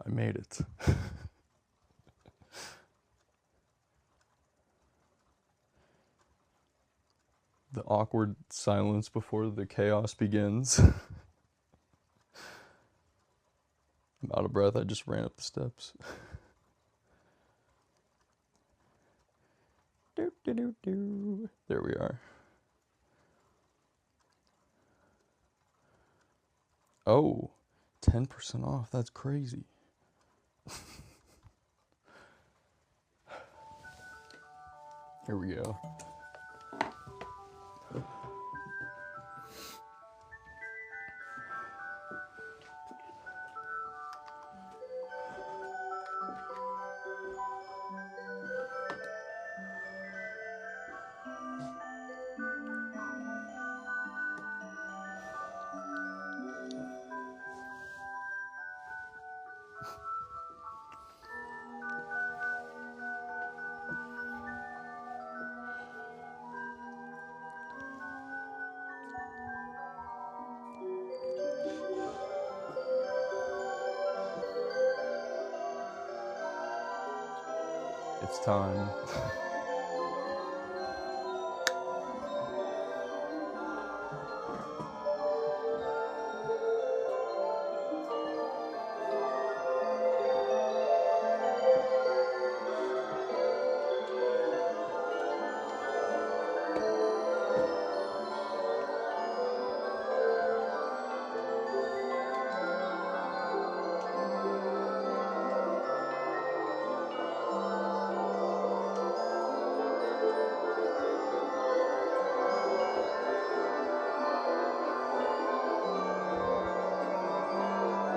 I made it. The awkward silence before the chaos begins. I'm out of breath. I just ran up the steps. There we are. Oh, 10% off. That's crazy. Here we go. It's time.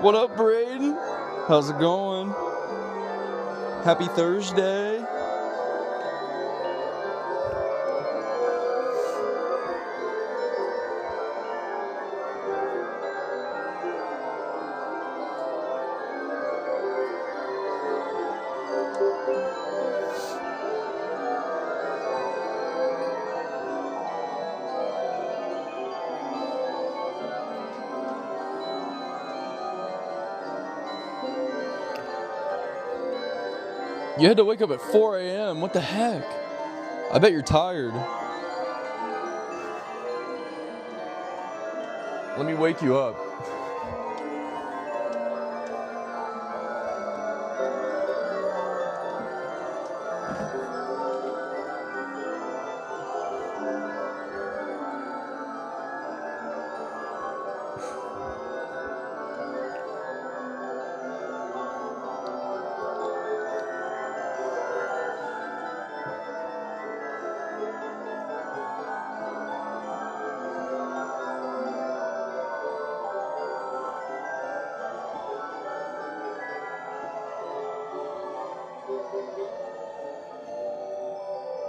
What up, Braden? How's it going? Happy Thursday. You had to wake up at 4 a.m. What the heck? I bet you're tired. Let me wake you up.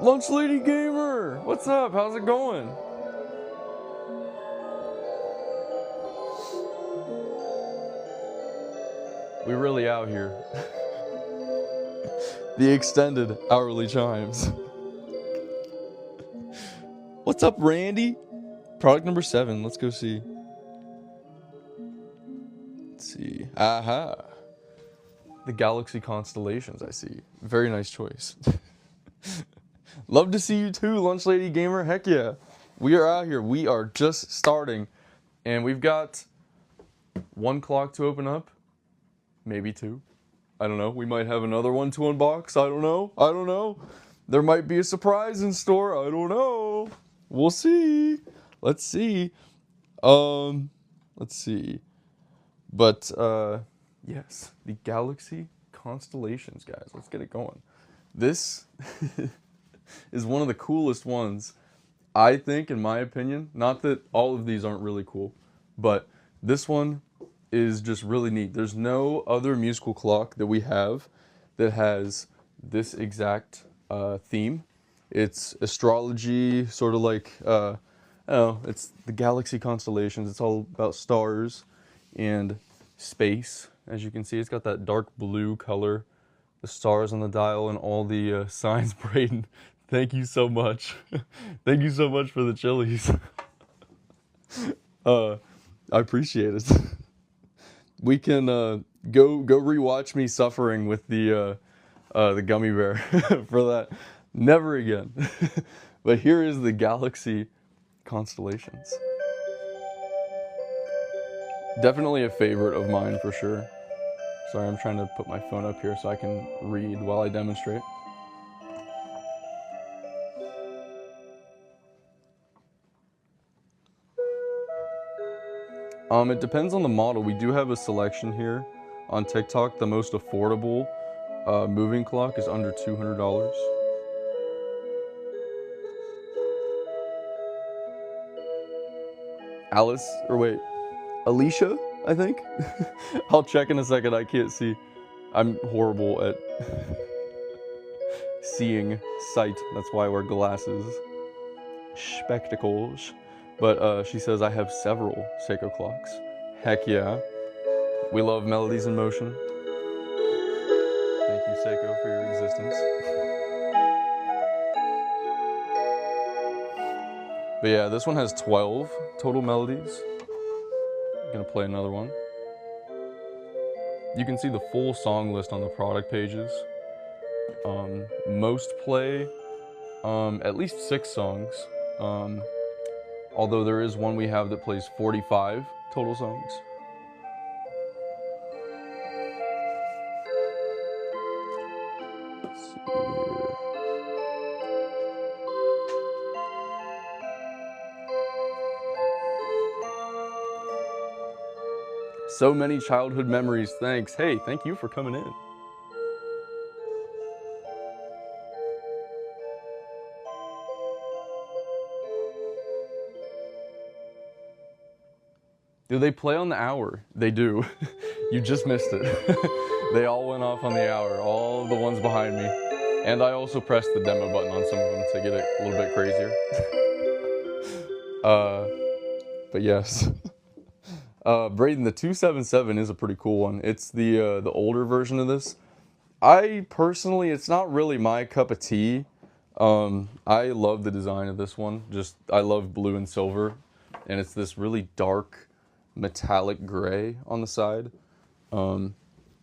Lunch Lady Gamer, what's up? How's it going? We really out here. The extended hourly chimes. What's up, Randy? Product number 7. Let's go see. Let's see. Aha. The Galaxy Constellations, I see. Very nice choice. Love to see you too, Lunch Lady Gamer. Heck yeah. We are out here. We are just starting. And we've got 1 clock to open up. Maybe 2. I don't know. We might have another one to unbox. I don't know. There might be a surprise in store. I don't know. We'll see. Let's see. Let's see. But, yes. The Galaxy Constellations, guys. Let's get it going. This is one of the coolest ones, I think, in my opinion. Not that all of these aren't really cool, but this one is just really neat. There's no other musical clock that we have that has this exact theme. It's astrology, sort of like, I don't know, it's the Galaxy Constellations. It's all about stars and space. As you can see, it's got that dark blue color, the stars on the dial, and all the signs. Braden, thank you so much. Thank you so much for the chilies. I appreciate it. We can, Go rewatch me suffering with the gummy bear for that. Never again. But here is the Galaxy Constellations. Definitely a favorite of mine for sure. Sorry, I'm trying to put my phone up here so I can read while I demonstrate. It depends on the model. We do have a selection here on TikTok. The most affordable moving clock is under $200. Alice, or wait, Alicia, I think? I'll check in a second, I can't see. I'm horrible at seeing sight. That's why I wear glasses. Spectacles. But she says I have several Seiko clocks. Heck yeah. We love melodies in motion. Thank you, Seiko, for your existence. But yeah, this one has 12 total melodies. I'm gonna play another one. You can see the full song list on the product pages. Most play at least 6 songs. Although there is one we have that plays 45 total songs. Let's see here. So many childhood memories, thanks. Hey, thank you for coming in. Do they play on the hour? They do. You just missed it. They all went off on the hour, all the ones behind me. And I also pressed the demo button on some of them to get it a little bit crazier. But yes. Braden, the 277 is a pretty cool one. It's the older version of this. I personally, it's not really my cup of tea. I love the design of this one. I love blue and silver. And it's this really dark metallic gray on the side. Let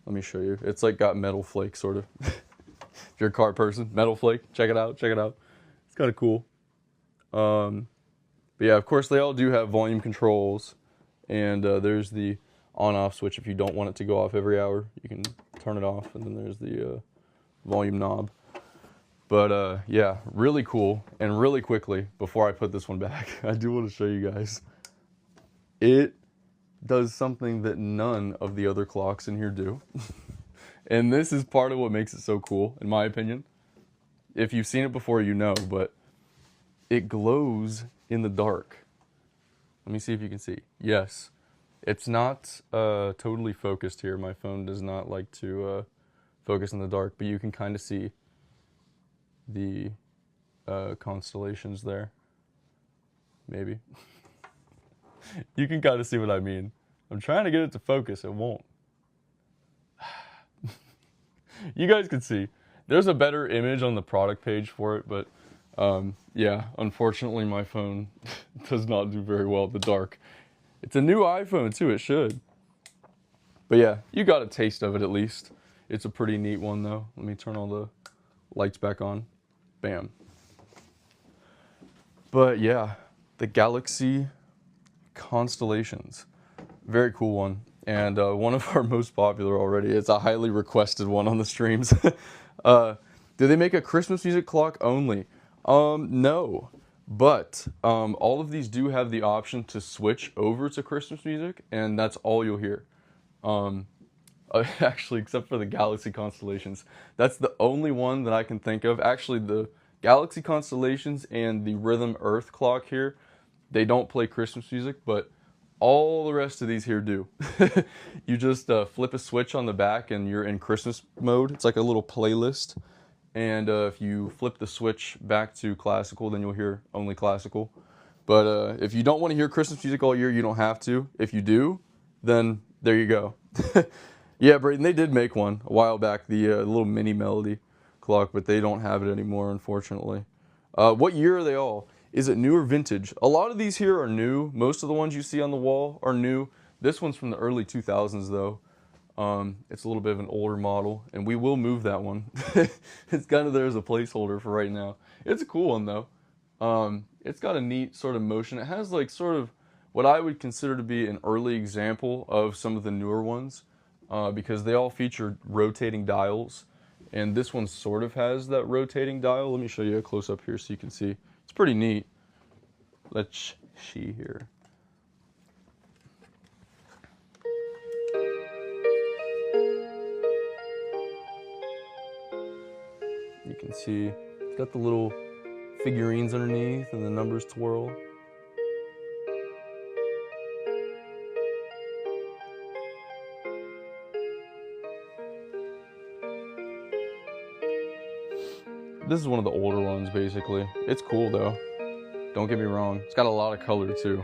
me show you. It's like got metal flake sort of. If you're a car person, metal flake, check it out, check it out. It's kind of cool. But yeah, of course they all do have volume controls, and there's the on-off switch. If you don't want it to go off every hour, you can turn it off, and then there's the volume knob. But yeah, really cool. And really quickly, before I put this one back, I do want to show you guys. It does something that none of the other clocks in here do. And this is part of what makes it so cool, in my opinion. If you've seen it before, you know, but it glows in the dark. Let me see if you can see. Yes. It's not totally focused here. My phone does not like to focus in the dark, but you can kind of see the constellations there. Maybe. You can kind of see what I mean. I'm trying to get it to focus. It won't. You guys can see. There's a better image on the product page for it, but yeah, unfortunately my phone does not do very well in the dark. It's a new iPhone too, it should. But yeah, you got a taste of it at least. It's a pretty neat one though. Let me turn all the lights back on. Bam. But yeah, the Galaxy Constellations. Very cool one. And one of our most popular already. It's a highly requested one on the streams. Do they make a Christmas music clock only? No. But all of these do have the option to switch over to Christmas music, and that's all you'll hear. Actually, except for the Galaxy Constellations. That's the only one that I can think of. Actually, the Galaxy Constellations and the Rhythm Earth clock here, they don't play Christmas music, but all the rest of these here do. You just flip a switch on the back and you're in Christmas mode. It's like a little playlist. And if you flip the switch back to classical, then you'll hear only classical. But if you don't want to hear Christmas music all year, you don't have to. If you do, then there you go. Yeah, Brayden, they did make one a while back, the little mini melody clock, but they don't have it anymore, unfortunately. What year are they all? Is it new or vintage? A lot of these here are new. Most of the ones you see on the wall are new. This one's from the early 2000s, though. It's a little bit of an older model, and we will move that one. It's kind of there as a placeholder for right now. It's a cool one though. It's got a neat sort of motion. It has like sort of what I would consider to be an early example of some of the newer ones, because they all feature rotating dials, and this one sort of has that rotating dial. Let me show you a close up here so you can see. It's pretty neat. Let's see here. You can see it's got the little figurines underneath and the numbers twirl. This is one of the older ones, basically. It's cool though. Don't get me wrong. It's got a lot of color too.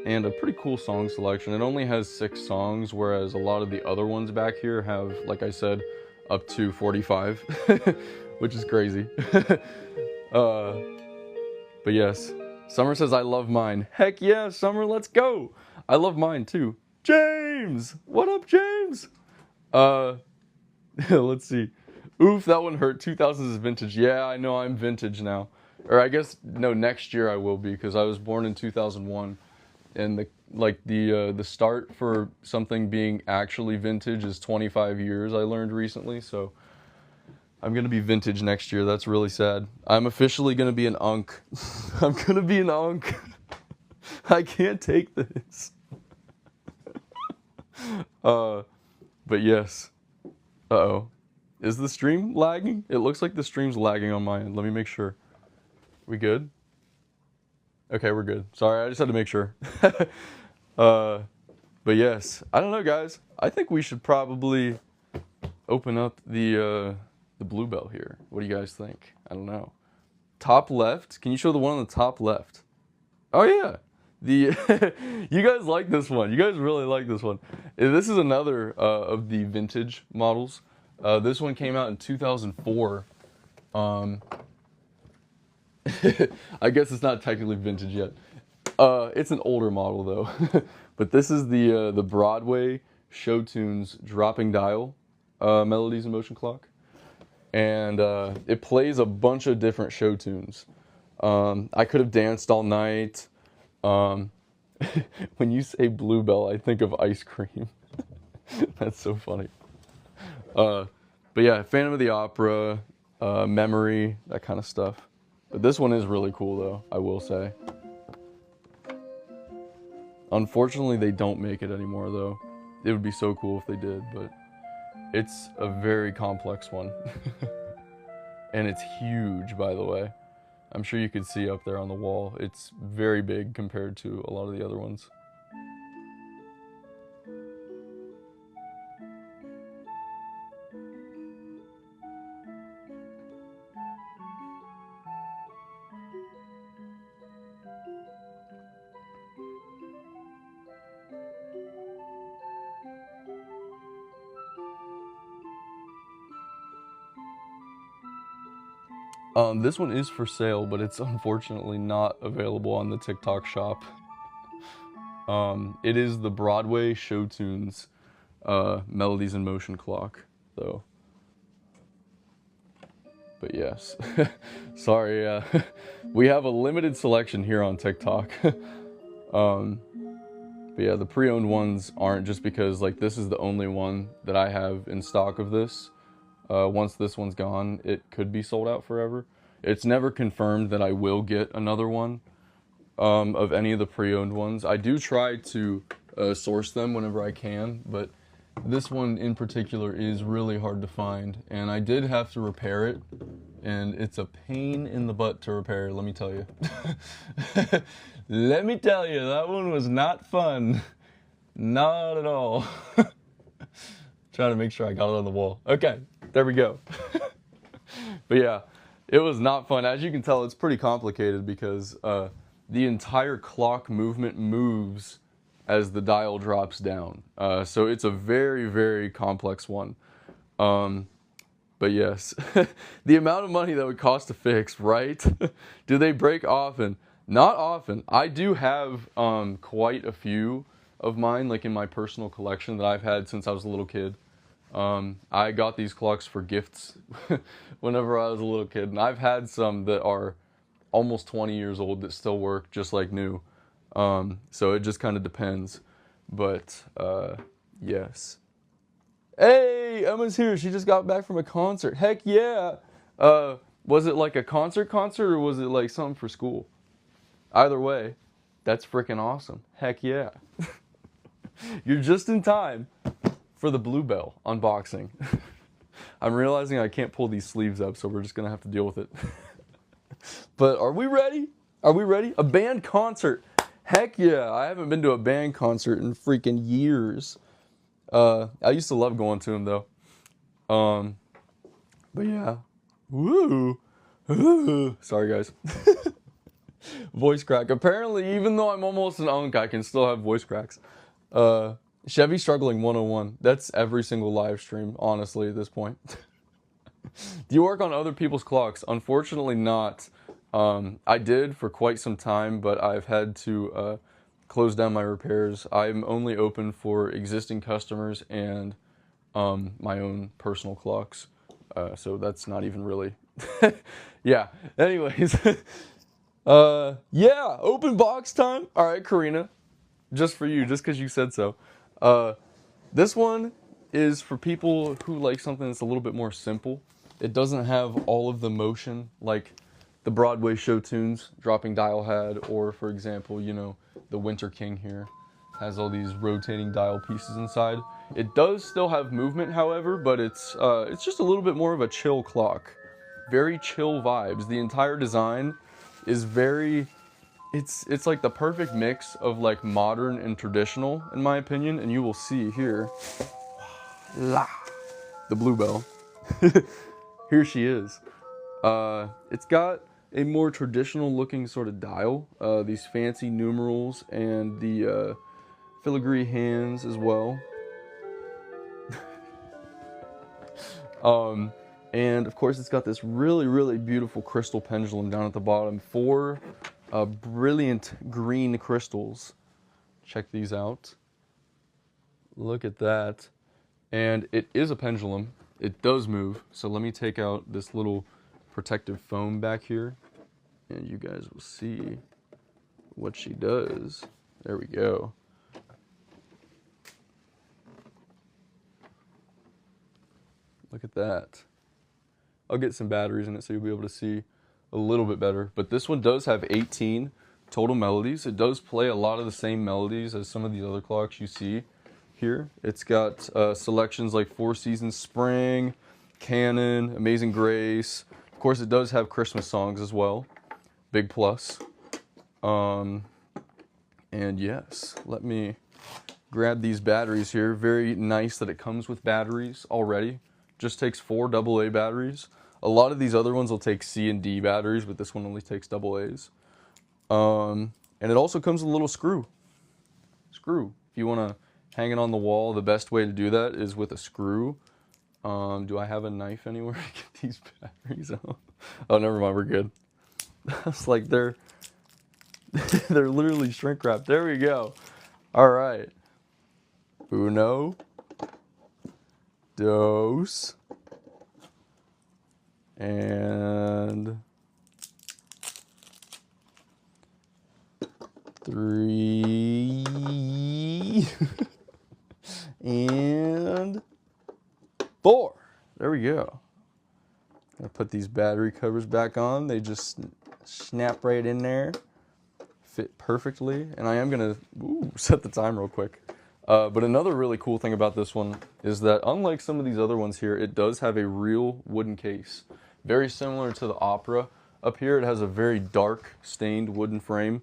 And a pretty cool song selection. It only has 6 songs, whereas a lot of the other ones back here have, like I said, up to 45, which is crazy. But yes, Summer says, I love mine. Heck yeah, Summer, let's go. I love mine too. James! What up, James? Let's see. Oof, that one hurt. 2000s is vintage. Yeah, I know I'm vintage now. Or I guess, no, next year I will be, because I was born in 2001. And the start for something being actually vintage is 25 years, I learned recently. So I'm going to be vintage next year. That's really sad. I'm officially going to be an unk. I'm going to be an unk. I can't take this. But yes. Uh-oh. Is the stream lagging? It looks like the stream's lagging on my end. Let me make sure. We good? Okay, we're good. Sorry, I just had to make sure. But yes, I don't know, guys. I think we should probably open up the Bluebell here. What do you guys think? I don't know. Top left. Can you show the one on the top left? Oh yeah. You guys like this one. You guys really like this one. This is another of the vintage models. This one came out in 2004. I guess it's not technically vintage yet. It's an older model though. But this is the Broadway Show Tunes dropping dial melodies and motion clock, and it plays a bunch of different show tunes. I could have danced all night. When you say Bluebell, I think of ice cream. That's so funny. But yeah, Phantom of the Opera, Memory, that kind of stuff. But this one is really cool though, I will say. Unfortunately, they don't make it anymore though. It would be so cool if they did, but it's a very complex one. And it's huge, by the way. I'm sure you could see up there on the wall. It's very big compared to a lot of the other ones. This one is for sale, but it's unfortunately not available on the TikTok shop. It is the Broadway Show Tunes Melodies in Motion clock, though. But yes, sorry, we have a limited selection here on TikTok. But yeah, the pre-owned ones aren't, just because like this is the only one that I have in stock of this. Once this one's gone, it could be sold out forever. It's never confirmed that I will get another one of any of the pre-owned ones. I do try to source them whenever I can, but this one in particular is really hard to find, and I did have to repair it, and it's a pain in the butt to repair, let me tell you. Let me tell you, that one was not fun. Not at all. Trying to make sure I got it on the wall. Okay, there we go. But yeah, it was not fun. As you can tell, it's pretty complicated because the entire clock movement moves as the dial drops down. So it's a very, very complex one. But yes, the amount of money that would cost to fix, right? Do they break often? Not often. I do have quite a few of mine, like in my personal collection that I've had since I was a little kid. I got these clocks for gifts whenever I was a little kid, and I've had some that are almost 20 years old that still work just like new. So it just kind of depends. But yes. Hey, Emma's here. She just got back from a concert. Heck yeah. Was it like a concert or was it like something for school? Either way, that's freaking awesome. Heck yeah. You're just in time for the Bluebell unboxing. I'm realizing I can't pull these sleeves up, so we're just gonna have to deal with it. But are we ready? Are we ready? A band concert. Heck yeah. I haven't been to a band concert in freaking years. I used to love going to them though. But yeah. Woo. Sorry guys. Voice crack. Apparently, even though I'm almost an unk, I can still have voice cracks. Chevy Struggling 101. That's every single live stream, honestly, at this point. Do you work on other people's clocks? Unfortunately not. I did for quite some time, but I've had to close down my repairs. I'm only open for existing customers and my own personal clocks. So that's not even really... Yeah, anyways. Yeah, open box time. All right, Karina. Just for you, just because you said so. This one is for people who like something that's a little bit more simple. It doesn't have all of the motion like the Broadway show tunes dropping dial had, or for example, you know, the Winter King here has all these rotating dial pieces inside. It does still have movement, however, but it's just a little bit more of a chill clock. Very chill vibes. The entire design is very... It's like the perfect mix of like modern and traditional, in my opinion, and you will see here, la, the Bluebell. Here she is. It's got a more traditional looking sort of dial, these fancy numerals and the filigree hands as well. And of course it's got this really, really beautiful crystal pendulum down at the bottom. 4 brilliant green crystals. Check these out. Look at that. And it is a pendulum. It does move. So let me take out this little protective foam back here, and you guys will see what she does. There we go. Look at that. I'll get some batteries in it so you'll be able to see a little bit better. But this one does have 18 total melodies. It does play a lot of the same melodies as some of the other clocks you see here. It's got selections like Four Seasons Spring, Canon, Amazing Grace. Of course, it does have Christmas songs as well. Big plus. And yes, let me grab these batteries here. Very nice that it comes with batteries already. Just takes 4 AA batteries. A lot of these other ones will take C and D batteries, but this one only takes AA's. And it also comes with a little screw. If you want to hang it on the wall, the best way to do that is with a screw. Do I have a knife anywhere to get these batteries out? Oh, never mind, we're good. It's like they're literally shrink wrapped. There we go. All right. Uno, dos, and 3, and 4. There we go. Gonna put these battery covers back on. They just snap right in there. Fit perfectly. And I am gonna set the time real quick. But another really cool thing about this one is that unlike some of these other ones here, it does have a real wooden case. Very similar to the Opera. Up here it has a very dark stained wooden frame.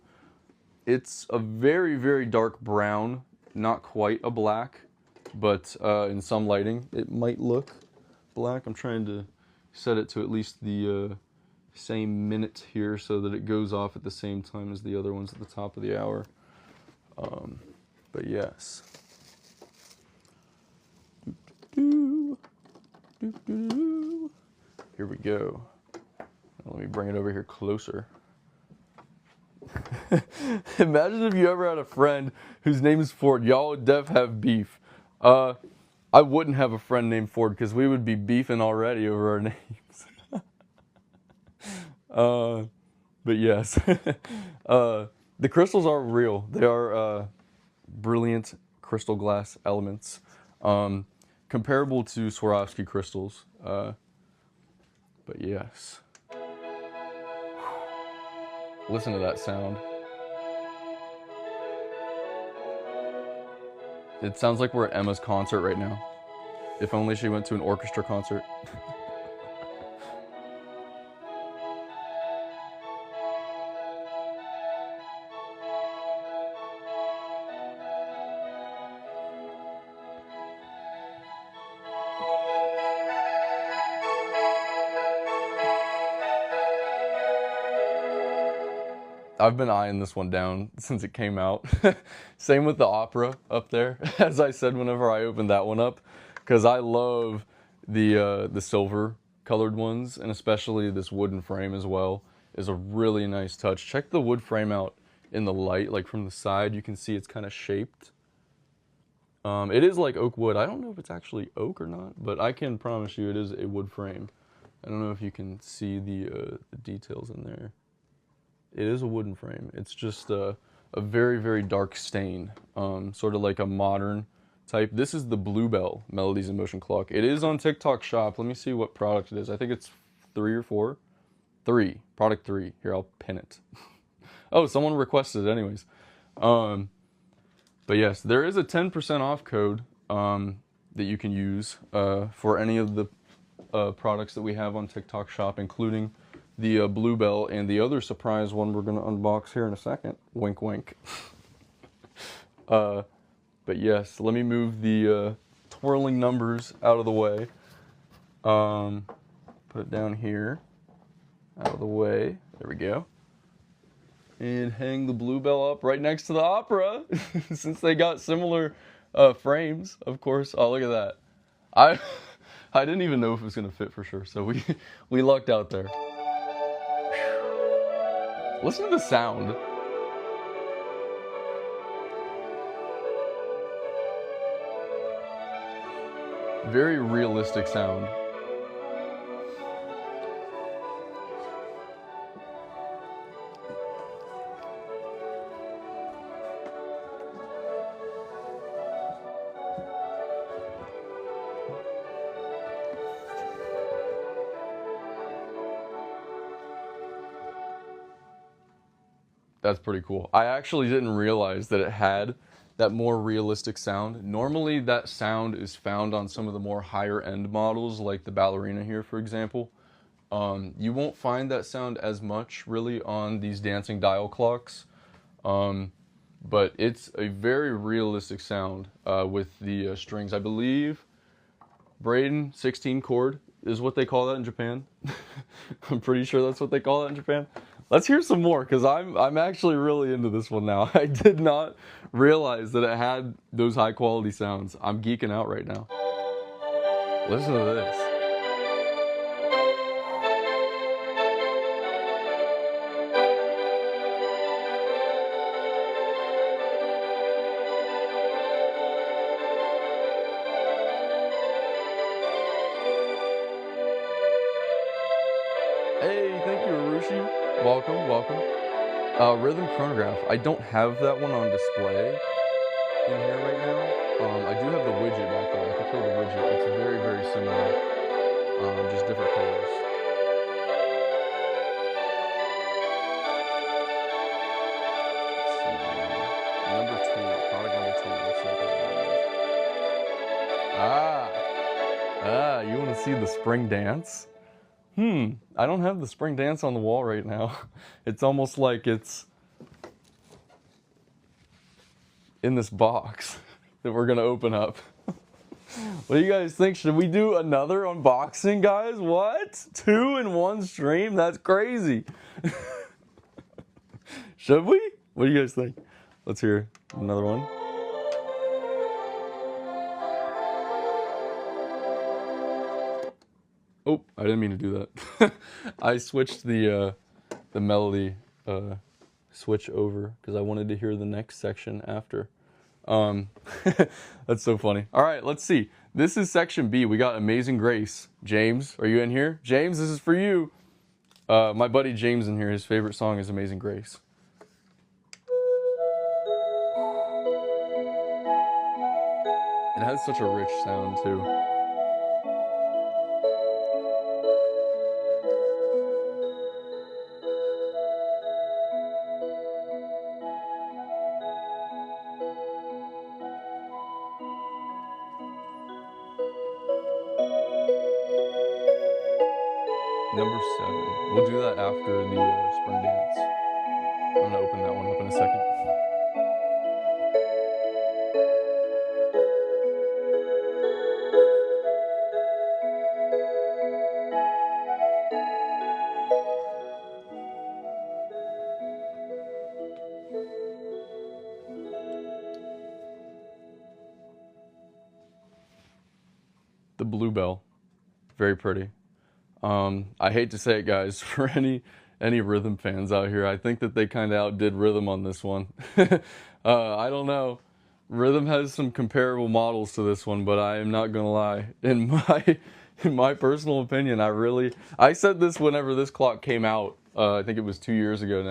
It's a very, very dark brown, not quite a black, but in some lighting it might look black. I'm trying to set it to at least the same minute here so that it goes off at the same time as the other ones at the top of the hour. But yes. Here we go. Let me bring it over here closer. Imagine if you ever had a friend whose name is Ford. Y'all would def have beef. I wouldn't have a friend named Ford because we would be beefing already over our names. But yes, the crystals are real. They are brilliant crystal glass elements, comparable to Swarovski crystals. But yes, listen to that sound. It sounds like we're at Emma's concert right now. If only she went to an orchestra concert. I've been eyeing this one down since it came out. Same with the opera up there, as I said whenever I opened that one up, because I love the silver colored ones, and especially this wooden frame as well is a really nice touch. Check the wood frame out in the light, like from the side. You can see it's kind of shaped. It is like oak wood. I don't know if it's actually oak or not, but I can promise you it is a wood frame. I don't know if you can see the details in there. It is a wooden frame. It's just a very, very dark stain, sort of like a modern type. This is the Bluebell Melodies in Motion clock. It is on TikTok Shop. Let me see what product it is. I think it's 3 or 4. 3. Product 3. Here, I'll pin it. Oh, someone requested it anyways. But yes, there is a 10% off code that you can use for any of the products that we have on TikTok Shop, including the Bluebell and the other surprise one we're going to unbox here in a second. Wink, wink. But yes, let me move the twirling numbers out of the way. Put it down here, out of the way. There we go. And hang the Bluebell up right next to the opera, since they got similar frames, of course. Oh, look at that. I didn't even know if it was going to fit for sure, so we lucked out there. Listen to the sound. Very realistic sound. That's pretty cool. I actually didn't realize that it had that more realistic sound. Normally that sound is found on some of the more higher end models, like the ballerina here, for example. You won't find that sound as much really on these dancing dial clocks, but it's a very realistic sound with the strings. I believe Braden 16 chord is what they call that in Japan. I'm pretty sure that's what they call that in Japan. Let's hear some more, because I'm actually really into this one now. I did not realize that it had those high quality sounds. I'm geeking out right now. Listen to this. Hey, thank you, Arushi. Welcome, welcome. Rhythm Chronograph. I don't have that one on display in here right now. I do have the widget back there. I can feel the widget. It's very, very similar, just different colors. Let's see. Number 2, product number 2. Let's see what that is. You want to see the spring dance? I don't have the spring dance on the wall right now. It's almost like it's in this box that we're gonna open up. What do you guys think? Should we do another unboxing, guys? What? 2 in 1 stream? That's crazy. Should we? What do you guys think? Let's hear another one. Oh, I didn't mean to do that. I switched the melody switch over because I wanted to hear the next section after. That's so funny. All right, let's see. This is section B. We got Amazing Grace. James, are you in here? James, this is for you. My buddy James in here, his favorite song is Amazing Grace. It has such a rich sound too. Number 7. We'll do that after the spring dance. I'm gonna open that one up in a second. The Bluebell, very pretty. I hate to say it, guys, for any rhythm fans out here, I think that they kind of outdid rhythm on this one. I don't know. Rhythm has some comparable models to this one, but I am not gonna lie. In my personal opinion, I said this whenever this clock came out. I think it was 2 years ago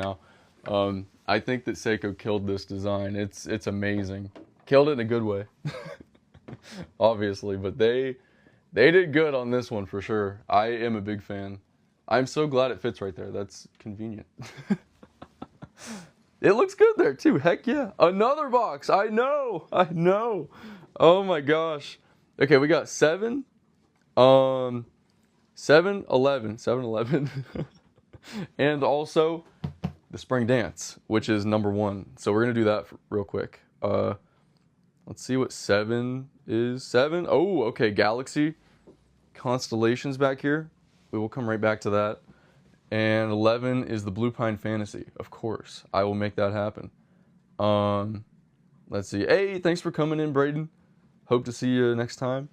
now. I think that Seiko killed this design. It's amazing. Killed it in a good way, obviously, but they did good on this one for sure. I am a big fan. I'm so glad it fits right there. That's convenient. It looks good there too. Heck yeah. Another box. I know. Oh my gosh. Okay, we got 7, 7, 11, 7, 11. And also the spring dance, which is number 1. So we're gonna do that real quick. Let's see what 7 is. 7. Oh, okay. Galaxy constellations back here. We will come right back to that. And 11 is the Blue Pine Fantasy. Of course, I will make that happen. Let's see. Hey, thanks for coming in, Braden. Hope to see you next time.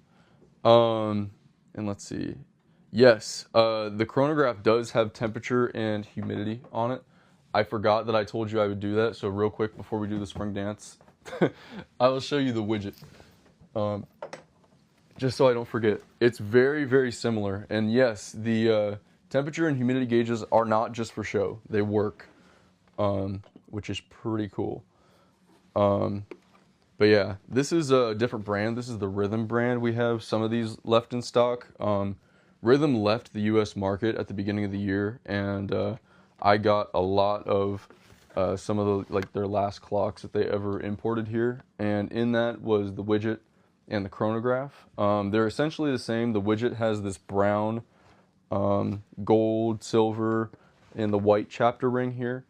And let's see. Yes, the chronograph does have temperature and humidity on it. I forgot that I told you I would do that. So real quick before we do the spring dance, I will show you the widget. Just so I don't forget. It's very, very similar. And yes, the temperature and humidity gauges are not just for show. They work, which is pretty cool. But yeah, this is a different brand. This is the Rhythm brand. We have some of these left in stock. Rhythm left the US market at the beginning of the year, and I got a lot of some of the their last clocks that they ever imported here, and in that was the widget and the chronograph. They're essentially the same. The widget has this brown, gold, silver, and the white chapter ring here,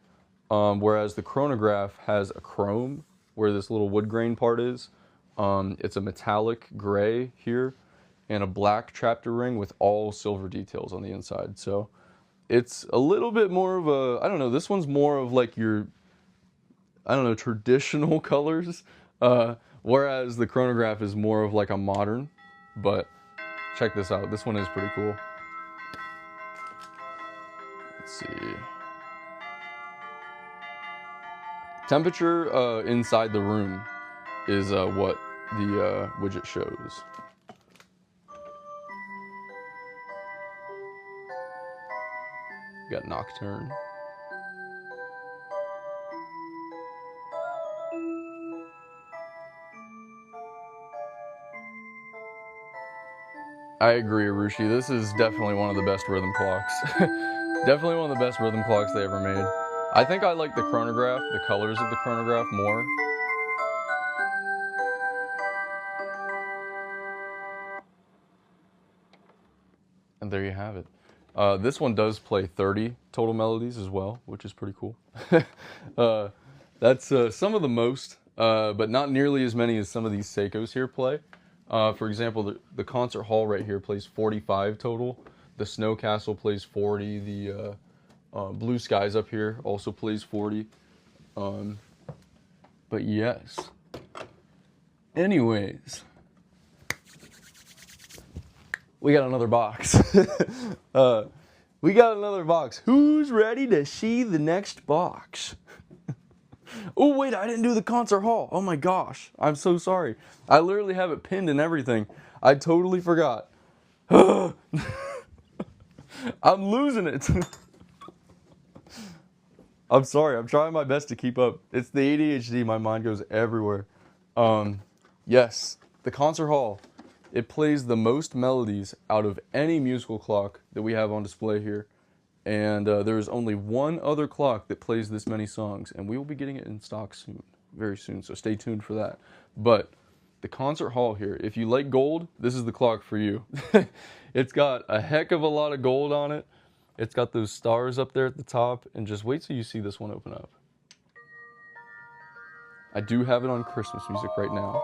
whereas the chronograph has a chrome where this little wood grain part is. It's a metallic gray here and a black chapter ring with all silver details on the inside. So it's a little bit more of a, I don't know, this one's more of like your, I don't know, traditional colors, whereas the chronograph is more of like a modern. But check this out, this one is pretty cool. Let's see. Temperature inside the room is what the widget shows. Got Nocturne. I agree, Arushi. This is definitely one of the best rhythm clocks. Definitely one of the best rhythm clocks they ever made. I think I like the chronograph, the colors of the chronograph more. And there you have it. This one does play 30 total melodies as well, which is pretty cool. That's some of the most, but not nearly as many as some of these Seikos here play. For example, the concert hall right here plays 45 total. The Snow Castle plays 40. The Blue Skies up here also plays 40. But yes. Anyways. We got another box. We got another box. Who's ready to see the next box? Oh wait, I didn't do the concert hall. Oh my gosh, I'm so sorry. I literally have it pinned and everything. I totally forgot. I'm losing it. I'm sorry. I'm trying my best to keep up. It's the ADHD. My mind goes everywhere. Yes, the concert hall. It plays the most melodies out of any musical clock that we have on display here. And there is only one other clock that plays this many songs, and we will be getting it in stock soon, very soon, so stay tuned for that. But the concert hall here, if you like gold, this is the clock for you. It's got a heck of a lot of gold on it. It's got those stars up there at the top, and just wait till you see this one open up. I do have it on Christmas music right now,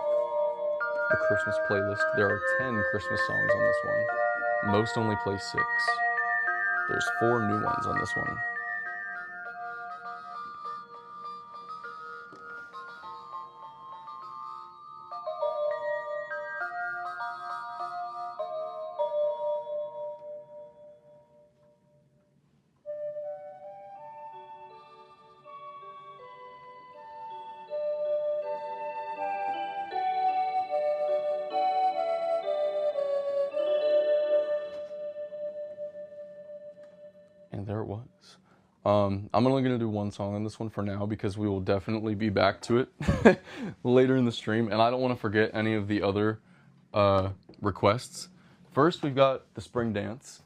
the Christmas playlist. There are 10 Christmas songs on this one. Most only play 6. There's 4 new ones on this one. And there it was. I'm only going to do one song on this one for now because we will definitely be back to it later in the stream. And I don't want to forget any of the other requests. First, we've got the Spring Dance.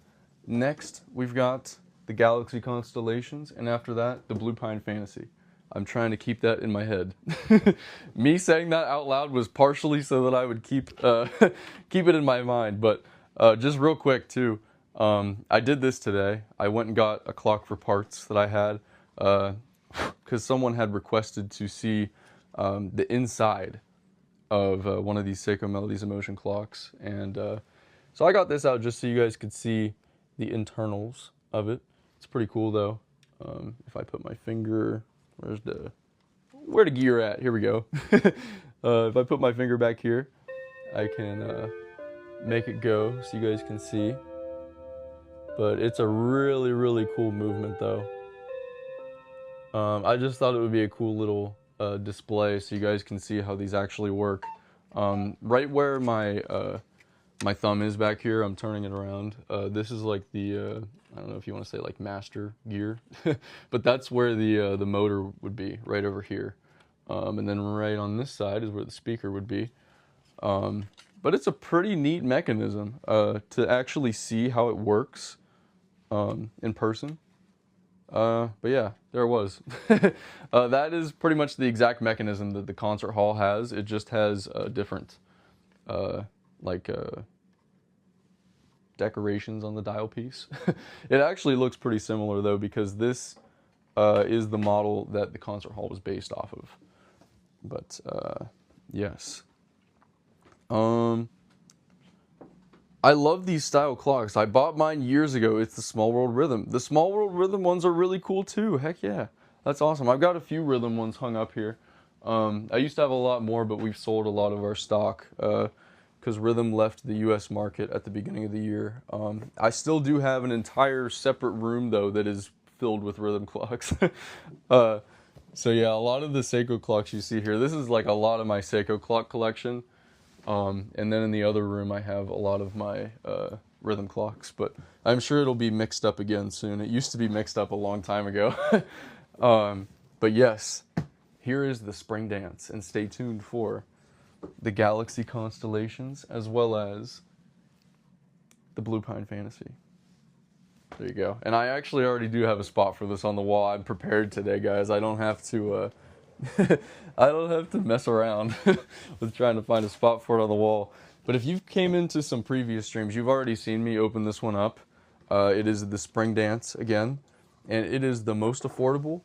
Next, we've got the Galaxy Constellations. And after that, the Blue Pine Fantasy. I'm trying to keep that in my head. Me saying that out loud was partially so that I would keep keep it in my mind. But just real quick, too. I did this today. I went and got a clock for parts that I had because someone had requested to see the inside of one of these Seiko Melodies Emotion clocks. And so I got this out just so you guys could see the internals of it. It's pretty cool though. If I put my finger, where the gear at? Here we go. If I put my finger back here, I can make it go so you guys can see. But it's a really, really cool movement though. I just thought it would be a cool little display so you guys can see how these actually work. Right where my my thumb is back here, I'm turning it around. This is like the, I don't know if you want to say like master gear, but that's where the motor would be, right over here. And then right on this side is where the speaker would be. But it's a pretty neat mechanism to actually see how it works in person. But yeah, there it was. That is pretty much the exact mechanism that the concert hall has. It just has different decorations on the dial piece. It actually looks pretty similar though because this is the model that the concert hall was based off of. But yes. I love these style clocks. I bought mine years ago. It's the Small World Rhythm. The Small World Rhythm ones are really cool too. Heck yeah. That's awesome. I've got a few Rhythm ones hung up here. I used to have a lot more, but we've sold a lot of our stock because Rhythm left the US market at the beginning of the year. I still do have an entire separate room though that is filled with Rhythm clocks. So yeah, a lot of the Seiko clocks you see here, this is like a lot of my Seiko clock collection. And then in the other room I have a lot of my Rhythm clocks, but I'm sure it'll be mixed up again soon. It used to be mixed up a long time ago. But yes, here is the Spring Dance, and stay tuned for the Galaxy Constellations as well as the Blue Pine Fantasy. There you go. And I actually already do have a spot for this on the wall. I'm prepared today, guys. I don't have to I don't have to mess around with trying to find a spot for it on the wall. But if you came into some previous streams, you've already seen me open this one up. It is the Spring Dance again, and it is the most affordable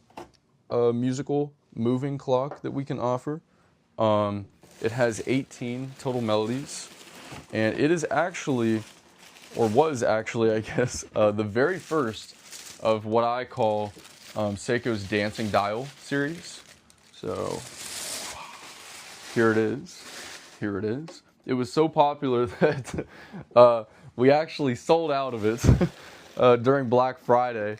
musical moving clock that we can offer. It has 18 total melodies, and it is actually, or was actually, I guess, the very first of what I call Seiko's Dancing Dial series. So here it is. Here it is. It was so popular that we actually sold out of it during Black Friday.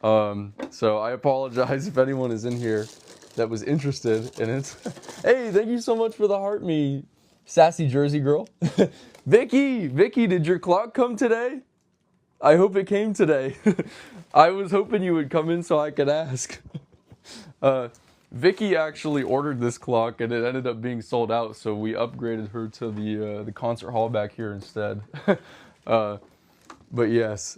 So I apologize if anyone is in here that was interested in it. Hey, thank you so much for the heart me, sassy Jersey girl. Vicky, did your clock come today? I hope it came today. I was hoping you would come in so I could ask. Vicky actually ordered this clock and it ended up being sold out, so we upgraded her to the concert hall back here instead. But yes.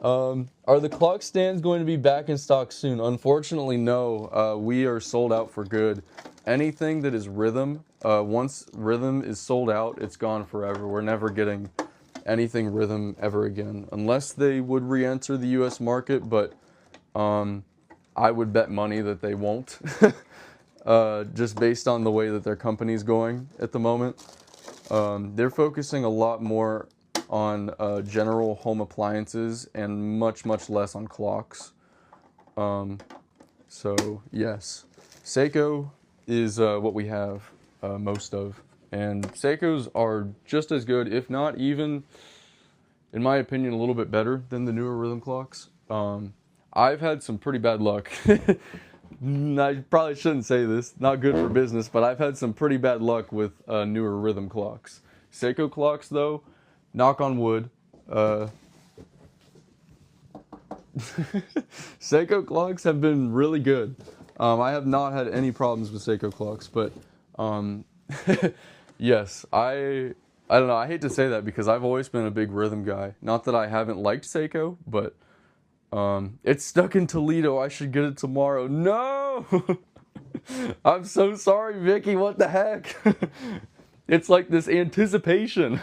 Are the clock stands going to be back in stock soon? Unfortunately, no. We are sold out for good. Anything that is rhythm, once rhythm is sold out, it's gone forever. We're never getting anything rhythm ever again, unless they would re-enter the US market, but I would bet money that they won't. Just based on the way that their company's going at the moment. They're focusing a lot more on general home appliances and much less on clocks. So yes, Seiko is what we have most of, and Seikos are just as good, if not even, in my opinion, a little bit better than the newer rhythm clocks. I've had some pretty bad luck. I probably shouldn't say this, not good for business, but I've had some pretty bad luck with newer rhythm clocks. Seiko clocks, though, knock on wood, Seiko clocks have been really good. I have not had any problems with Seiko clocks, but yes, I don't know, I hate to say that because I've always been a big rhythm guy. Not that I haven't liked Seiko, but it's stuck in Toledo. I should get it tomorrow. No! I'm so sorry, Vicky. What the heck? It's like this anticipation.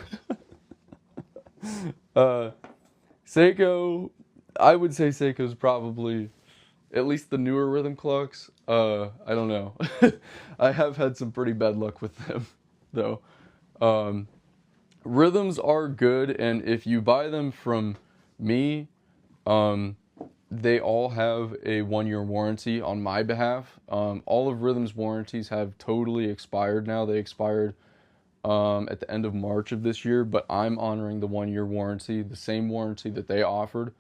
Seiko, I would say Seiko's probably, at least the newer rhythm clocks, I don't know. I have had some pretty bad luck with them, though. Rhythms are good, and if you buy them from me, they all have a 1-year warranty on my behalf. All of Rhythm's warranties have totally expired now. They expired at the end of March of this year, but I'm honoring the 1-year warranty, the same warranty that they offered.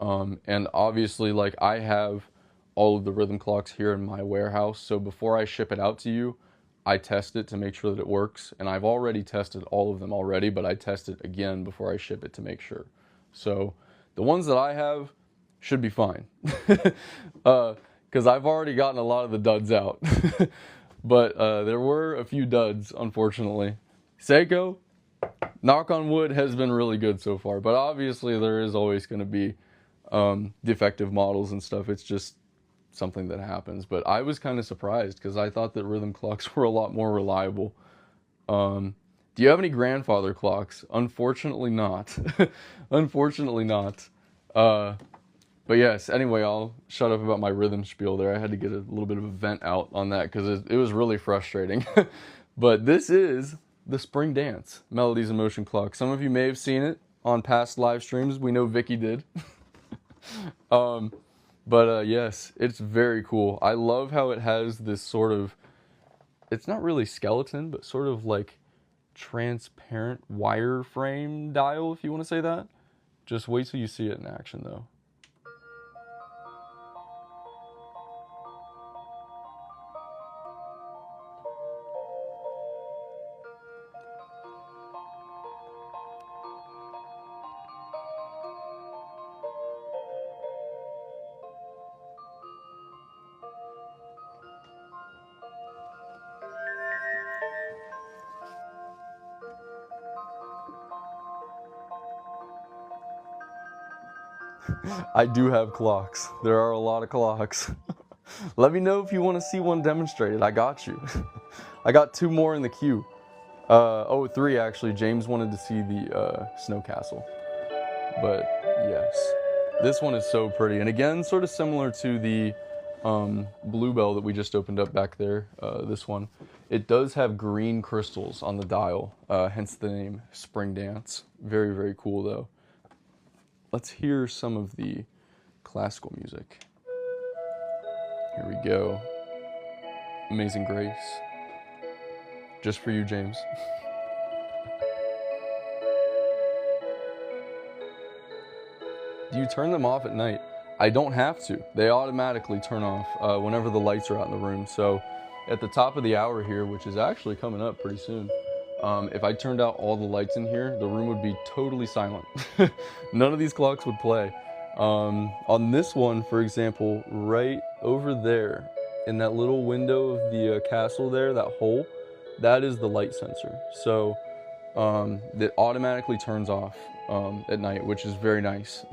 And obviously, like, I have all of the rhythm clocks here in my warehouse, so before I ship it out to you, I test it to make sure that it works. And I've already tested all of them already, but I test it again before I ship it to make sure. So the ones that I have should be fine. Because I've already gotten a lot of the duds out. But there were a few duds, unfortunately. Seiko, knock on wood, has been really good so far. But obviously there is always going to be defective models and stuff. It's just something that happens. But I was kind of surprised because I thought that rhythm clocks were a lot more reliable. Do you have any grandfather clocks? Unfortunately not. Unfortunately not. But yes, anyway, I'll shut up about my rhythm spiel there. I had to get a little bit of a vent out on that because it was really frustrating. But this is the Spring Dance Melodies in Motion clock. Some of you may have seen it on past live streams. We know Vicky did. But yes, it's very cool. I love how it has this sort of, it's not really skeleton, but sort of like transparent wireframe dial, if you want to say that. Just wait till you see it in action, though. I do have clocks. There are a lot of clocks. Let me know if you want to see one demonstrated. I got you. I got 2 more in the queue. Oh, 3 actually. James wanted to see the snow castle. But yes, this one is so pretty. And again, sort of similar to the Bluebell that we just opened up back there, this one. It does have green crystals on the dial, hence the name Spring Dance. Very, very cool though. Let's hear some of the classical music. Here we go. Amazing Grace. Just for you, James. Do you turn them off at night? I don't have to. They automatically turn off whenever the lights are out in the room. So at the top of the hour here, which is actually coming up pretty soon, if I turned out all the lights in here, the room would be totally silent. None of these clocks would play. On this one, for example, right over there, in that little window of the castle there, that hole, that is the light sensor. So that automatically turns off at night, which is very nice.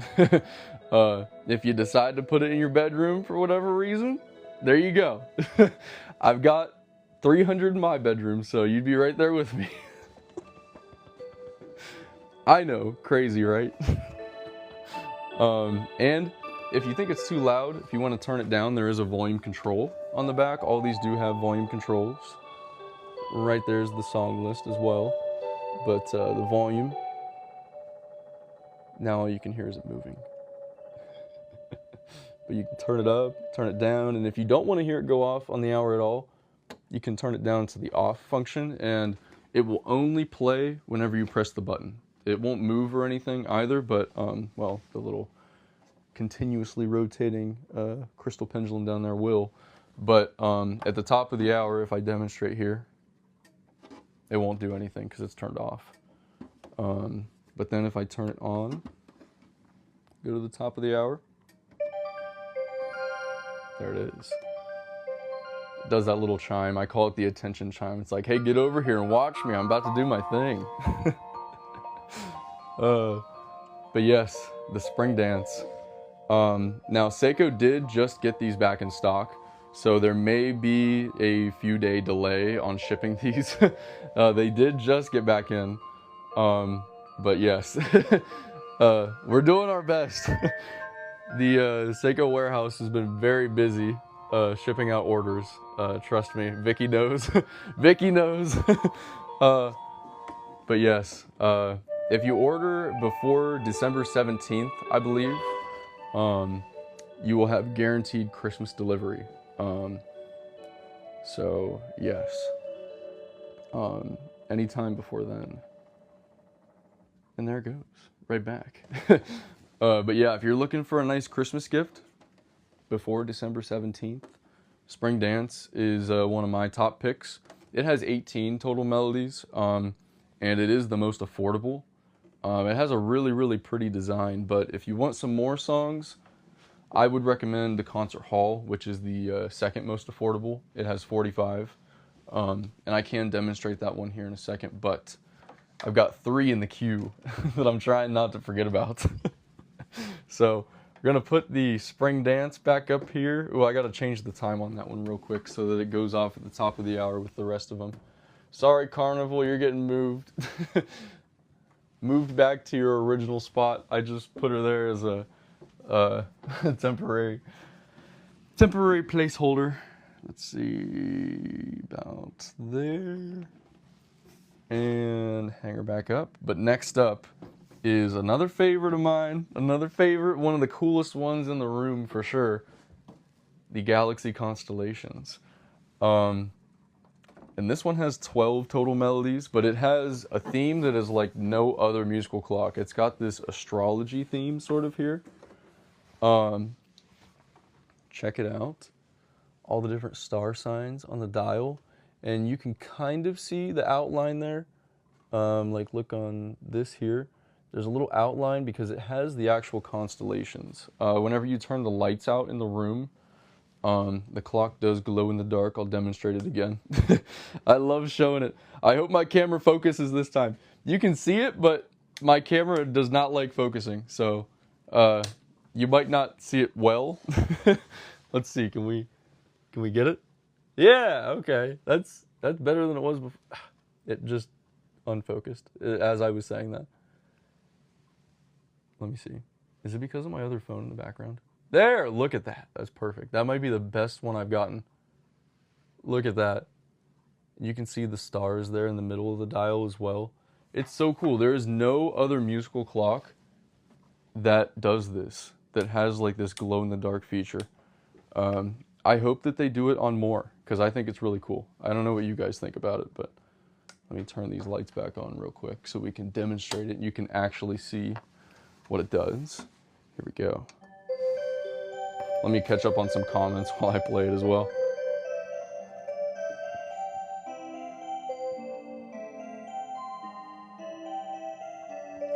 If you decide to put it in your bedroom for whatever reason, there you go. I've got 300 in my bedroom, so you'd be right there with me. I know, crazy, right? And if you think it's too loud, if you want to turn it down, there is a volume control on the back. All these do have volume controls. Right there's the song list as well. But the volume, now all you can hear is it moving. But you can turn it up, turn it down, and if you don't want to hear it go off on the hour at all, you can turn it down to the off function, and it will only play whenever you press the button. It won't move or anything either, but, well, the little continuously rotating crystal pendulum down there will. But at the top of the hour, if I demonstrate here, it won't do anything because it's turned off. But then if I turn it on, go to the top of the hour, there it is. It does that little chime. I call it the attention chime. It's like, hey, get over here and watch me. I'm about to do my thing. But yes, the spring dance. Now, Seiko did just get these back in stock, so there may be a few day delay on shipping these. They did just get back in. But yes, we're doing our best. The Seiko warehouse has been very busy shipping out orders. Trust me, Vicky knows. Vicky knows. But yes, if you order before December 17th, I believe, you will have guaranteed Christmas delivery. So yes, anytime before then. And there it goes, right back. But yeah, if you're looking for a nice Christmas gift before December 17th, Spring Dance is one of my top picks. It has 18 total melodies, and it is the most affordable. It has a really, really pretty design, but if you want some more songs, I would recommend the Concert Hall, which is the second most affordable. It has 45, and I can demonstrate that one here in a second, but I've got 3 in the queue that I'm trying not to forget about. So we're gonna put the Spring Dance back up here. Oh, I gotta change the time on that one real quick so that it goes off at the top of the hour with the rest of them. Sorry, Carnival, you're getting moved. Moved back to your original spot. I just put her there as a temporary placeholder. Let's see, about there. And hang her back up. But next up is another favorite of mine, one of the coolest ones in the room for sure, the Galaxy Constellations. And this one has 12 total melodies, but it has a theme that is like no other musical clock. It's got this astrology theme sort of here. Check it out. All the different star signs on the dial. And you can kind of see the outline there. Like look on this here. There's a little outline because it has the actual constellations. Whenever you turn the lights out in the room, the clock does glow in the dark. I'll demonstrate it again. I love showing it. I hope my camera focuses this time. You can see it, but my camera does not like focusing. So you might not see it well. Let's see, can we get it? Yeah, okay. That's better than it was before. It just unfocused as I was saying that. Let me see. Is it because of my other phone in the background? There, look at that. That's perfect. That might be the best one I've gotten. Look at that. You can see the stars there in the middle of the dial as well. It's so cool. There is no other musical clock that does this, that has like this glow-in-the-dark feature. I hope that they do it on more, because I think it's really cool. I don't know what you guys think about it, but let me turn these lights back on real quick so we can demonstrate it and you can actually see what it does. Here we go. Let me catch up on some comments while I play it as well.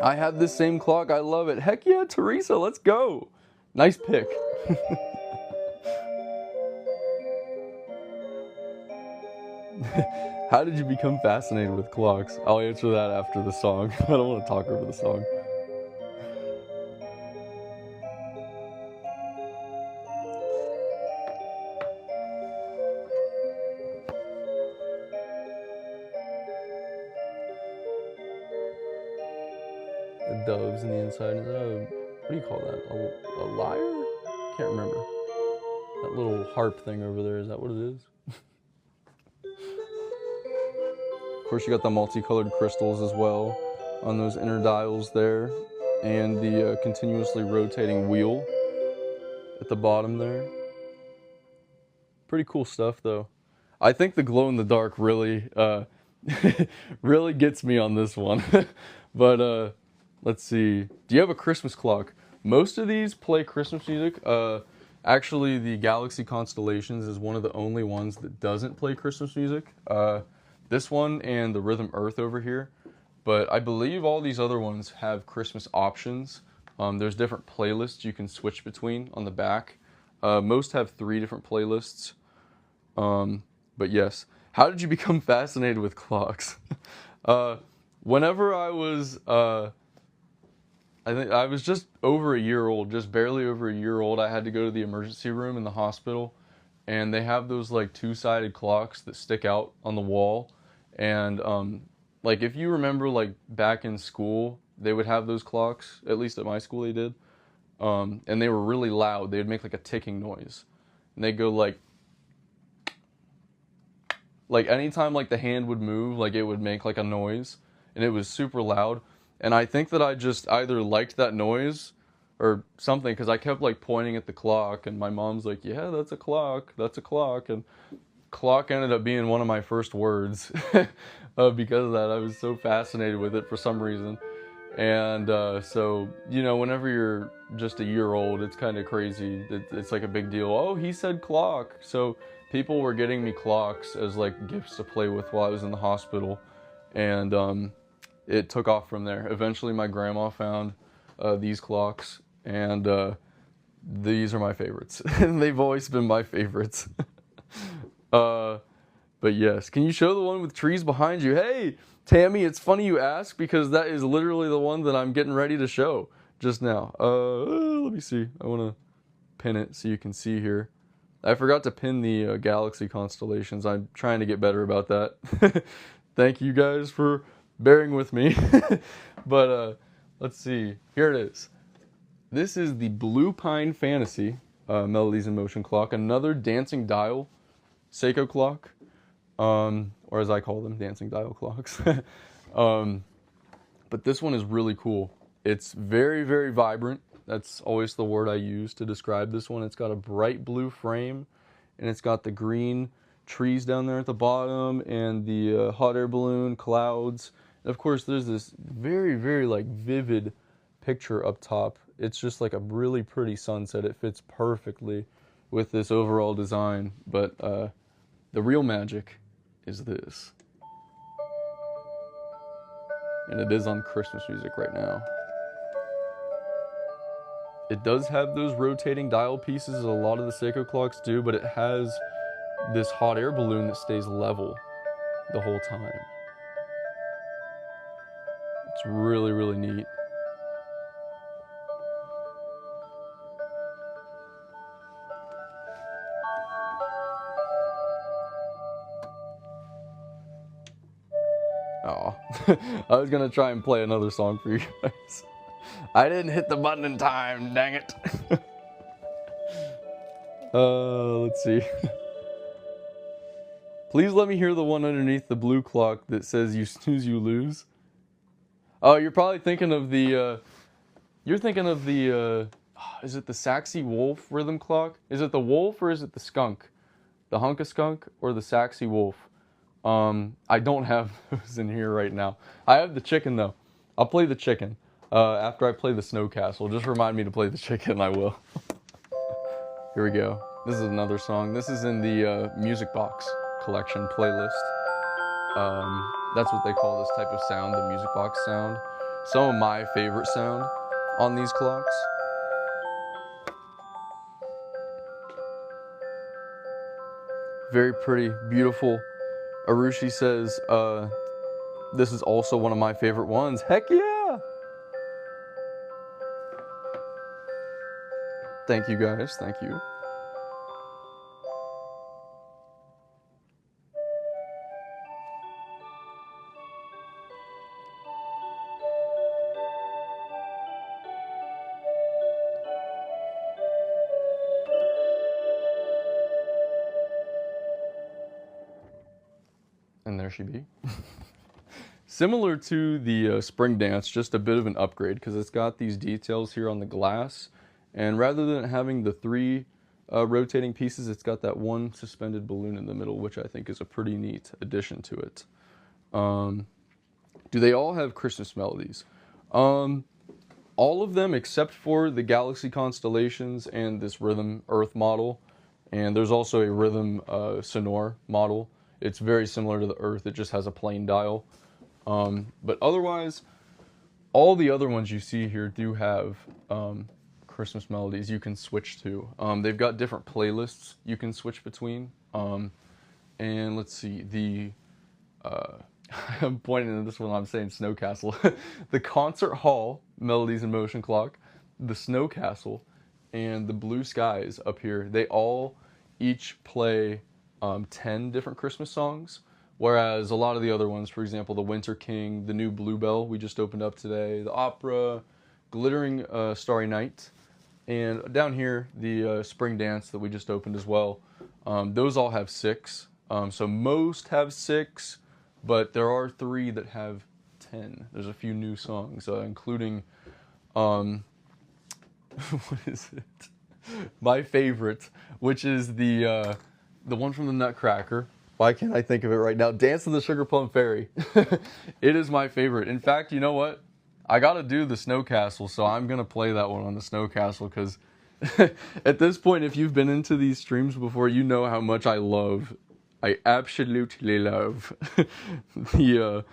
I have this same clock. I love it. Heck yeah, Teresa, let's go. Nice pick. How did you become fascinated with clocks? I'll answer that after the song. I don't want to talk over the song. The doves in the inside. Is that what do you call that? A lyre? Can't remember. That little harp thing over there, is that what it is? Of course, you got the multicolored crystals as well on those inner dials there, and the continuously rotating wheel at the bottom there. Pretty cool stuff, though. I think the glow in the dark really, really gets me on this one. But let's see. Do you have a Christmas clock? Most of these play Christmas music. Actually, the Galaxy Constellations is one of the only ones that doesn't play Christmas music. This one and the Rhythm Earth over here. But I believe all these other ones have Christmas options. There's different playlists you can switch between on the back. Most have 3 different playlists. But yes. How did you become fascinated with clocks? Whenever I was, I think I was just over a year old, just barely over a year old, I had to go to the emergency room in the hospital. And they have those like 2-sided clocks that stick out on the wall. And like if you remember like back in school, they would have those clocks, at least at my school they did. And they were really loud. They'd make like a ticking noise. And they'd go like anytime like the hand would move, like it would make like a noise. And it was super loud. And I think that I just either liked that noise or something, because I kept like pointing at the clock, and my mom's like, yeah, that's a clock, that's a clock. And clock ended up being one of my first words because of that. I was so fascinated with it for some reason. And so, you know, whenever you're just a year old, it's kind of crazy. It's like a big deal. Oh, he said clock. So people were getting me clocks as like gifts to play with while I was in the hospital. And it took off from there. Eventually my grandma found these clocks, and these are my favorites. And they've always been my favorites. But yes, can you show the one with trees behind you? Hey, Tammy, it's funny you ask, because that is literally the one that I'm getting ready to show just now. Let me see. I want to pin it so you can see here. I forgot to pin the Galaxy Constellations. I'm trying to get better about that. Thank you guys for bearing with me. But let's see. Here it is. This is the Blue Pine Fantasy Melodies in Motion clock. Another dancing dial Seiko clock. Or as I call them, dancing dial clocks. But this one is really cool. It's very, very vibrant. That's always the word I use to describe this one. It's got a bright blue frame, and it's got the green trees down there at the bottom, and the hot air balloon, clouds. And of course, there's this very, very like vivid picture up top. It's just like a really pretty sunset. It fits perfectly with this overall design. But the real magic is this. And it is on Christmas music right now. It does have those rotating dial pieces as a lot of the Seiko clocks do, but it has this hot air balloon that stays level the whole time. It's really, really neat. Oh, I was gonna try and play another song for you guys. I didn't hit the button in time, dang it. Let's see. Please let me hear the one underneath the blue clock that says you snooze, you lose. Oh, you're probably thinking of the, is it the Saxy Wolf rhythm clock? Is it the wolf or is it the skunk? The Hunka skunk or the Saxy Wolf? I don't have those in here right now. I have the chicken though. I'll play the chicken. After I play the snow castle. Just remind me to play the chicken, I will. Here we go. This is another song. This is in the Music Box collection playlist. That's what they call this type of sound, the Music Box sound. Some of my favorite sound on these clocks. Very pretty, beautiful. Arushi says, this is also one of my favorite ones. Heck yeah! Thank you guys, thank you. And there she be. Similar to the Spring Dance, just a bit of an upgrade because it's got these details here on the glass. And rather than having the 3 rotating pieces, it's got that one suspended balloon in the middle, which I think is a pretty neat addition to it. Do they all have Christmas melodies? All of them except for the Galaxy Constellations and this Rhythm Earth model. And there's also a Rhythm Sonore model. It's very similar to the Earth, it just has a plain dial. But otherwise, all the other ones you see here do have Christmas melodies you can switch to. They've got different playlists you can switch between. And let's see, I'm pointing at this one, I'm saying Snow Castle. The Concert Hall Melodies in Motion Clock, the Snow Castle, and the Blue Skies up here, they all each play 10 different Christmas songs, whereas a lot of the other ones, for example, the Winter King, the new Bluebell we just opened up today, the opera, Glittering Starry Night, and down here, the Spring Dance that we just opened as well, those all have 6. So most have 6, but there are 3 that have 10. There's a few new songs, including, what is it? My favorite, which is the one from the Nutcracker. Why can't I think of it right now? Dance of the Sugar Plum Fairy. It is my favorite. In fact, you know what? I gotta do the Snow Castle, so I'm gonna play that one on the Snow Castle, because at this point, if you've been into these streams before, you know how much I absolutely love the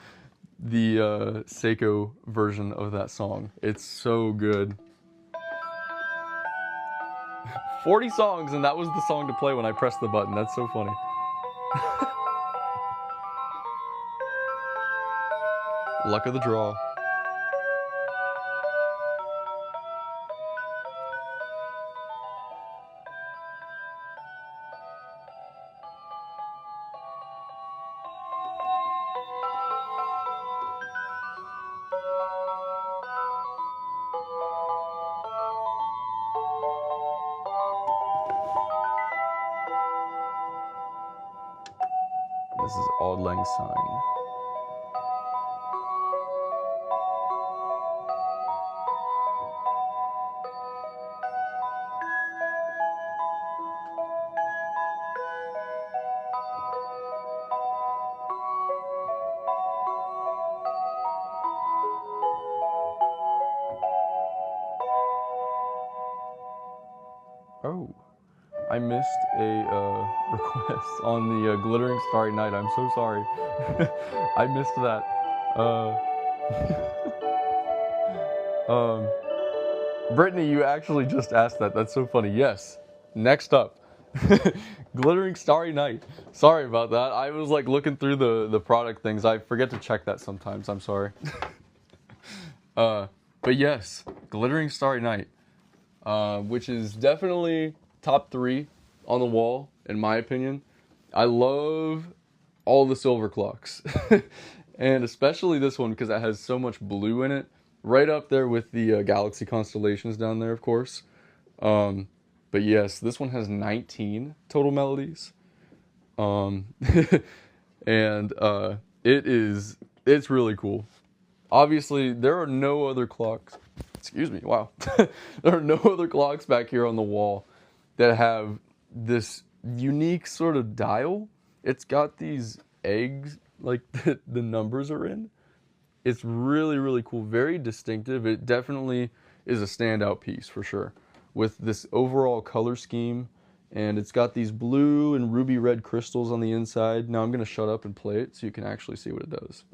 Seiko version of that song. It's so good. 40 songs, and that was the song to play when I pressed the button. That's so funny. Luck of the draw. This is Auld Lang Syne. Oh, I missed a request on the Glittering Starry Night. I'm so sorry. I missed that. Brittany, you actually just asked that. That's so funny. Yes. Next up. Glittering Starry Night. Sorry about that. I was like looking through the product things. I forget to check that sometimes. I'm sorry. But yes, Glittering Starry Night. Which is definitely top 3 on the wall, in my opinion. I love all the silver clocks. And especially this one because it has so much blue in it. Right up there with the Galaxy Constellations down there, of course. But yes, this one has 19 total melodies. And it's really cool. Obviously, there are no other clocks. Excuse me, wow. There are no other clocks back here on the wall that have this unique sort of dial. It's got these eggs, like the numbers are in. It's really, really cool. Very distinctive. It definitely is a standout piece for sure. with this overall color scheme, and it's got these blue and ruby red crystals on the inside. Now I'm going to shut up and play it so you can actually see what it does.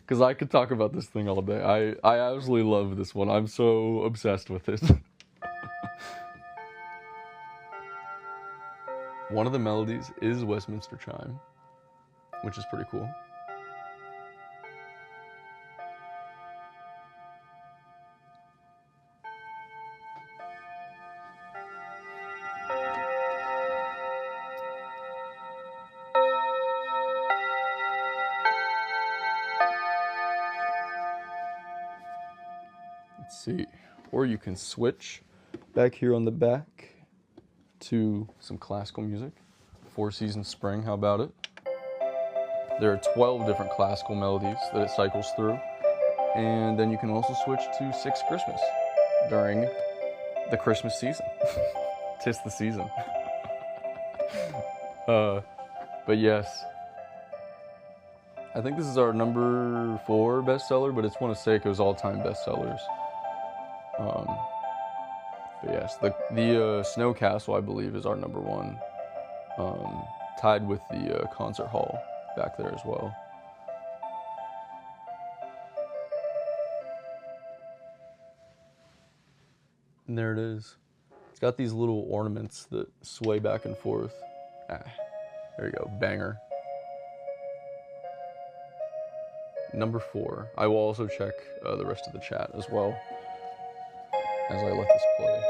Because I could talk about this thing all day. I absolutely love this one. I'm so obsessed with it. One of the melodies is Westminster Chime, which is pretty cool. Let's see. Or you can switch back here on the back to some classical music. Four Seasons Spring, how about it? There are 12 different classical melodies that it cycles through. And then you can also switch to Six Christmas during the Christmas season. 'Tis the season. But yes, I think this is our number 4 bestseller, but it's one of Seiko's all-time bestsellers. But yes, the Snow Castle, I believe, is our number 1, tied with the concert hall back there as well. And there it is. It's got these little ornaments that sway back and forth. There you go, banger. Number 4. I will also check the rest of the chat as well as I let this play.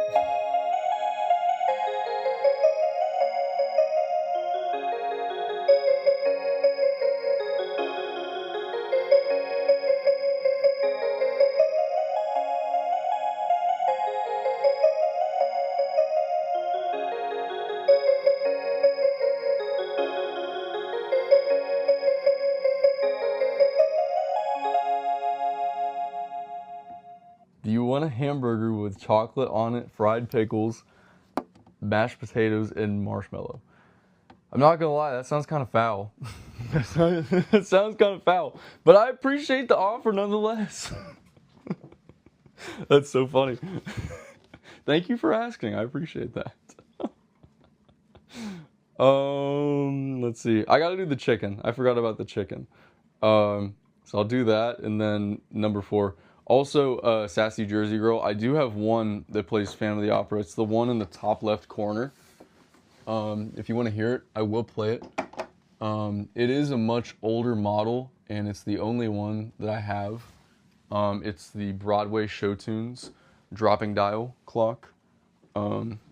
Do you want a hamburger with chocolate on it, fried pickles, mashed potatoes, and marshmallow? I'm not gonna lie, that sounds kind of foul. That sounds kind of foul, but I appreciate the offer nonetheless. That's so funny. Thank you for asking, I appreciate that. Let's see. I gotta do the chicken. I forgot about the chicken. So I'll do that, and then number 4. Also, Sassy Jersey Girl. I do have one that plays Phantom of the Opera. It's the one in the top left corner. If you want to hear it, I will play it. It is a much older model, and it's the only one that I have. It's the Broadway Show Tunes dropping dial clock.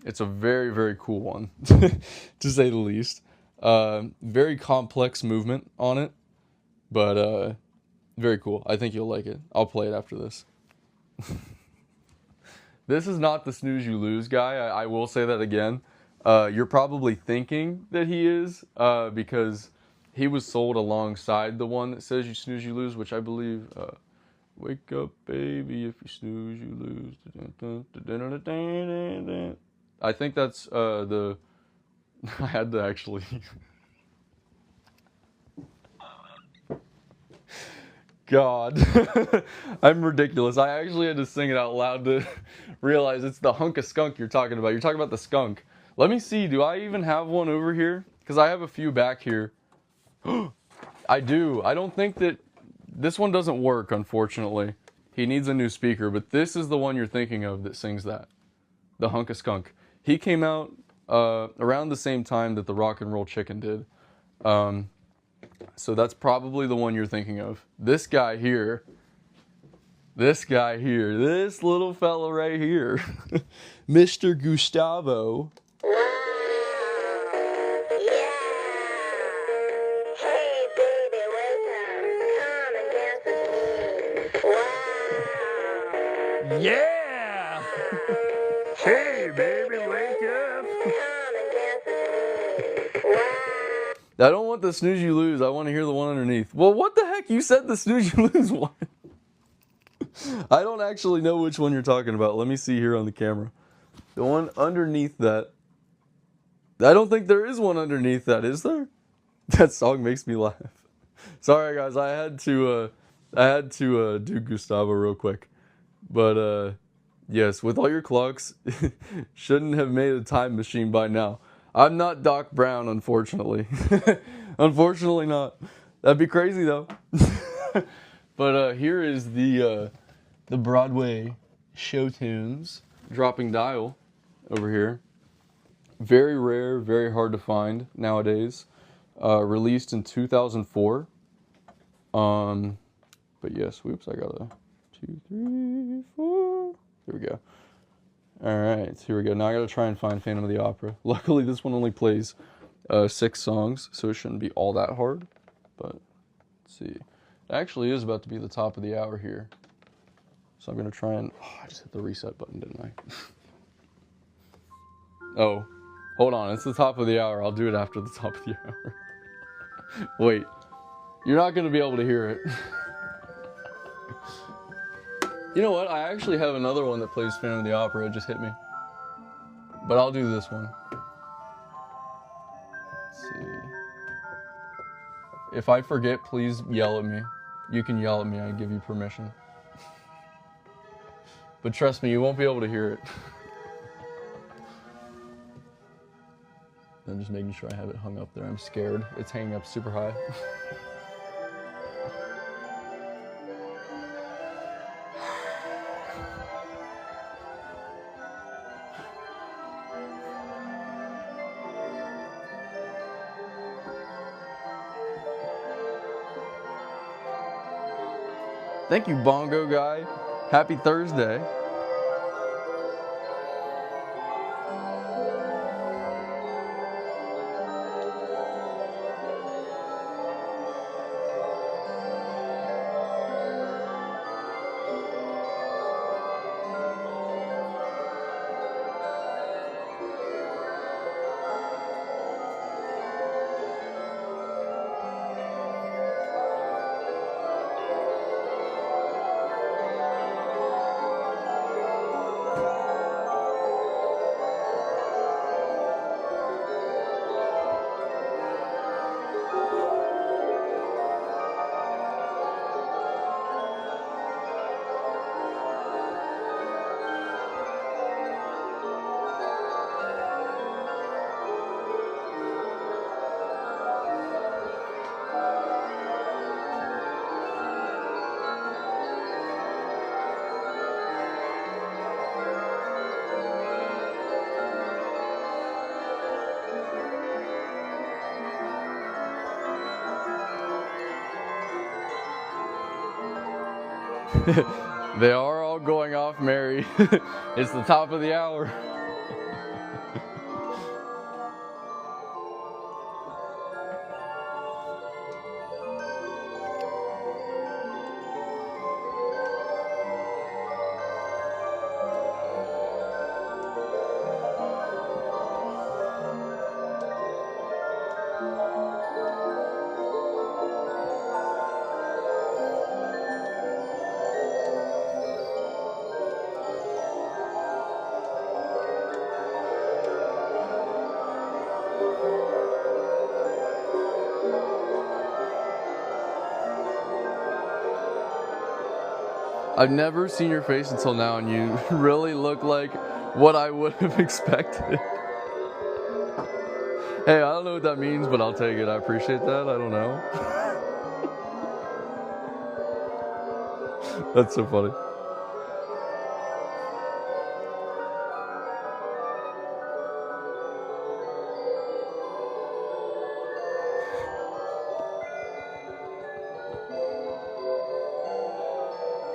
It's a very, very cool one, to say the least. Very complex movement on it, but very cool. I think you'll like it. I'll play it after this. This is not the snooze you lose guy. I will say that again. You're probably thinking that he is, because he was sold alongside the one that says you snooze you lose, which I believe, wake up baby, if you snooze you lose. I think that's the, I had to actually... God, I'm ridiculous. I actually had to sing it out loud to realize it's the hunk of skunk you're talking about. You're talking about the skunk. Let me see, do I even have one over here? Because I have a few back here. I do. I don't think that... This one doesn't work, unfortunately. He needs a new speaker, but this is the one you're thinking of that sings that. The hunk of skunk. He came out around the same time that the Rock and Roll Chicken did. So that's probably the one you're thinking of. This guy here, this little fella right here, Mr. Gustavo. Wow. Yeah. Hey baby, wake up. Come and dance with me. Wow. Yeah! Hey baby, wake up. Come and dance with me. Wow. I don't want the snooze you lose. I want to hear the one underneath. Well, what the heck? You said the snooze you lose one. I don't actually know which one you're talking about. Let me see here on the camera. The one underneath that. I don't think there is one underneath that, is there? That song makes me laugh. Sorry guys, I had to do Gustavo real quick. But Yes, with all your clocks, shouldn't have made a time machine by now. I'm not Doc Brown, unfortunately. Unfortunately not. That'd be crazy though. But here is the Broadway show tunes dropping dial over here. Very rare, very hard to find nowadays. Released in 2004. But yes, whoops, I got a 2, 3, 4. Here we go. All right, here we go. Now I gotta try and find Phantom of the Opera. Luckily, this one only plays 6 songs, so it shouldn't be all that hard. But let's see. It actually is about to be the top of the hour here. So I'm gonna try and... Oh, I just hit the reset button, didn't I? Oh, hold on. It's the top of the hour. I'll do it after the top of the hour. Wait. You're not gonna be able to hear it. You know what? I actually have another one that plays Phantom of the Opera. It just hit me. But I'll do this one. Let's see. If I forget, please yell at me. You can yell at me. I give you permission. But trust me, you won't be able to hear it. I'm just making sure I have it hung up there. I'm scared. It's hanging up super high. Thank you, Bongo Guy. Happy Thursday. They are all going off merry. It's the top of the hour. I've never seen your face until now, and you really look like what I would have expected. Hey, I don't know what that means, but I'll take it. I appreciate that. I don't know. That's so funny.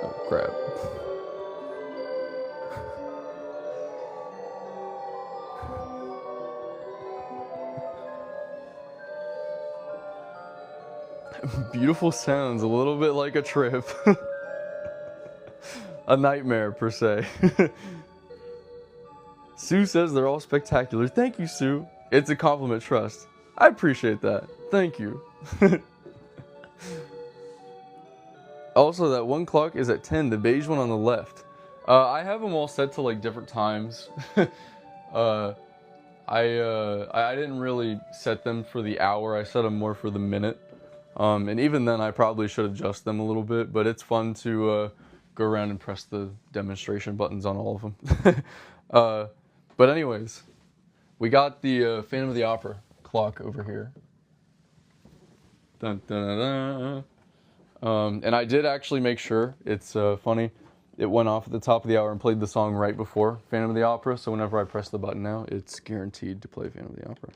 Oh, crap. Beautiful sounds, a little bit like a trip. A nightmare, per se. Sue says they're all spectacular. Thank you, Sue. It's a compliment, trust. I appreciate that. Thank you. Also, that one clock is at 10, the beige one on the left. I have them all set to like different times. I didn't really set them for the hour. I set them more for the minute. And even then, I probably should adjust them a little bit. But it's fun to go around and press the demonstration buttons on all of them. But anyways, we got the Phantom of the Opera clock over here. Dun, dun, dun, dun. And I did actually make sure, it's funny, it went off at the top of the hour and played the song right before Phantom of the Opera, so whenever I press the button now, it's guaranteed to play Phantom of the Opera.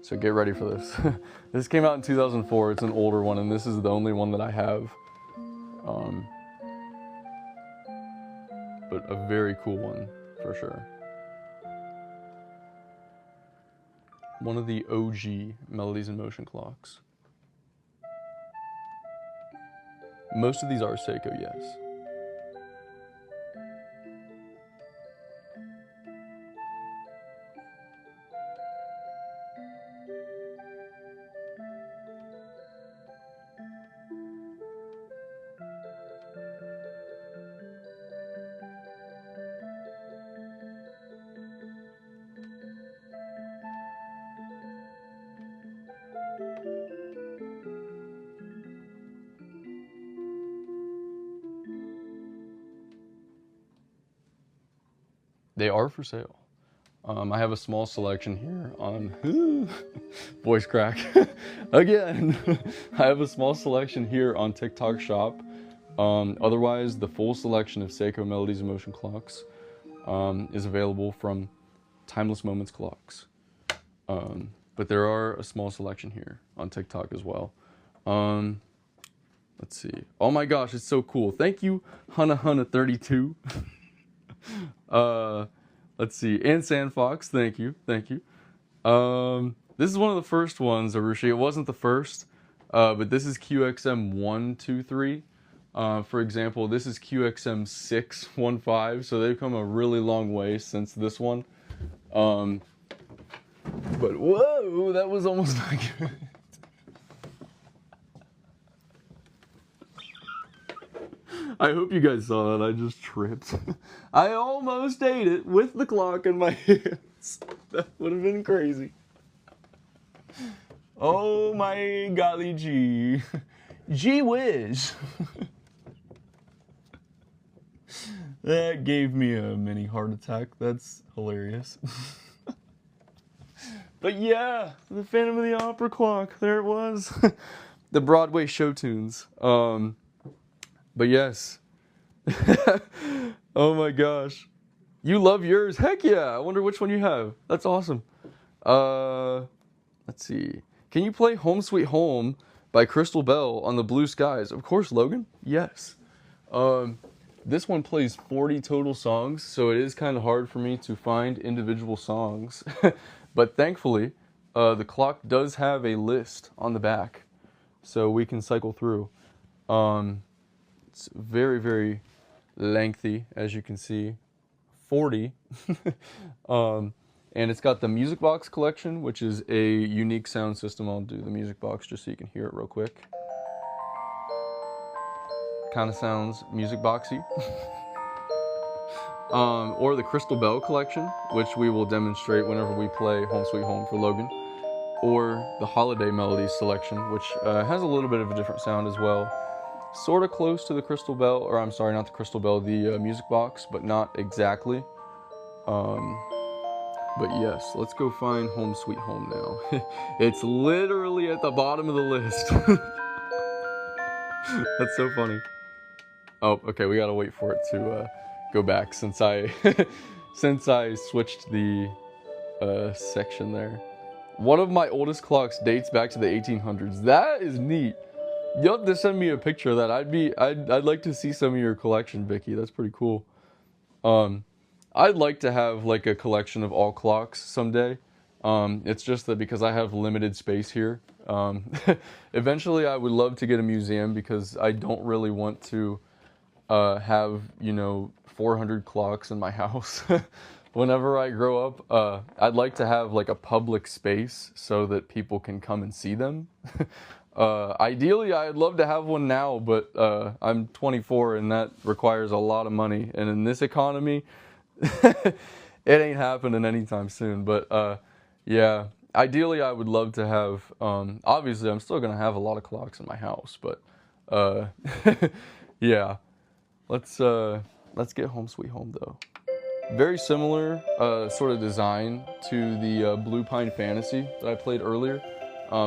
So get ready for this. This came out in 2004, it's an older one, and this is the only one that I have. But a very cool one, for sure. One of the OG Melodies in Motion clocks. Most of these are Seiko, yes. They are for sale. I have a small selection here on voice crack again. I have a small selection here on TikTok Shop. Otherwise, the full selection of Seiko Melodies in Motion clocks is available from Timeless Moments Clocks. But there are a small selection here on TikTok as well. Let's see. Oh my gosh, it's so cool. Thank you, Hana32. Let's see, and Sandfox, thank you. This is one of the first ones, Arushi. It wasn't the first, but this is QXM123. For example, this is QXM615, so they've come a really long way since this one. But whoa, that was almost not good. I hope you guys saw that. I just tripped. I almost ate it with the clock in my hands. That would have been crazy. Oh my golly gee. Gee whiz. That gave me a mini heart attack. That's hilarious. But yeah, the Phantom of the Opera clock. There it was. The Broadway show tunes. But yes. Oh my gosh. You love yours? Heck yeah. I wonder which one you have. That's awesome. Let's see. Can you play Home Sweet Home by Crystal Bell on the Blue Skies? Of course, Logan. Yes. This one plays 40 total songs, so it is kind of hard for me to find individual songs. But thankfully, the clock does have a list on the back, so we can cycle through. It's very, very lengthy, as you can see, 40. And it's got the music box collection, which is a unique sound system. I'll do the music box just so you can hear it real quick. Kind of sounds music boxy. Or the Crystal Bell collection, which we will demonstrate whenever we play Home Sweet Home for Logan. Or the Holiday Melodies selection, which has a little bit of a different sound as well. Sort of close to the Crystal Bell, or I'm sorry, not the Crystal Bell, the music box, but not exactly. But yes, let's go find Home Sweet Home now. It's literally at the bottom of the list. That's so funny. Oh, okay, we gotta wait for it to go back since I since I switched the section there. One of my oldest clocks dates back to the 1800s. That is neat. You'll have to send me a picture of that. I'd like to see some of your collection, Vicky. That's pretty cool. I'd like to have like a collection of all clocks someday. It's just that because I have limited space here. Eventually I would love to get a museum because I don't really want to have, 400 clocks in my house. Whenever I grow up, I'd like to have like a public space so that people can come and see them. Ideally, I'd love to have one now, but I'm 24 and that requires a lot of money. And in this economy, it ain't happening anytime soon. But yeah, ideally, I would love to have, obviously, I'm still going to have a lot of clocks in my house. But Yeah. Let's get Home Sweet Home though. Very similar sort of design to the Blue Pine Fantasy that I played earlier.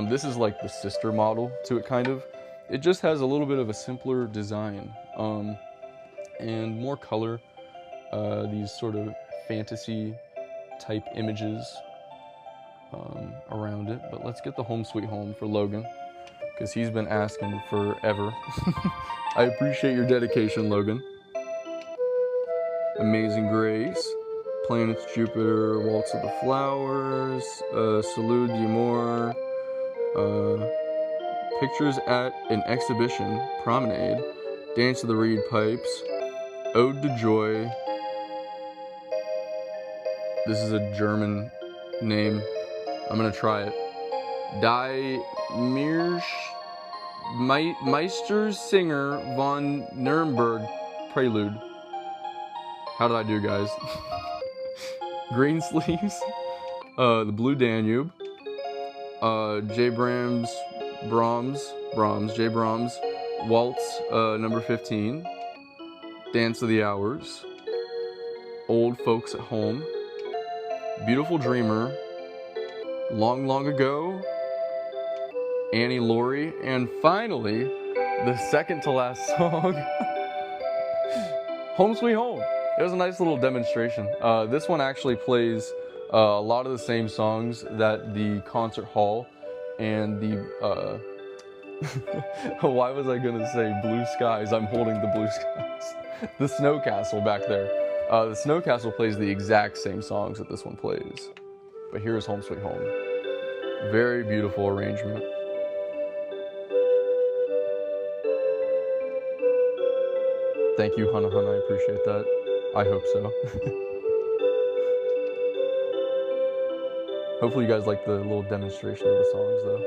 This is like the sister model to it, kind of. It just has a little bit of a simpler design and more color. These sort of fantasy type images around it. But let's get the Home Sweet Home for Logan, because he's been asking forever. I appreciate your dedication, Logan. Amazing Grace, Planets Jupiter, Waltz of the Flowers, Salud d'Amour, Pictures at an Exhibition, Promenade, Dance of the Reed Pipes, Ode to Joy. This is a German name. I'm gonna try it. Die Meistersinger von Nuremberg Prelude. How did I do, guys? Green Sleeves, the Blue Danube, J. Brahms, J. Brahms, Waltz, number 15, Dance of the Hours, Old Folks at Home, Beautiful Dreamer, Long Long Ago, Annie Laurie, and finally, the second to last song, Home Sweet Home. It was a nice little demonstration. This one actually plays a lot of the same songs that the concert hall and the, why was I gonna say Blue Skies? I'm holding the Blue Skies. The Snow Castle back there. The Snow Castle plays the exact same songs that this one plays. But here's Home Sweet Home. Very beautiful arrangement. Thank you, Hana Hana, I appreciate that. I hope so. Hopefully you guys like the little demonstration of the songs though.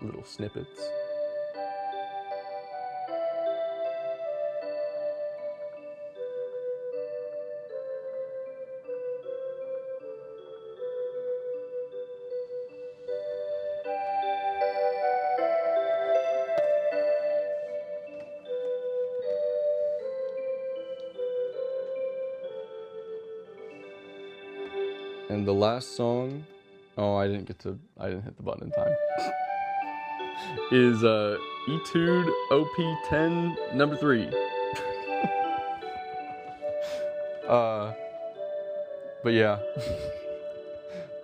Little snippets. And the last song, oh, I didn't hit the button in time, is Etude OP10 number 3. But yeah,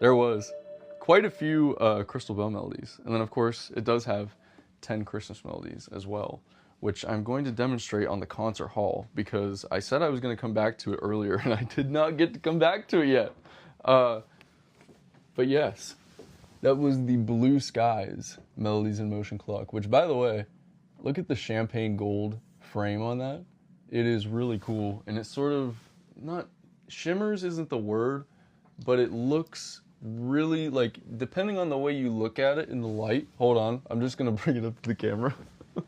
there was quite a few Crystal Bell melodies. And then of course, it does have 10 Christmas melodies as well, which I'm going to demonstrate on the concert hall, because I said I was going to come back to it earlier and I did not get to come back to it yet. But yes, that was the Blue Skies Melodies in Motion clock, which, by the way, look at the champagne gold frame on that. It is really cool, and it's sort of, not, shimmers isn't the word, but it looks really, like, depending on the way you look at it in the light, hold on, I'm just gonna bring it up to the camera so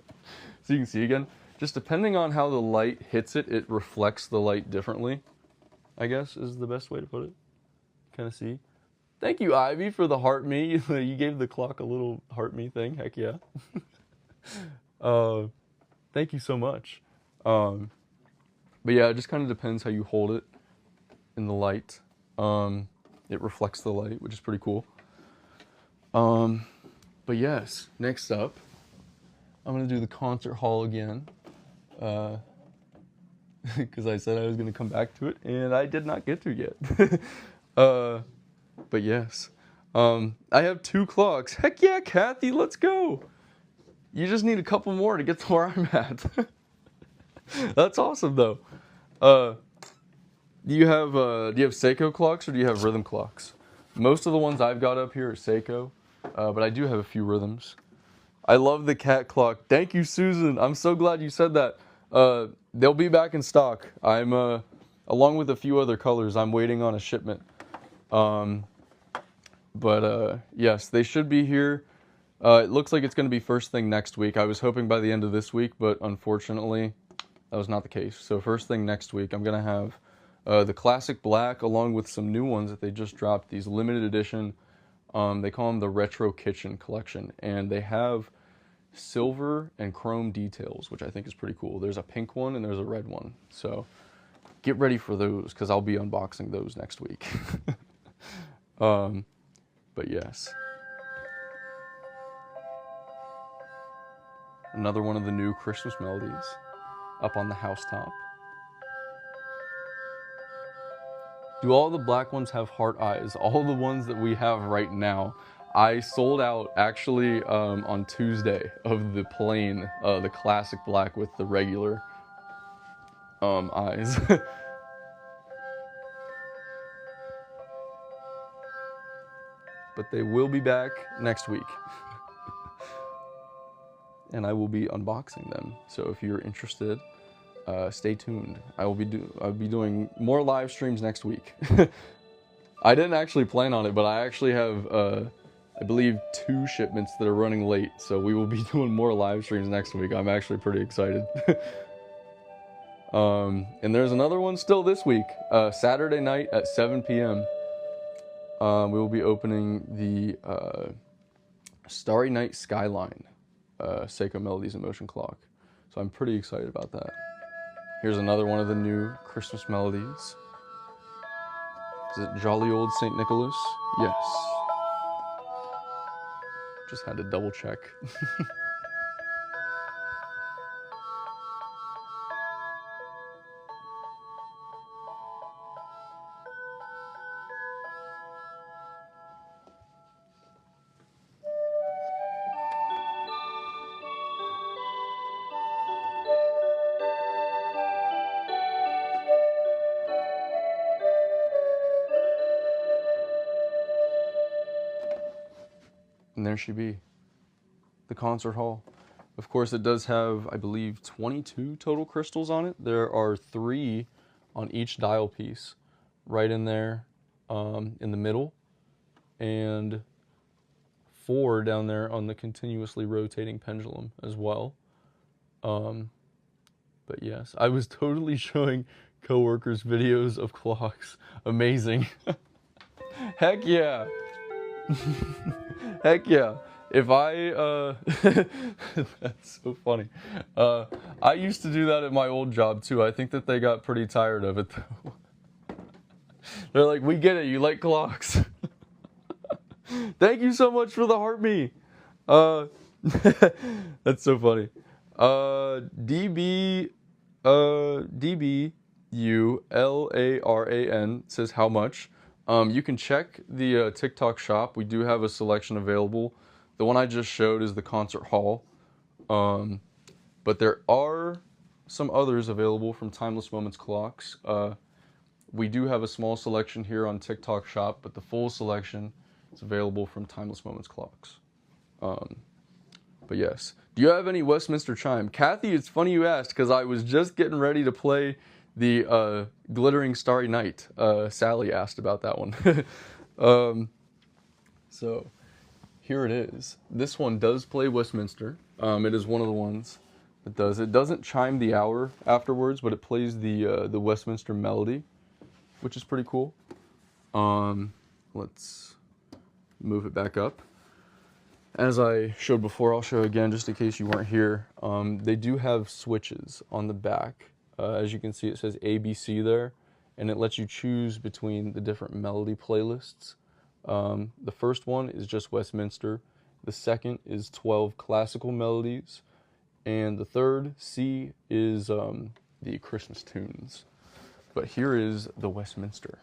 you can see again. Just depending on how the light hits it, it reflects the light differently, I guess is the best way to put it. Kind of see. Thank you, Ivy, for the heart me. You gave the clock a little heart me thing. Heck yeah. Thank you so much. But yeah, it just kind of depends how you hold it in the light. It reflects the light, which is pretty cool. But yes, next up, I'm gonna do the concert hall again. Because I said I was gonna come back to it, and I did not get to yet. But yes, I have 2 clocks. Heck yeah, Kathy, let's go. You just need a couple more to get to where I'm at. That's awesome though. Do you have Seiko clocks or do you have rhythm clocks? Most of the ones I've got up here are Seiko, but I do have a few rhythms. I love the cat clock. Thank you, Susan. I'm so glad you said that. They'll be back in stock. I'm along with a few other colors. I'm waiting on a shipment. Yes, they should be here. It looks like it's going to be first thing next week. I was hoping by the end of this week, but unfortunately, that was not the case. So first thing next week, I'm going to have the classic black along with some new ones that they just dropped. These limited edition They call them the Retro Kitchen Collection, and they have silver and chrome details, which I think is pretty cool. There's a pink one and there's a red one. So get ready for those because I'll be unboxing those next week. But yes. Another one of the new Christmas melodies up on the housetop. Do all the black ones have heart eyes? All the ones that we have right now. I sold out actually on Tuesday of the plain, the classic black with the regular eyes. But they will be back next week. And I will be unboxing them. So if you're interested, stay tuned. I'll be doing more live streams next week. I didn't actually plan on it, but I actually have I believe 2 shipments that are running late, so we will be doing more live streams next week. I'm actually pretty excited. And there's another one still this week, Saturday night at 7 p.m. We will be opening the Starry Night Skyline Seiko Melodies in Motion clock. So I'm pretty excited about that. Here's another one of the new Christmas melodies. Is it Jolly Old St. Nicholas? Yes. Just had to double check. And there she be, the concert hall. Of course, it does have, I believe, 22 total crystals on it. There are 3 on each dial piece, right in there in the middle, and 4 down there on the continuously rotating pendulum as well. But yes, I was totally showing coworkers videos of clocks. Amazing. Heck yeah. Heck yeah. If I, that's so funny. I used to do that at my old job too. I think that they got pretty tired of it though. They're like, we get it, you like clocks. Thank you so much for the heart me. That's so funny. DBULARAN says how much. You can check the TikTok shop. We do have a selection available. The one I just showed is the concert hall. But there are some others available from Timeless Moments Clocks. We do have a small selection here on TikTok shop, but the full selection is available from Timeless Moments Clocks. But yes. Do you have any Westminster chime? Kathy, it's funny you asked because I was just getting ready to play the Glittering Starry Night. Sally asked about that one. So here it is. This one does play Westminster. It is one of the ones that does. It doesn't chime the hour afterwards, but it plays the Westminster melody, which is pretty cool. Let's move it back up. As I showed before, I'll show again just in case you weren't here. They do have switches on the back. As you can see, it says ABC there, and it lets you choose between the different melody playlists. The first one is just Westminster. The second is 12 classical melodies. And the third, C, is the Christmas tunes. But here is the Westminster.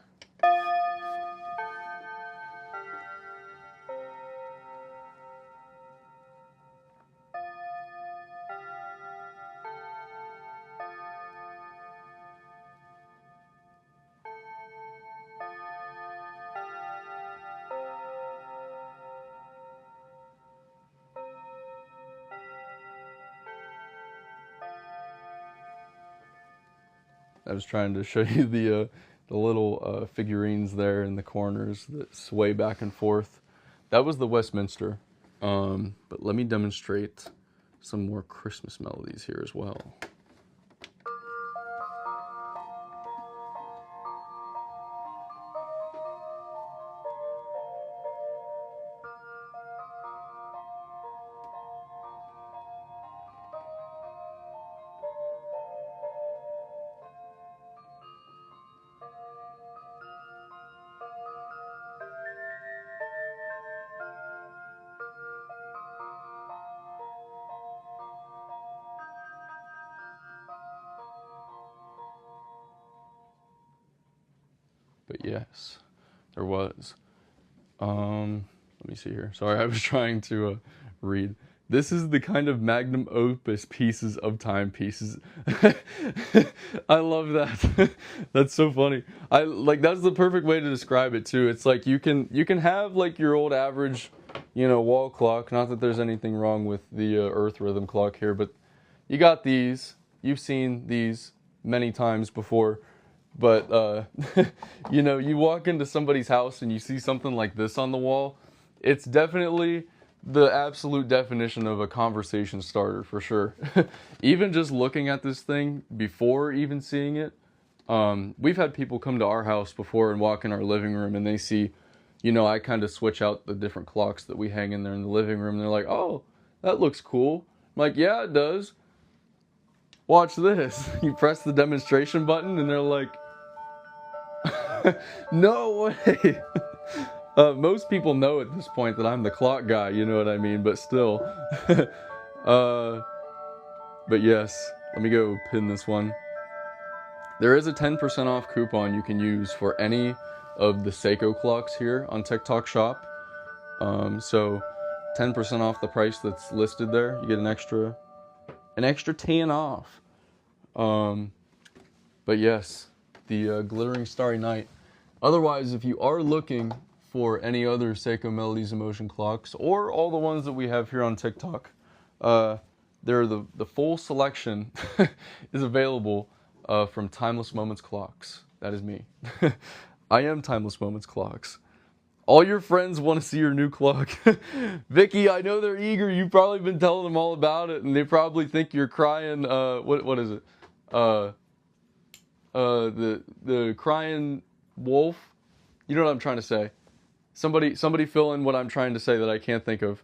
I was trying to show you the little figurines there in the corners that sway back and forth. That was the Westminster. But let me demonstrate some more Christmas melodies here as well. But yes, there was. Let me see here. Sorry, I was trying to read. This is the kind of magnum opus pieces of timepieces. I love that. That's so funny. I like that's the perfect way to describe it too. It's like you can have like your old average, wall clock. Not that there's anything wrong with the Earth rhythm clock here, but you got these. You've seen these many times before. But you walk into somebody's house and you see something like this on the wall. It's definitely the absolute definition of a conversation starter for sure. Even just looking at this thing before even seeing it, we've had people come to our house before and walk in our living room and they see, I kind of switch out the different clocks that we hang in there in the living room. And they're like, oh, that looks cool. I'm like, yeah, it does. Watch this. You press the demonstration button and they're like, no way. Most people know at this point that I'm the clock guy, you know what I mean? But still. But yes, let me go pin this one. There is a 10% off coupon you can use for any of the Seiko clocks here on TikTok Shop. So 10% off the price that's listed there. You get an extra 10 off. But yes, the glittering starry night. Otherwise, if you are looking for any other Seiko Melodies in Motion clocks or all the ones that we have here on TikTok, the full selection is available from Timeless Moments Clocks. That is me. I am Timeless Moments Clocks. All your friends want to see your new clock. Vicky, I know they're eager. You've probably been telling them all about it, and they probably think you're crying. What is it? The crying wolf. You know what I'm trying to say. Somebody fill in what I'm trying to say that I can't think of.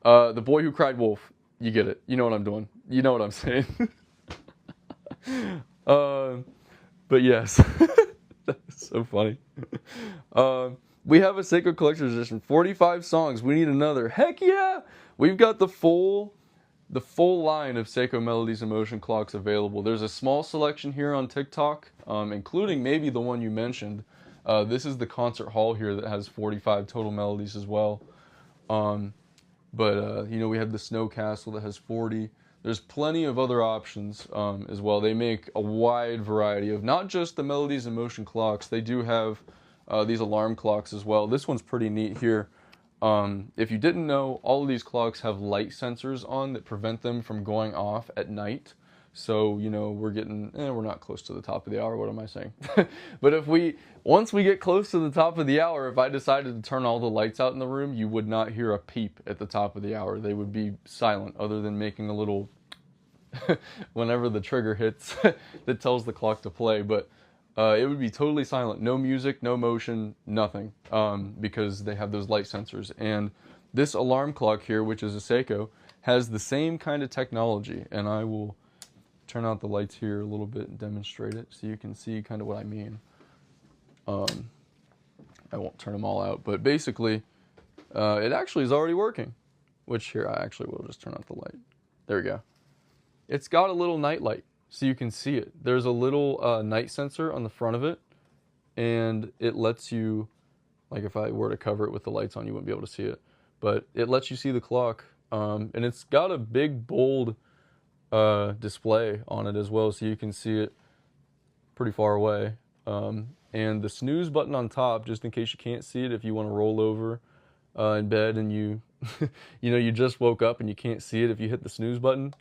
The boy who cried wolf. You get it. You know what I'm doing. You know what I'm saying. But yes. That's so funny. We have a Seiko Collector's Edition. 45 songs. We need another. Heck yeah! We've got the full line of Seiko Melodies in Motion clocks available. There's a small selection here on TikTok, including maybe the one you mentioned. This is the concert hall here that has 45 total melodies as well. But we have the Snow Castle that has 40. There's plenty of other options as well. They make a wide variety of not just the Melodies in Motion clocks. They do have these alarm clocks as well. This one's pretty neat here. If you didn't know, all of these clocks have light sensors on that prevent them from going off at night. So, we're not close to the top of the hour, what am I saying? But once we get close to the top of the hour, if I decided to turn all the lights out in the room, you would not hear a peep at the top of the hour. They would be silent, other than making a little, whenever the trigger hits, that tells the clock to play. But it would be totally silent. No music, no motion, nothing, because they have those light sensors. And this alarm clock here, which is a Seiko, has the same kind of technology. And I will turn out the lights here a little bit and demonstrate it so you can see kind of what I mean. I won't turn them all out, but basically, it actually is already working. Which here, I actually will just turn out the light. There we go. It's got a little night light, so you can see it. There's a little night sensor on the front of it, and it lets you, like if I were to cover it with the lights on, you wouldn't be able to see it, but it lets you see the clock, and it's got a big, bold display on it as well, so you can see it pretty far away. And the snooze button on top, just in case you can't see it, if you want to roll over in bed and you you just woke up and you can't see it, if you hit the snooze button,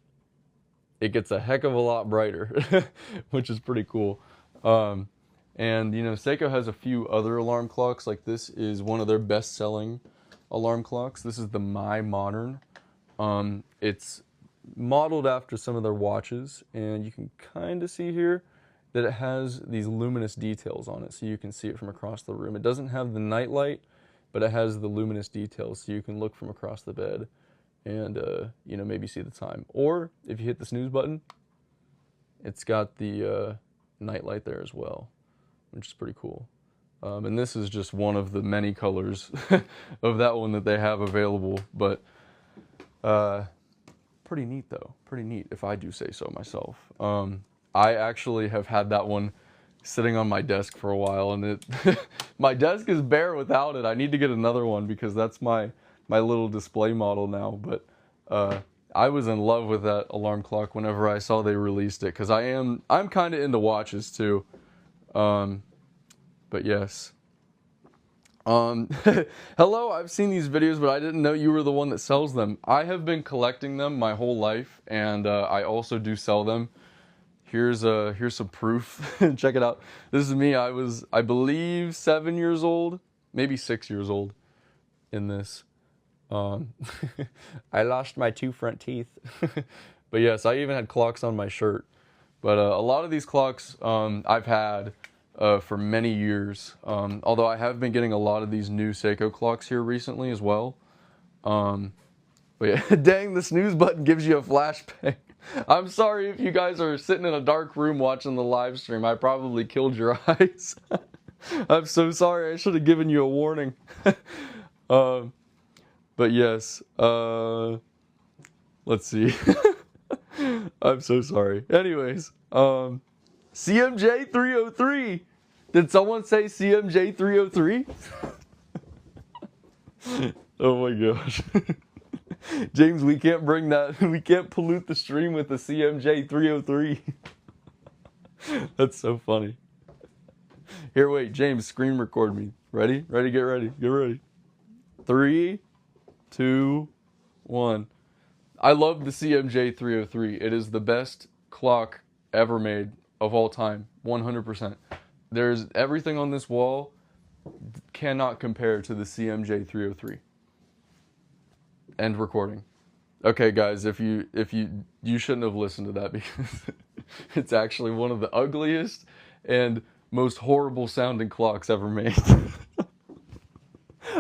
it gets a heck of a lot brighter, which is pretty cool. And Seiko has a few other alarm clocks. Like this is one of their best-selling alarm clocks. This is the My Modern. It's modeled after some of their watches, and you can kind of see here that it has these luminous details on it, so you can see it from across the room. It doesn't have the night light, but it has the luminous details, so you can look from across the bed and maybe see the time. Or if you hit the snooze button, it's got the night light there as well, which is pretty cool. And this is just one of the many colors of that one that they have available, but pretty neat though, pretty neat if I do say so myself. I actually have had that one sitting on my desk for a while, and it my desk is bare without it. I need to get another one because that's my little display model now. But I was in love with that alarm clock whenever I saw they released it, because I'm kind of into watches too. But yes. Hello, I've seen these videos, but I didn't know you were the one that sells them. I have been collecting them my whole life, and I also do sell them. Here's some proof. Check it out. This is me. I was, I believe, 7 years old, maybe 6 years old in this. I lost my 2 front teeth. But yes, I even had clocks on my shirt. But a lot of these clocks I've had for many years. Although I have been getting a lot of these new Seiko clocks here recently as well. But yeah, dang, the snooze button gives you a flashbang. I'm sorry if you guys are sitting in a dark room watching the live stream. I probably killed your eyes. I'm so sorry. I should have given you a warning. But yes, let's see. I'm so sorry. Anyways, CMJ 303. Did someone say CMJ 303? Oh my gosh. James, we can't bring that. We can't pollute the stream with the CMJ 303. That's so funny. Here, wait, James, screen record me. Ready? Ready, get ready. Get ready. 3, 2, 1. I love the CMJ 303. It is the best clock ever made of all time. 100%. There's everything on this wall cannot compare to the CMJ 303. End recording. Okay, guys, if you shouldn't have listened to that, because it's actually one of the ugliest and most horrible sounding clocks ever made.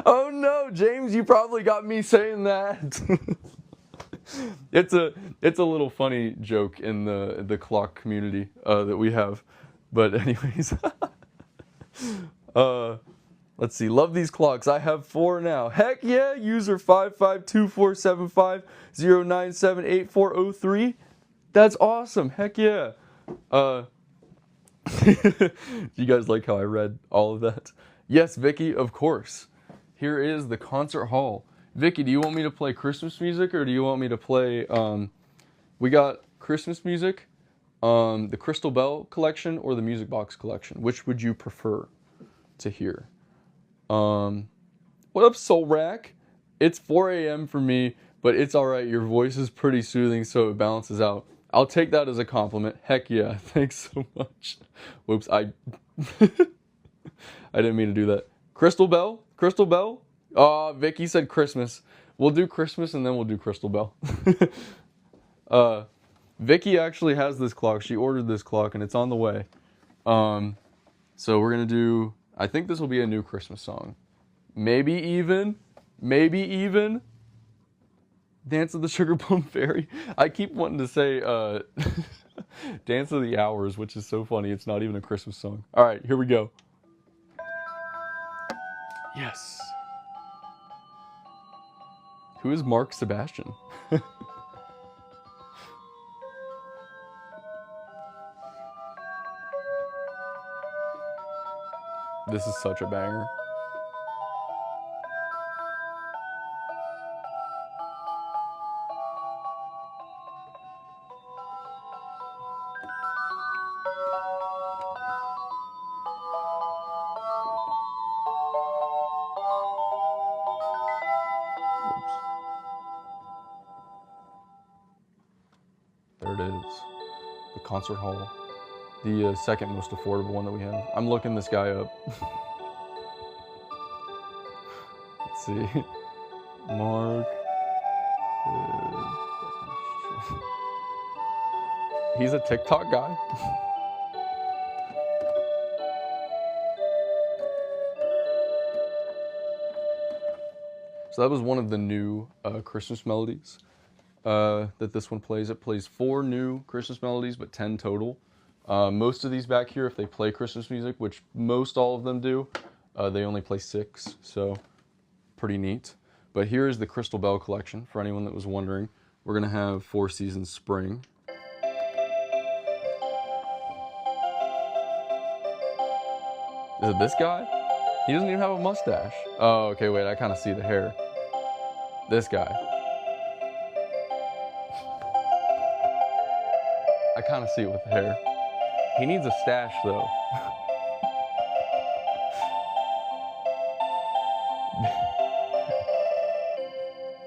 Oh no, James, you probably got me saying that. It's a little funny joke in the clock community that we have. But anyways, let's see. Love these clocks. I have 4 now. Heck yeah! User 55247509784003. That's awesome. Heck yeah. You guys like how I read all of that? Yes, Vicky, of course. Here is the concert hall. Vicky, do you want me to play Christmas music, or do you want me to play, we got Christmas music, the Crystal Bell collection, or the Music Box collection? Which would you prefer to hear? What up, Soul Rack? It's 4 a.m. for me, but it's alright. Your voice is pretty soothing, so it balances out. I'll take that as a compliment. Heck yeah. Thanks so much. Whoops, I didn't mean to do that. Crystal Bell? Crystal Bell? Vicky said Christmas. We'll do Christmas and then we'll do Crystal Bell. Vicky actually has this clock. She ordered this clock and it's on the way. So we're gonna do, I think this will be a new Christmas song. Maybe even Dance of the Sugar Plum Fairy. I keep wanting to say Dance of the Hours, which is so funny. It's not even a Christmas song. All right, here we go. Yes. Who is Mark Sebastian? This is such a banger. There it is. The concert hall. The second most affordable one that we have. I'm looking this guy up. Let's see. Mark. He's a TikTok guy. So that was one of the new Christmas melodies that this one plays. It plays 4 new Christmas melodies, but 10 total. Most of these back here, if they play Christmas music, which most all of them do, they only play 6, so pretty neat. But here is the Crystal Bell collection, for anyone that was wondering. We're gonna have 4 Seasons Spring. Is it this guy? He doesn't even have a mustache. Oh, okay, wait, I kind of see the hair. This guy. I kind of see it with the hair. He needs a stash, though.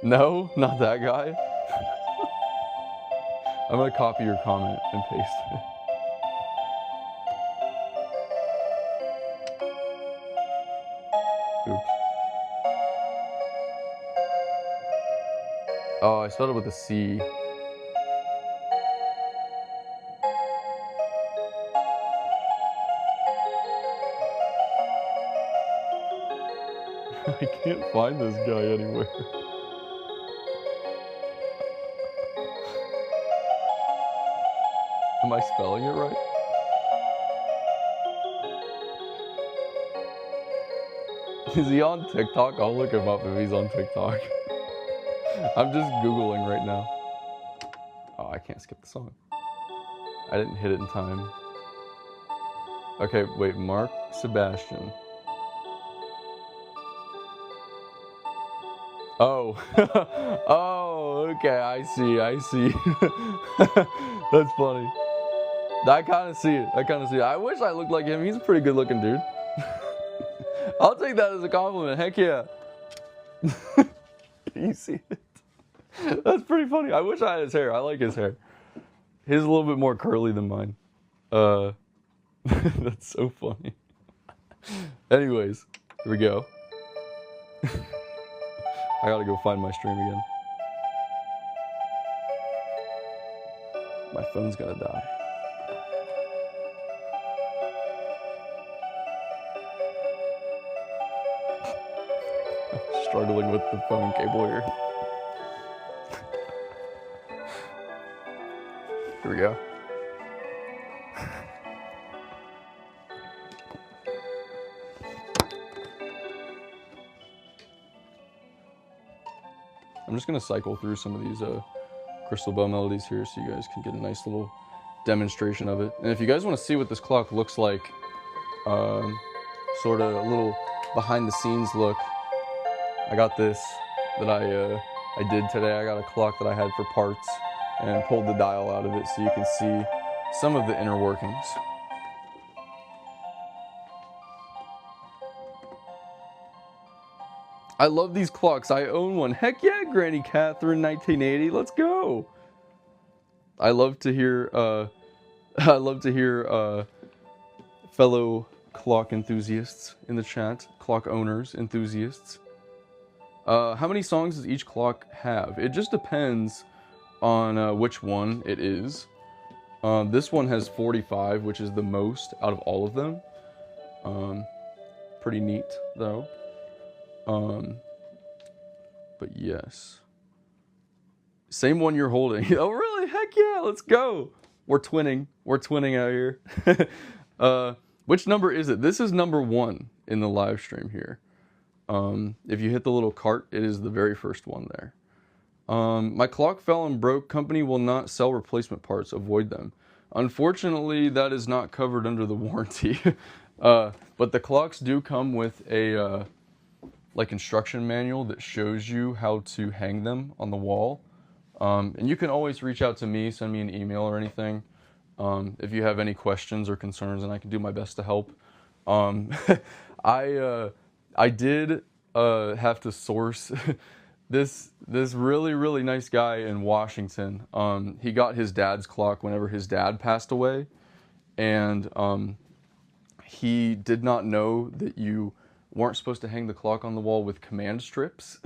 No, not that guy. I'm gonna copy your comment and paste it. Oops. Oh, I spelled it with a C. I can't find this guy anywhere. Am I spelling it right? Is he on TikTok? I'll look him up if he's on TikTok. I'm just Googling right now. Oh, I can't skip the song. I didn't hit it in time. Okay, wait, Mark Sebastian. Oh. Oh, okay, I see. That's funny. I kind of see it. I wish I looked like him. He's a pretty good looking dude. I'll take that as a compliment. Heck yeah. You see it? That's pretty funny. I wish I had his hair. I like his hair. His is a little bit more curly than mine. That's so funny. Anyways, here we go. I gotta go find my stream again. My phone's gonna die. I'm struggling with the phone cable here. Here we go. I'm just gonna cycle through some of these crystal bell melodies here so you guys can get a nice little demonstration of it. And if you guys want to see what this clock looks like, sort of a little behind the scenes look, I got this that I did today. I got a clock that I had for parts and pulled the dial out of it so you can see some of the inner workings. I love these clocks. I own one. Heck yeah, Granny Catherine 1980. Let's go. I love to hear fellow clock enthusiasts in the chat, clock owners, enthusiasts. How many songs does each clock have? It just depends on which one it is. This one has 45, which is the most out of all of them. Pretty neat, though. But yes. Same one you're holding. Oh, really? Heck yeah, let's go. We're twinning. We're twinning out here. Which number is it? This is number 1 in the live stream here. If you hit the little cart, it is the very first one there. My clock fell and broke. Company will not sell replacement parts. Avoid them. Unfortunately, that is not covered under the warranty. But the clocks do come with a like instruction manual that shows you how to hang them on the wall. And you can always reach out to me, send me an email or anything if you have any questions or concerns, and I can do my best to help. I did have to source this really nice guy in Washington. He got his dad's clock whenever his dad passed away, and he did not know that you weren't supposed to hang the clock on the wall with command strips.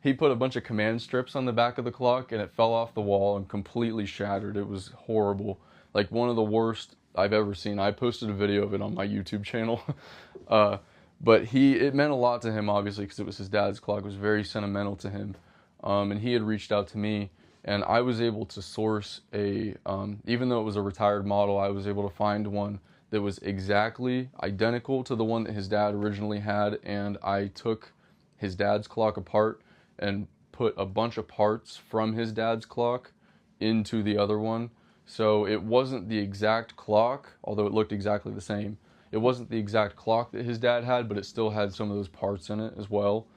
He put a bunch of command strips on the back of the clock and it fell off the wall and completely shattered. It was horrible. Like one of the worst I've ever seen. I posted a video of it on my YouTube channel. But it meant a lot to him, obviously, because it was his dad's clock. It was very sentimental to him. And he had reached out to me, and I was able to source even though it was a retired model, I was able to find one that was exactly identical to the one that his dad originally had, and I took his dad's clock apart and put a bunch of parts from his dad's clock into the other one. So it wasn't the exact clock, although it looked exactly the same. It wasn't the exact clock that his dad had, but it still had some of those parts in it as well.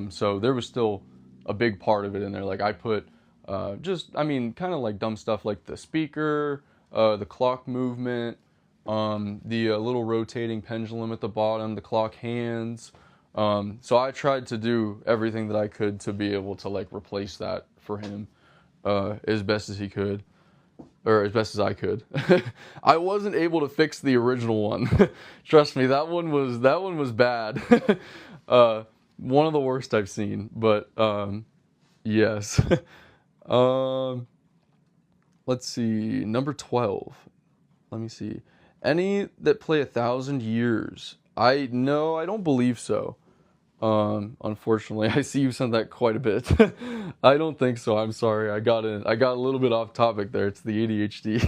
So there was still a big part of it in there. Like I put kind of like dumb stuff like the speaker, the clock movement, the little rotating pendulum at the bottom, the clock hands. So I tried to do everything that I could to be able to like replace that for him as best as he could, or as best as I could. I wasn't able to fix the original one. Trust me, that one was bad. One of the worst I've seen. But yes. Let's see, number 12. Let me see. Any that play 1,000 years? I don't believe so. Unfortunately, I see you sent that quite a bit. I don't think so. I'm sorry. I got a little bit off topic there. It's the ADHD.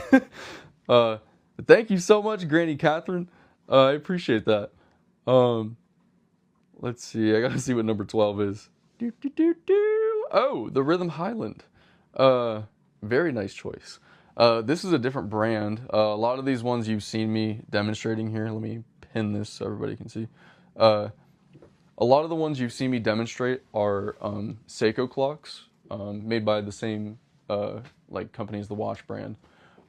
But thank you so much, Granny Catherine. I appreciate that. Let's see. I gotta see what number 12 is. Oh, the Rhythm Highland. Very nice choice. This is a different brand. A lot of these ones you've seen me demonstrating here. Let me pin this so everybody can see. A lot of the ones you've seen me demonstrate are Seiko clocks, made by the same like company as the watch brand.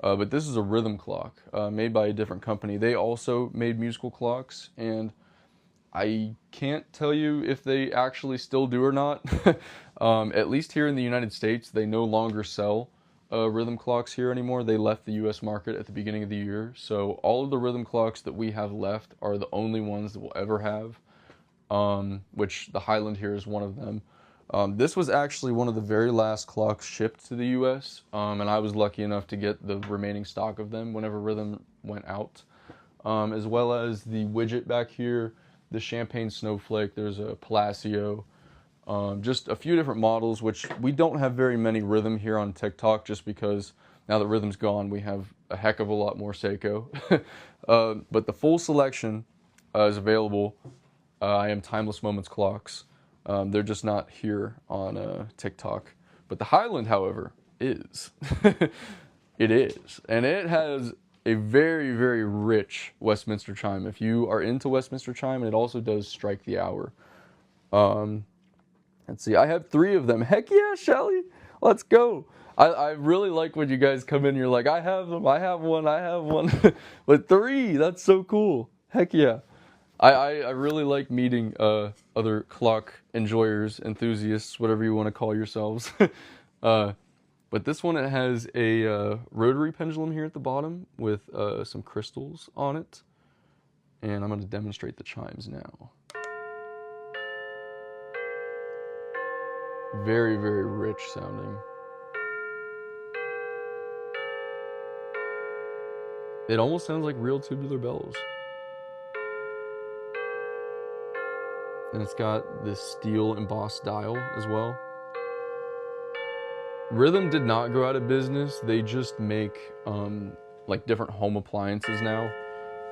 But this is a rhythm clock made by a different company. They also made musical clocks, and I can't tell you if they actually still do or not. At least here in the United States, they no longer sell rhythm clocks here anymore. They left the US market at the beginning of the year. So all of the rhythm clocks that we have left are the only ones that we'll ever have, which the Highland here is one of them. This was actually one of the very last clocks shipped to the US, and I was lucky enough to get the remaining stock of them whenever Rhythm went out, as well as the widget back here, the Champagne Snowflake, there's a Palacio, just a few different models, which we don't have very many Rhythm here on TikTok, just because now that Rhythm's gone, we have a heck of a lot more Seiko. But the full selection is available. I am Timeless Moments clocks. They're just not here on TikTok. But the Highland, however, is. It is. And it has a very, very rich Westminster chime. If you are into Westminster chime, and it also does strike the hour. Let's see, I have 3 of them. Heck yeah, Shelly. Let's go. I really like when you guys come in, you're like, I have them, I have one, I have one. But 3, that's so cool. Heck yeah. I really like meeting other clock enjoyers, enthusiasts, whatever you want to call yourselves. But this one, it has a rotary pendulum here at the bottom with some crystals on it. And I'm going to demonstrate the chimes now. Very, very rich sounding. It almost sounds like real tubular bells. And it's got this steel embossed dial as well. Rhythm did not go out of business. They just make like different home appliances now.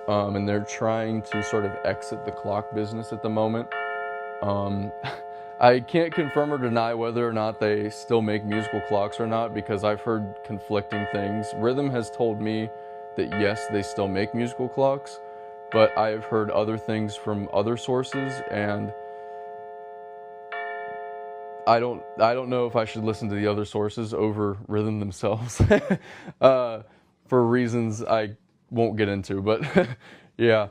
And they're trying to sort of exit the clock business at the moment. I can't confirm or deny whether or not they still make musical clocks or not, because I've heard conflicting things. Rhythm has told me that yes, they still make musical clocks, but I have heard other things from other sources, and I don't know if I should listen to the other sources over Rhythm themselves for reasons I won't get into. But yeah,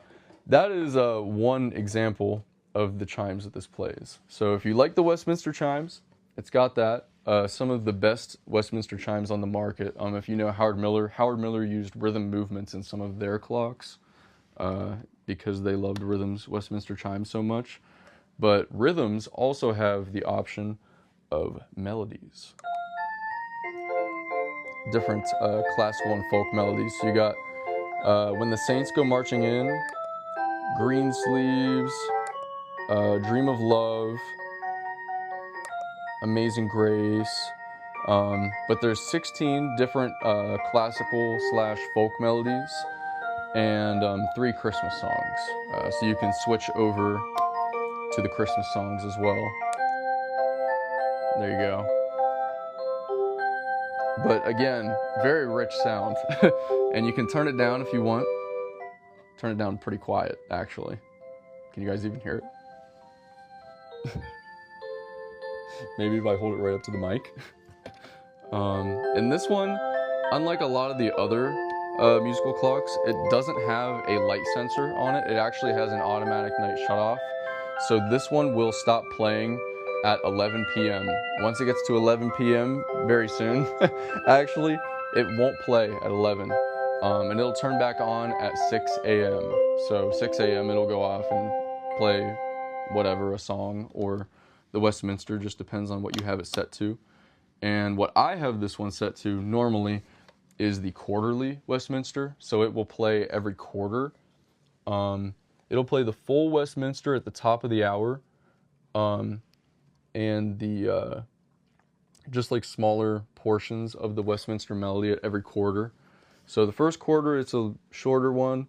that is one example of the chimes that this plays. So if you like the Westminster chimes, it's got that. Some of the best Westminster chimes on the market. If you know Howard Miller used Rhythm movements in some of their clocks because they loved Rhythm's Westminster chimes so much. But Rhythms also have the option of melodies. Different classical and folk melodies. So you got When the Saints Go Marching In, Green Sleeves, Dream of Love, Amazing Grace. But there's 16 different classical / folk melodies and 3 Christmas songs. So you can switch over to the Christmas songs as well. There you go. But again, very rich sound. And you can turn it down if you want turn it down pretty quiet, actually. Can you guys even hear it? Maybe if I hold it right up to the mic. And this one, unlike a lot of the other musical clocks, it doesn't have a light sensor on it. It actually has an automatic night shutoff. So this one will stop playing at 11 p.m. Once it gets to 11 p.m. very soon, actually, it won't play at 11. And it'll turn back on at 6 a.m. So 6 a.m. it'll go off and play whatever, a song or the Westminster, just depends on what you have it set to. And what I have this one set to normally is the quarterly Westminster, so it will play every quarter. It'll play the full Westminster at the top of the hour, and the just like smaller portions of the Westminster melody at every quarter. So the first quarter, it's a shorter one.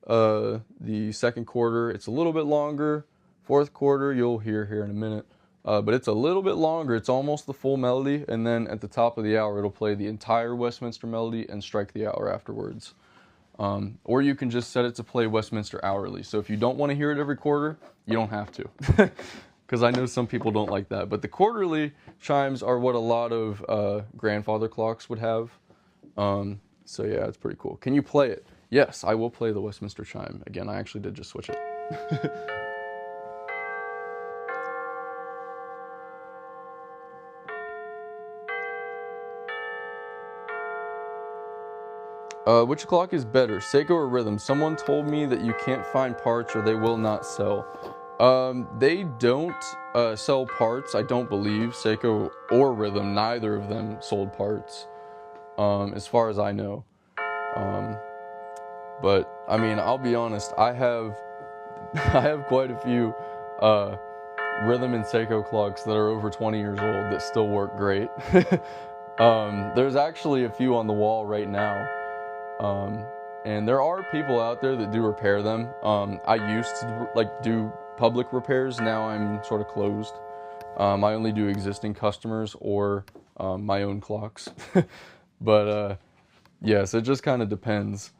The second quarter, it's a little bit longer. Fourth quarter, you'll hear here in a minute. But it's a little bit longer. It's almost the full melody. And then at the top of the hour, it'll play the entire Westminster melody and strike the hour afterwards. Or you can just set it to play Westminster hourly. So if you don't want to hear it every quarter, you don't have to. Because I know some people don't like that. But the quarterly chimes are what a lot of grandfather clocks would have. So yeah, it's pretty cool. Can you play it? Yes, I will play the Westminster chime. Again, I actually did just switch it. Which clock is better, Seiko or Rhythm? Someone told me that you can't find parts or they will not sell. They don't sell parts, I don't believe. Seiko or Rhythm, neither of them sold parts, as far as I know. But I mean, I'll be honest, I have quite a few Rhythm and Seiko clocks that are over 20 years old that still work great. There's actually a few on the wall right now. And there are people out there that do repair them. I used to like do public repairs. Now I'm sort of closed. I only do existing customers or my own clocks. But yes, it just kind of depends.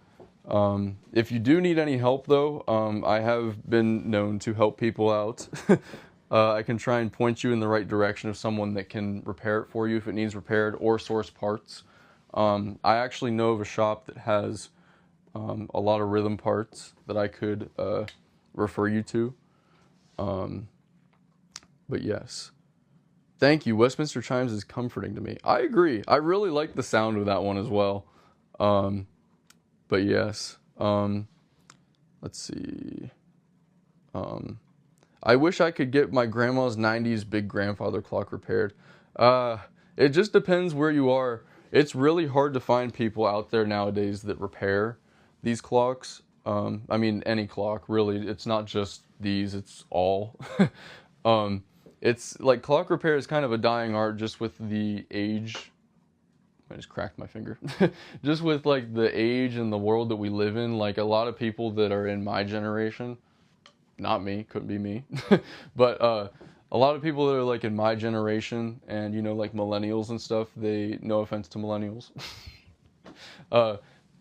If you do need any help though, I have been known to help people out. I can try and point you in the right direction of someone that can repair it for you if it needs repaired, or source parts. I actually know of a shop that has a lot of Rhythm parts that I could refer you to. But yes. Thank you. Westminster Chimes is comforting to me. I agree. I really like the sound of that one as well. But yes. Let's see. I wish I could get my grandma's 90s big grandfather clock repaired. It just depends where you are. It's really hard to find people out there nowadays that repair these clocks. I mean, any clock, really. It's not just these, it's all. It's like clock repair is kind of a dying art just with the age. I just cracked my finger. Just with like the age and the world that we live in, like a lot of people that are in my generation, not me, couldn't be me, but a lot of people that are like in my generation and, you know, like millennials and stuff, they, no offense to millennials,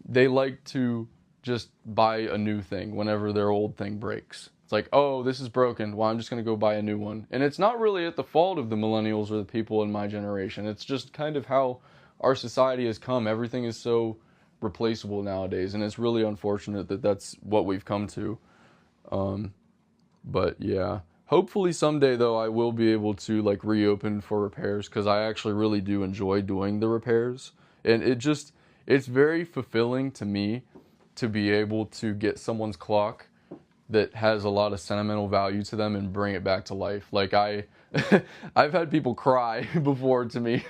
they like to just buy a new thing whenever their old thing breaks. It's like, oh, this is broken. Well, I'm just going to go buy a new one. And it's not really at the fault of the millennials or the people in my generation. It's just kind of how our society has come. Everything is so replaceable nowadays. And it's really unfortunate that that's what we've come to. But yeah, hopefully someday though, I will be able to like reopen for repairs, because I actually really do enjoy doing the repairs. And it's very fulfilling to me to be able to get someone's clock that has a lot of sentimental value to them and bring it back to life. Like I've had people cry before to me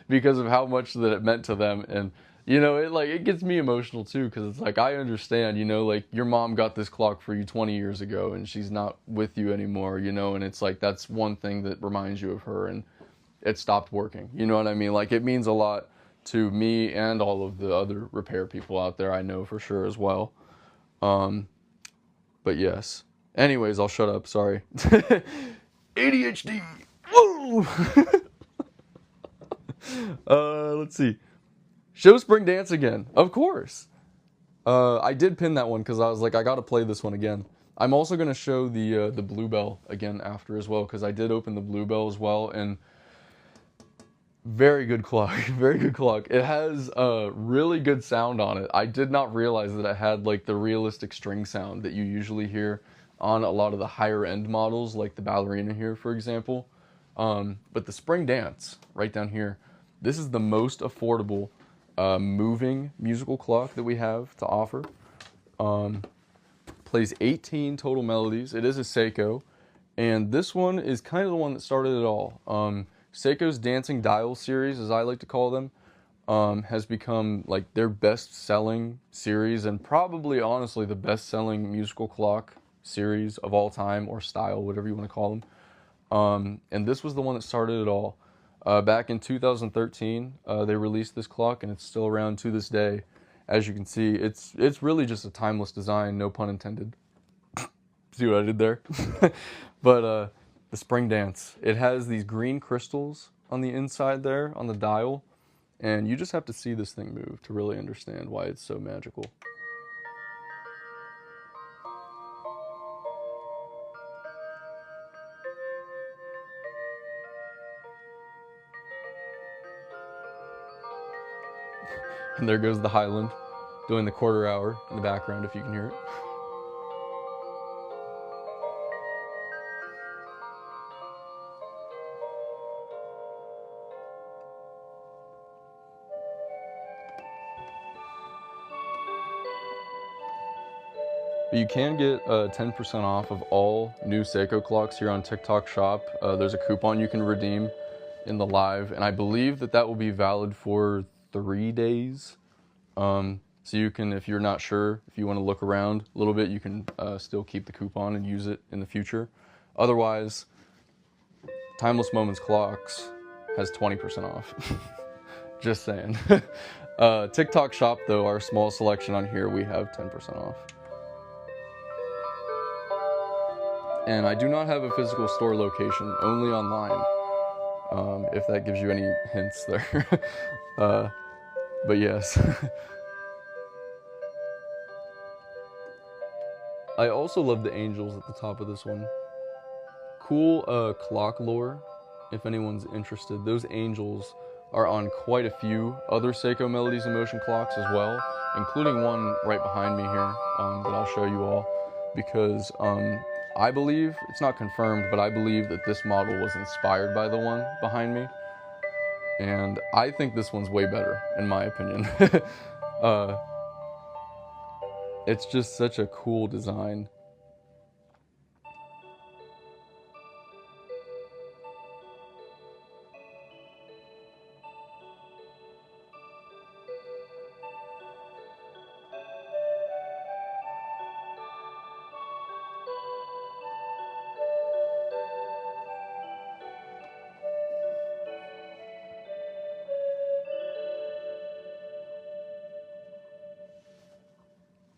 because of how much that it meant to them. And you know, it gets me emotional too, because it's like, I understand, you know, like your mom got this clock for you 20 years ago and she's not with you anymore, you know, and it's like, that's one thing that reminds you of her and it stopped working. You know what I mean? Like it means a lot to me and all of the other repair people out there, I know for sure as well. But yes. Anyways, I'll shut up. Sorry. ADHD. Woo! Let's see. Show Spring Dance again. Of course. I did pin that one because I was like, I gotta play this one again. I'm also gonna show the Bluebell again after as well, because I did open the Bluebell as well, and very good clock, very good clock. It has a really good sound on it. I did not realize that it had like the realistic string sound that you usually hear on a lot of the higher end models, like the ballerina here, for example. But the spring dance right down here, this is the most affordable moving musical clock that we have to offer. Plays 18 total melodies. It is a Seiko, and this one is kind of the one that started it all. Seiko's Dancing Dial series, as I like to call them, has become like their best-selling series, and probably honestly the best-selling musical clock series of all time, or style, whatever you want to call them. And this was the one that started it all. Back in 2013, they released this clock, and it's still around to this day. As you can see, it's really just a timeless design, no pun intended. See what I did there? But the spring dance, it has these green crystals on the inside there, on the dial, and you just have to see this thing move to really understand why it's so magical. And there goes the Highland, doing the quarter hour in the background, if you can hear it. But you can get 10% off of all new Seiko clocks here on TikTok Shop. There's a coupon you can redeem in the live, and I believe that that will be valid for 3 days. So you can, if you're not sure, if you want to look around a little bit, you can still keep the coupon and use it in the future. Otherwise, Timeless Moments Clocks has 20% off. Just saying. TikTok Shop, though, our small selection on here, we have 10% off. And I do not have a physical store location, only online, if that gives you any hints there. But yes. I also love the angels at the top of this one. Cool clock lore, if anyone's interested. Those angels are on quite a few other Seiko Melodies in Motion clocks as well, including one right behind me here that I'll show you all, because I believe, it's not confirmed, but I believe that this model was inspired by the one behind me. And I think this one's way better, in my opinion. It's just such a cool design.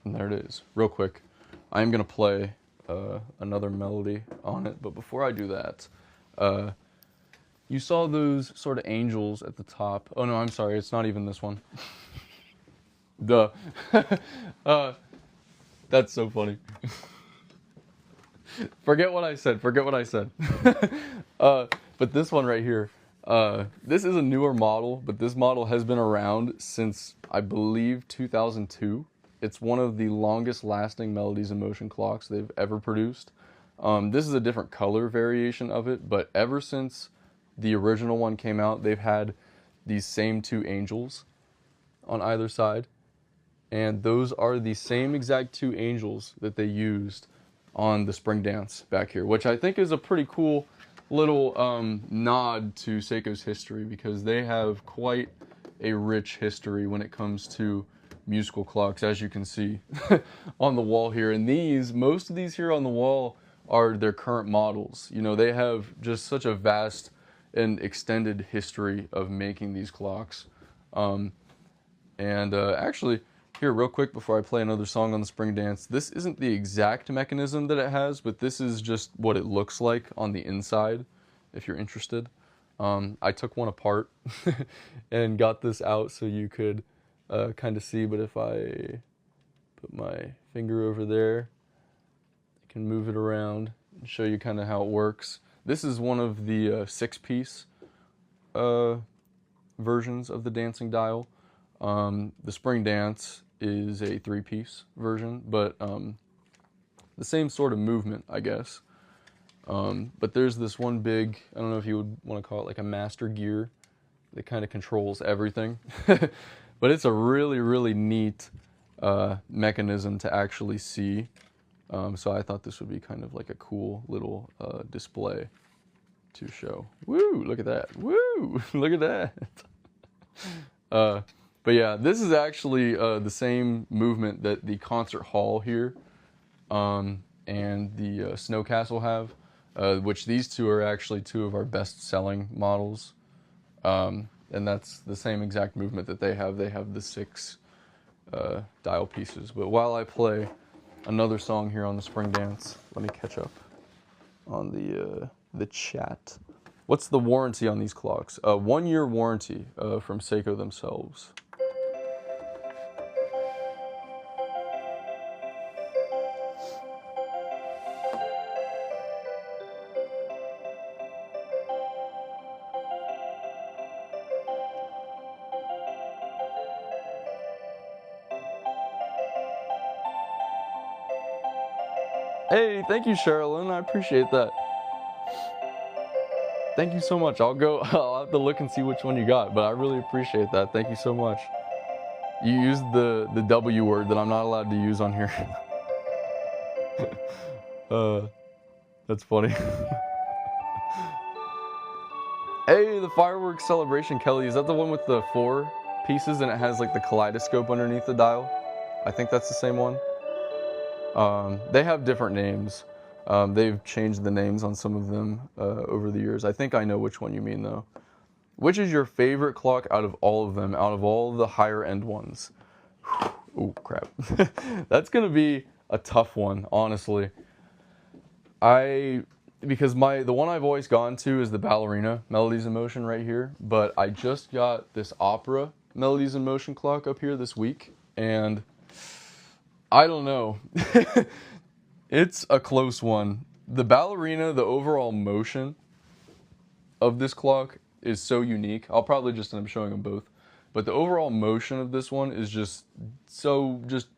And there it is. Real quick, I'm going to play another melody on it, but before I do that, you saw those sort of angels at the top. Oh no, I'm sorry, it's not even this one. Duh. That's so funny. Forget what I said, forget what I said. But this one right here, this is a newer model, but this model has been around since, I believe, 2002. It's one of the longest lasting Melodies in Motion clocks they've ever produced. This is a different color variation of it, but ever since the original one came out, they've had these same two angels on either side. And those are the same exact two angels that they used on the Spring Dance back here, which I think is a pretty cool little nod to Seiko's history, because they have quite a rich history when it comes to musical clocks, as you can see on the wall here. And these, most of these here on the wall are their current models. You know, they have just such a vast and extended history of making these clocks. Actually, here real quick before I play another song on the Spring Dance, this isn't the exact mechanism that it has, but this is just what it looks like on the inside, if you're interested. I took one apart and got this out so you could kind of see, but if I Put my finger over there. I can move it around and show you kind of how it works. This is one of the 6-piece versions of the dancing dial. The spring dance is a 3-piece version, but the same sort of movement, I guess. But there's this one big, I don't know if you would want to call it like a master gear that kind of controls everything. But it's a really, really neat mechanism to actually see. So I thought this would be kind of like a cool little display to show. Woo, look at that. Woo, look at that. But yeah, this is actually the same movement that the concert hall here and the Snow Castle have, which these two are actually two of our best-selling models. And that's the same exact movement that they have. They have the 6 dial pieces. But while I play another song here on the spring dance, let me catch up on the chat. What's the warranty on these clocks? 1-year warranty from Seiko themselves. Hey, thank you, Sherilyn. I appreciate that. Thank you so much. I'll have to look and see which one you got, but I really appreciate that. Thank you so much. You used the W word that I'm not allowed to use on here. That's funny. Hey, the fireworks celebration, Kelly. Is that the one with the 4 pieces and it has like the kaleidoscope underneath the dial? I think that's the same one. They have different names. They've changed the names on some of them over the years. I think I know which one you mean though. Which is your favorite clock out of all of them, out of all the higher end ones? Oh crap. That's gonna be a tough one, honestly. Because the one I've always gone to is the Ballerina Melodies in Motion right here, but I just got this Opera Melodies in Motion clock up here this week, and I don't know. It's a close one. The Ballerina, the overall motion of this clock is so unique. I'll probably just end up showing them both. But the overall motion of this one is just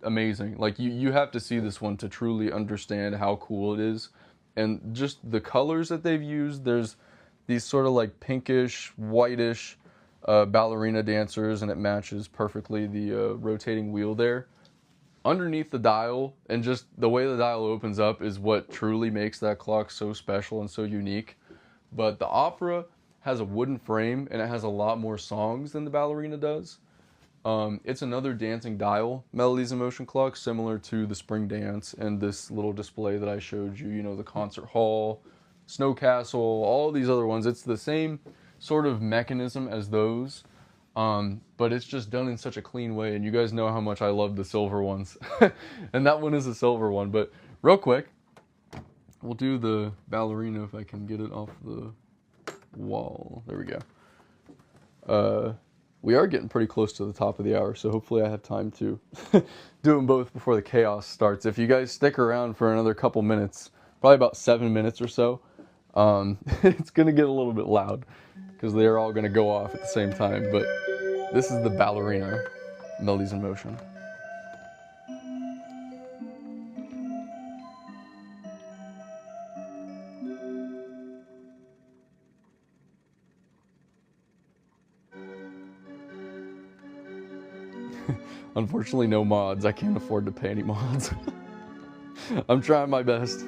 amazing. Like you have to see this one to truly understand how cool it is. And just the colors that they've used, there's these sort of like pinkish, whitish ballerina dancers, and it matches perfectly the rotating wheel there. Underneath the dial, and just the way the dial opens up is what truly makes that clock so special and so unique. But the Opera has a wooden frame, and it has a lot more songs than the Ballerina does. It's another dancing dial Melodies in Motion clock, similar to the Spring Dance and this little display that I showed you, you know, the Concert Hall, Snow Castle, all these other ones. It's the same sort of mechanism as those. But it's just done in such a clean way, and you guys know how much I love the silver ones. And that one is a silver one, but real quick, we'll do the Ballerina if I can get it off the wall. There we go. We are getting pretty close to the top of the hour, so hopefully I have time to do them both before the chaos starts. If you guys stick around for another couple minutes, probably about 7 minutes or so, it's gonna get a little bit loud, because they're all going to go off at the same time, but this is the Ballerina Melodies in Motion. Unfortunately, no mods. I can't afford to pay any mods. I'm trying my best.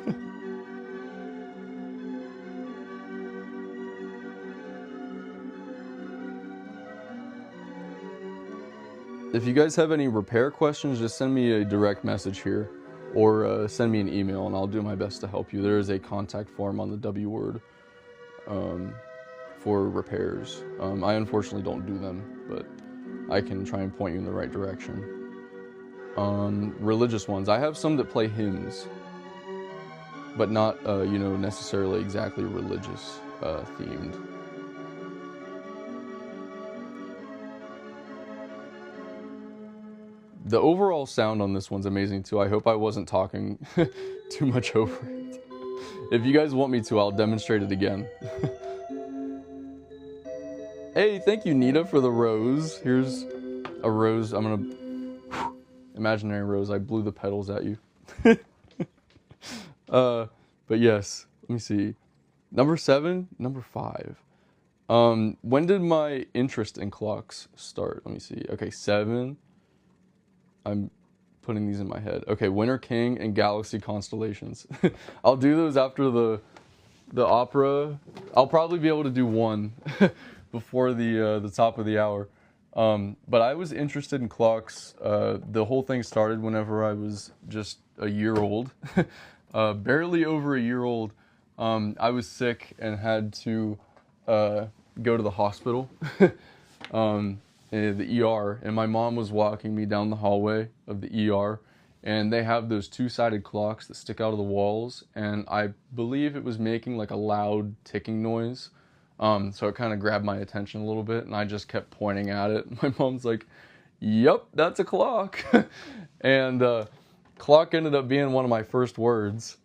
If you guys have any repair questions, just send me a direct message here, or send me an email and I'll do my best to help you. There is a contact form on the W word for repairs. I unfortunately don't do them, but I can try and point you in the right direction. Religious ones. I have some that play hymns, but not, you know, necessarily exactly religious themed. The overall sound on this one's amazing too. I hope I wasn't talking too much over it. If you guys want me to, I'll demonstrate it again. Hey, thank you, Nita, for the rose. Here's a rose. I'm gonna... Imaginary rose. I blew the petals at you. But yes, let me see. Number 7, number 5. When did my interest in clocks start? Let me see. Okay, 7. I'm putting these in my head. Okay, Winter King and Galaxy Constellations. I'll do those after the opera. I'll probably be able to do one before the top of the hour. But I was interested in clocks. The whole thing started whenever I was just a year old, barely over a year old. I was sick and had to go to the hospital, the ER, and my mom was walking me down the hallway of the ER, and they have those two-sided clocks that stick out of the walls, and I believe it was making like a loud ticking noise. So it kind of grabbed my attention a little bit, and I just kept pointing at it. My mom's like, "Yep, that's a clock." And clock ended up being one of my first words.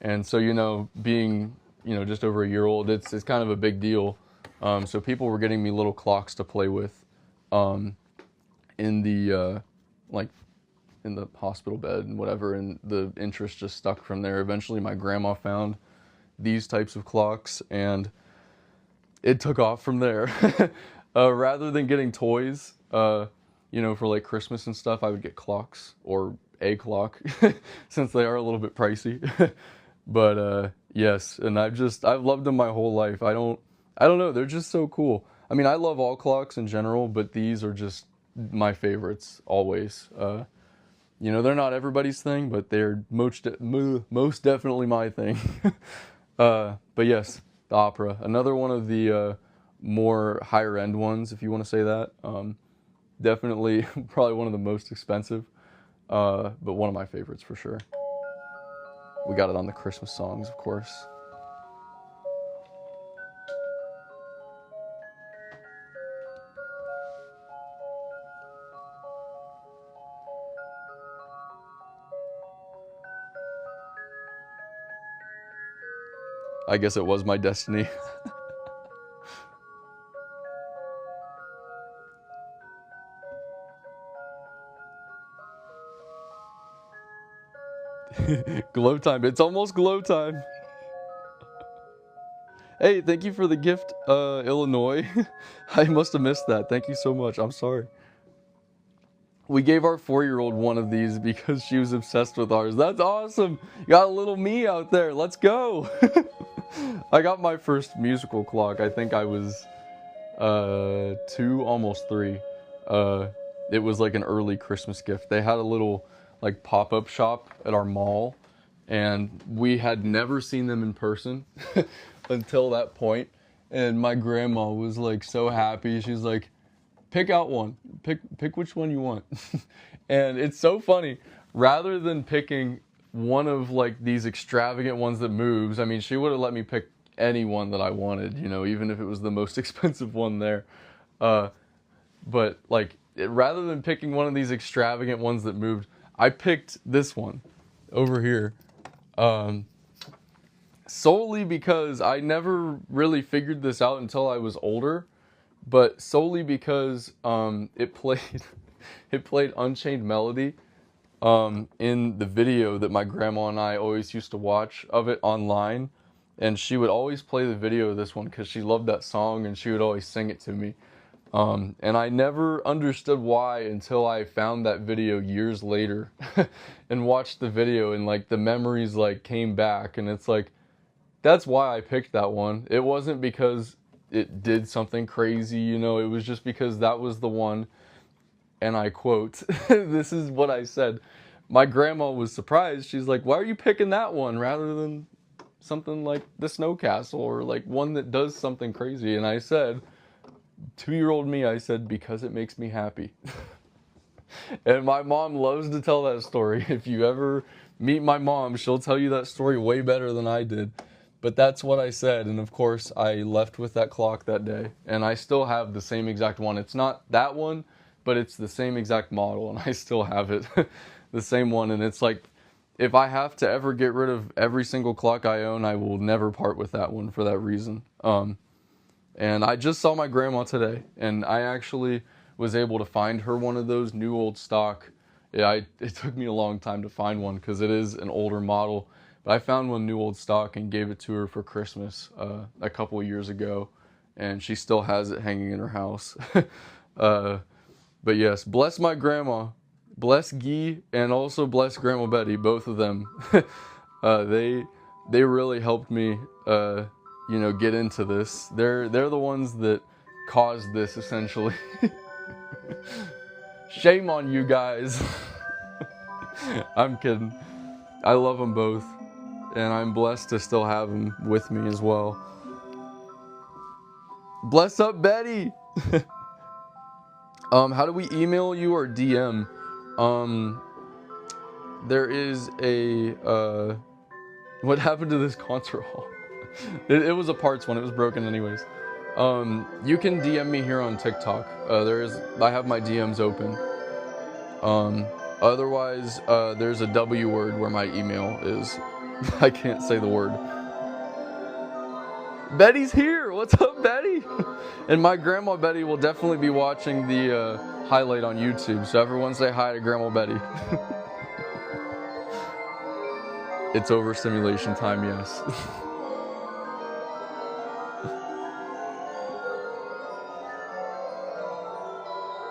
And so, you know, being, you know, just over a year old, it's kind of a big deal. So people were getting me little clocks to play with in the in the hospital bed and whatever, and the interest just stuck from there. Eventually my grandma found these types of clocks, and it took off from there. Rather than getting toys, you know, for like Christmas and stuff, I would get clocks, or a clock, since they are a little bit pricey. But yes, and I've loved them my whole life. I don't know, they're just so cool. I mean, I love all clocks in general, but these are just my favorites always. You know, they're not everybody's thing, but they're most definitely my thing. But yes, the opera, another one of the more higher end ones, if you want to say that. Definitely probably one of the most expensive, but one of my favorites for sure. We got it on the Christmas songs, of course. I guess it was my destiny. Glow time. It's almost glow time. Hey, thank you for the gift, Illinois. I must have missed that. Thank you so much. I'm sorry. We gave our 4-year-old one of these because she was obsessed with ours. That's awesome. You got a little me out there. Let's go. I got my first musical clock. I think I was 2, almost 3. It was like an early Christmas gift. They had a little like pop-up shop at our mall, and we had never seen them in person until that point. And my grandma was like so happy. She's like, pick out one. Pick which one you want. And it's so funny. Rather than picking one of like these extravagant ones that moves, I mean, she would have let me pick any one that I wanted, you know, even if it was the most expensive one there. But like, rather than picking one of these extravagant ones that moved, I picked this one over here. Solely because I never really figured this out until I was older, but solely because it played Unchained Melody in the video that my grandma and I always used to watch of it online, and she would always play the video of this one because she loved that song, and she would always sing it to me. And I never understood why until I found that video years later and watched the video, and like the memories like came back, and it's like, that's why I picked that one. It wasn't because it did something crazy, you know, it was just because that was the one. And I quote, this is what I said. My grandma was surprised. She's like, why are you picking that one rather than something like the Snow Castle, or like one that does something crazy? And I said, 2-year-old me, I said, because it makes me happy. And my mom loves to tell that story. If you ever meet my mom, she'll tell you that story way better than I did. But that's what I said, and of course I left with that clock that day, and I still have the same exact one. It's not that one, but but it's the same exact model, and I still have it, the same one. And it's like, if I have to ever get rid of every single clock I own, I will never part with that one for that reason. And I just saw my grandma today, and I actually was able to find her one of those new old stock. Yeah, it took me a long time to find one because it is an older model, but I found one new old stock and gave it to her for Christmas a couple of years ago, and she still has it hanging in her house. But yes, bless my grandma, bless Guy, and also bless Grandma Betty, both of them. They really helped me, get into this. They're the ones that caused this, essentially. Shame on you guys. I'm kidding. I love them both, and I'm blessed to still have them with me as well. Bless up, Betty. How do we email you or DM? There is a what happened to this concert hall? It was a parts one. It was broken anyways. You can DM me here on TikTok. I have my DMs open. Otherwise, there's a W word where my email is. I can't say the word. Betty's here. What's up, Betty? And my grandma Betty will definitely be watching the highlight on YouTube. So everyone say hi to Grandma Betty. It's overstimulation time, yes.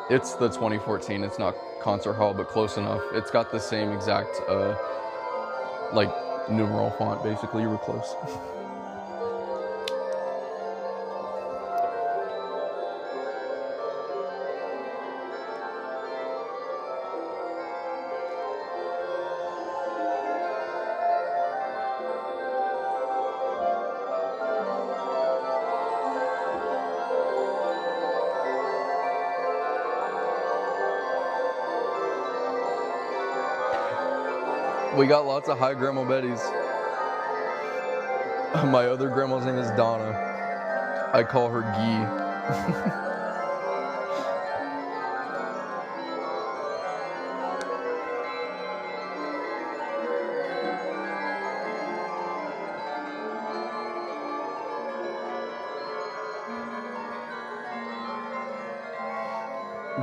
It's the 2014. It's not concert hall, but close enough. It's got the same exact numeral font. Basically, you were close. We got lots of hi Grandma Betty's. My other grandma's name is Donna. I call her Guy.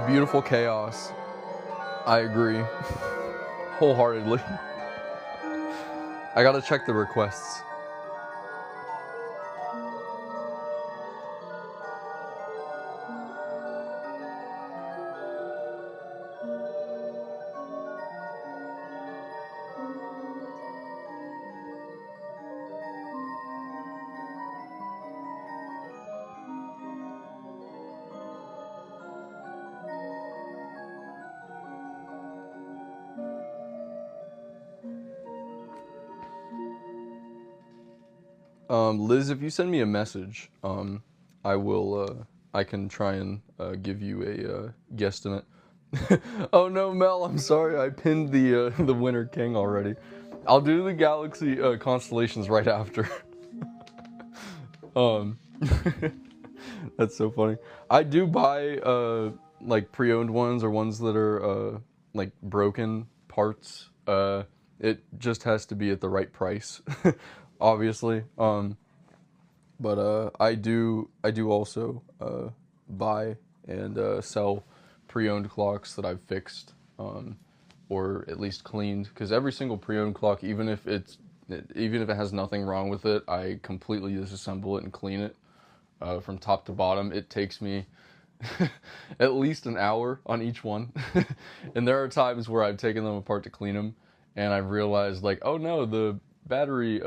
Beautiful chaos. I agree. Wholeheartedly. I gotta check the requests. Liz, if you send me a message, I can try and give you a guesstimate. Oh no, Mel, I'm sorry, I pinned the Winter King already. I'll do the Galaxy constellations right after. That's so funny. I do buy pre-owned ones or ones that are broken parts. It just has to be at the right price, obviously. But I do also buy and sell pre-owned clocks that I've fixed or at least cleaned, because every single pre-owned clock, even if it has nothing wrong with it, I completely disassemble it and clean it from top to bottom. It takes me at least an hour on each one. And there are times where I've taken them apart to clean them and I've realized oh no, the battery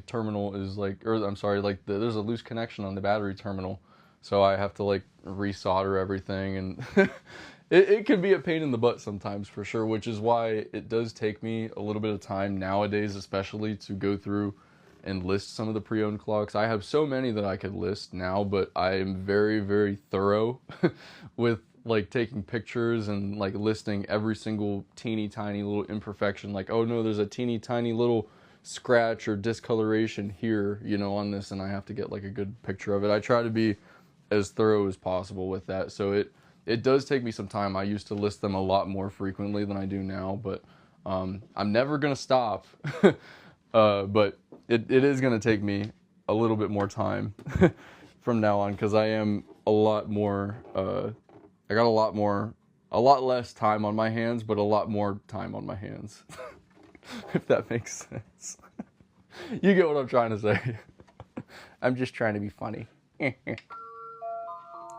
terminal is there's a loose connection on the battery terminal, so I have to resolder everything, and it can be a pain in the butt sometimes, for sure, which is why it does take me a little bit of time nowadays, especially, to go through and list some of the pre-owned clocks. I have so many that I could list now, but I am very, very thorough with taking pictures and listing every single teeny tiny little imperfection, oh no, there's a teeny tiny little scratch or discoloration here, on this, and I have to get a good picture of it. I try to be as thorough as possible with that, so It does take me some time. I used to list them a lot more frequently than I do now, but I'm never gonna stop. But it is gonna take me a little bit more time from now on, because I am a lot more. I got a lot less time on my hands, but a lot more time on my hands. If that makes sense. You get what I'm trying to say. I'm just trying to be funny.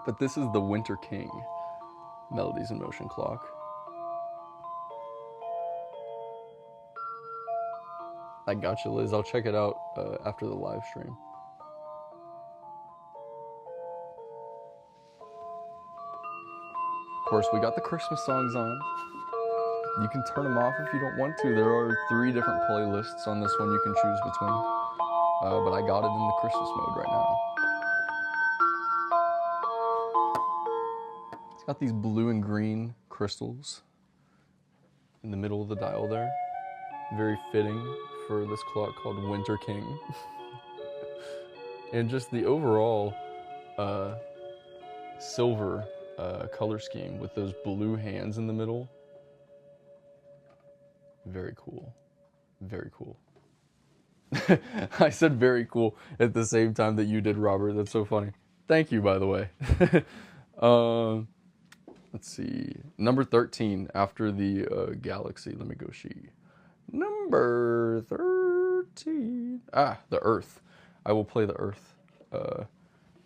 But this is the Winter King Melodies in Motion clock. I got you, Liz. I'll check it out after the live stream. Of course, we got the Christmas songs on. You can turn them off if you don't want to. There are 3 different playlists on this one you can choose between. But I got it in the Christmas mode right now. It's got these blue and green crystals in the middle of the dial there. Very fitting for this clock called Winter King. And just the overall silver color scheme with those blue hands in the middle. Very cool. Very cool. I said very cool at the same time that you did, Robert. That's so funny. Thank you, by the way. Let's see. Number 13 after the Galaxy. Let me go see. Number 13. Ah, the Earth. I will play the Earth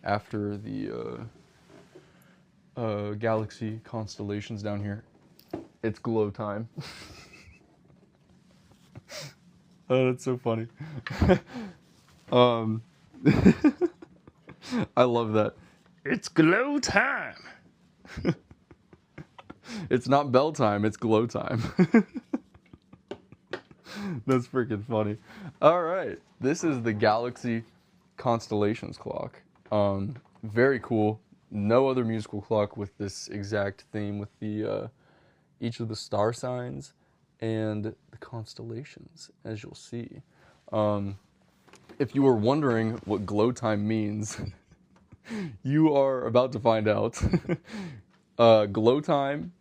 after the Galaxy constellations down here. It's glow time. Oh, that's so funny. I love that. It's glow time. It's not bell time, it's glow time. That's freaking funny. All right, this is the Galaxy Constellations clock. Very cool. No other musical clock with this exact theme with the each of the star signs and the constellations, as you'll see. If you were wondering what glow time means, you are about to find out. Glow time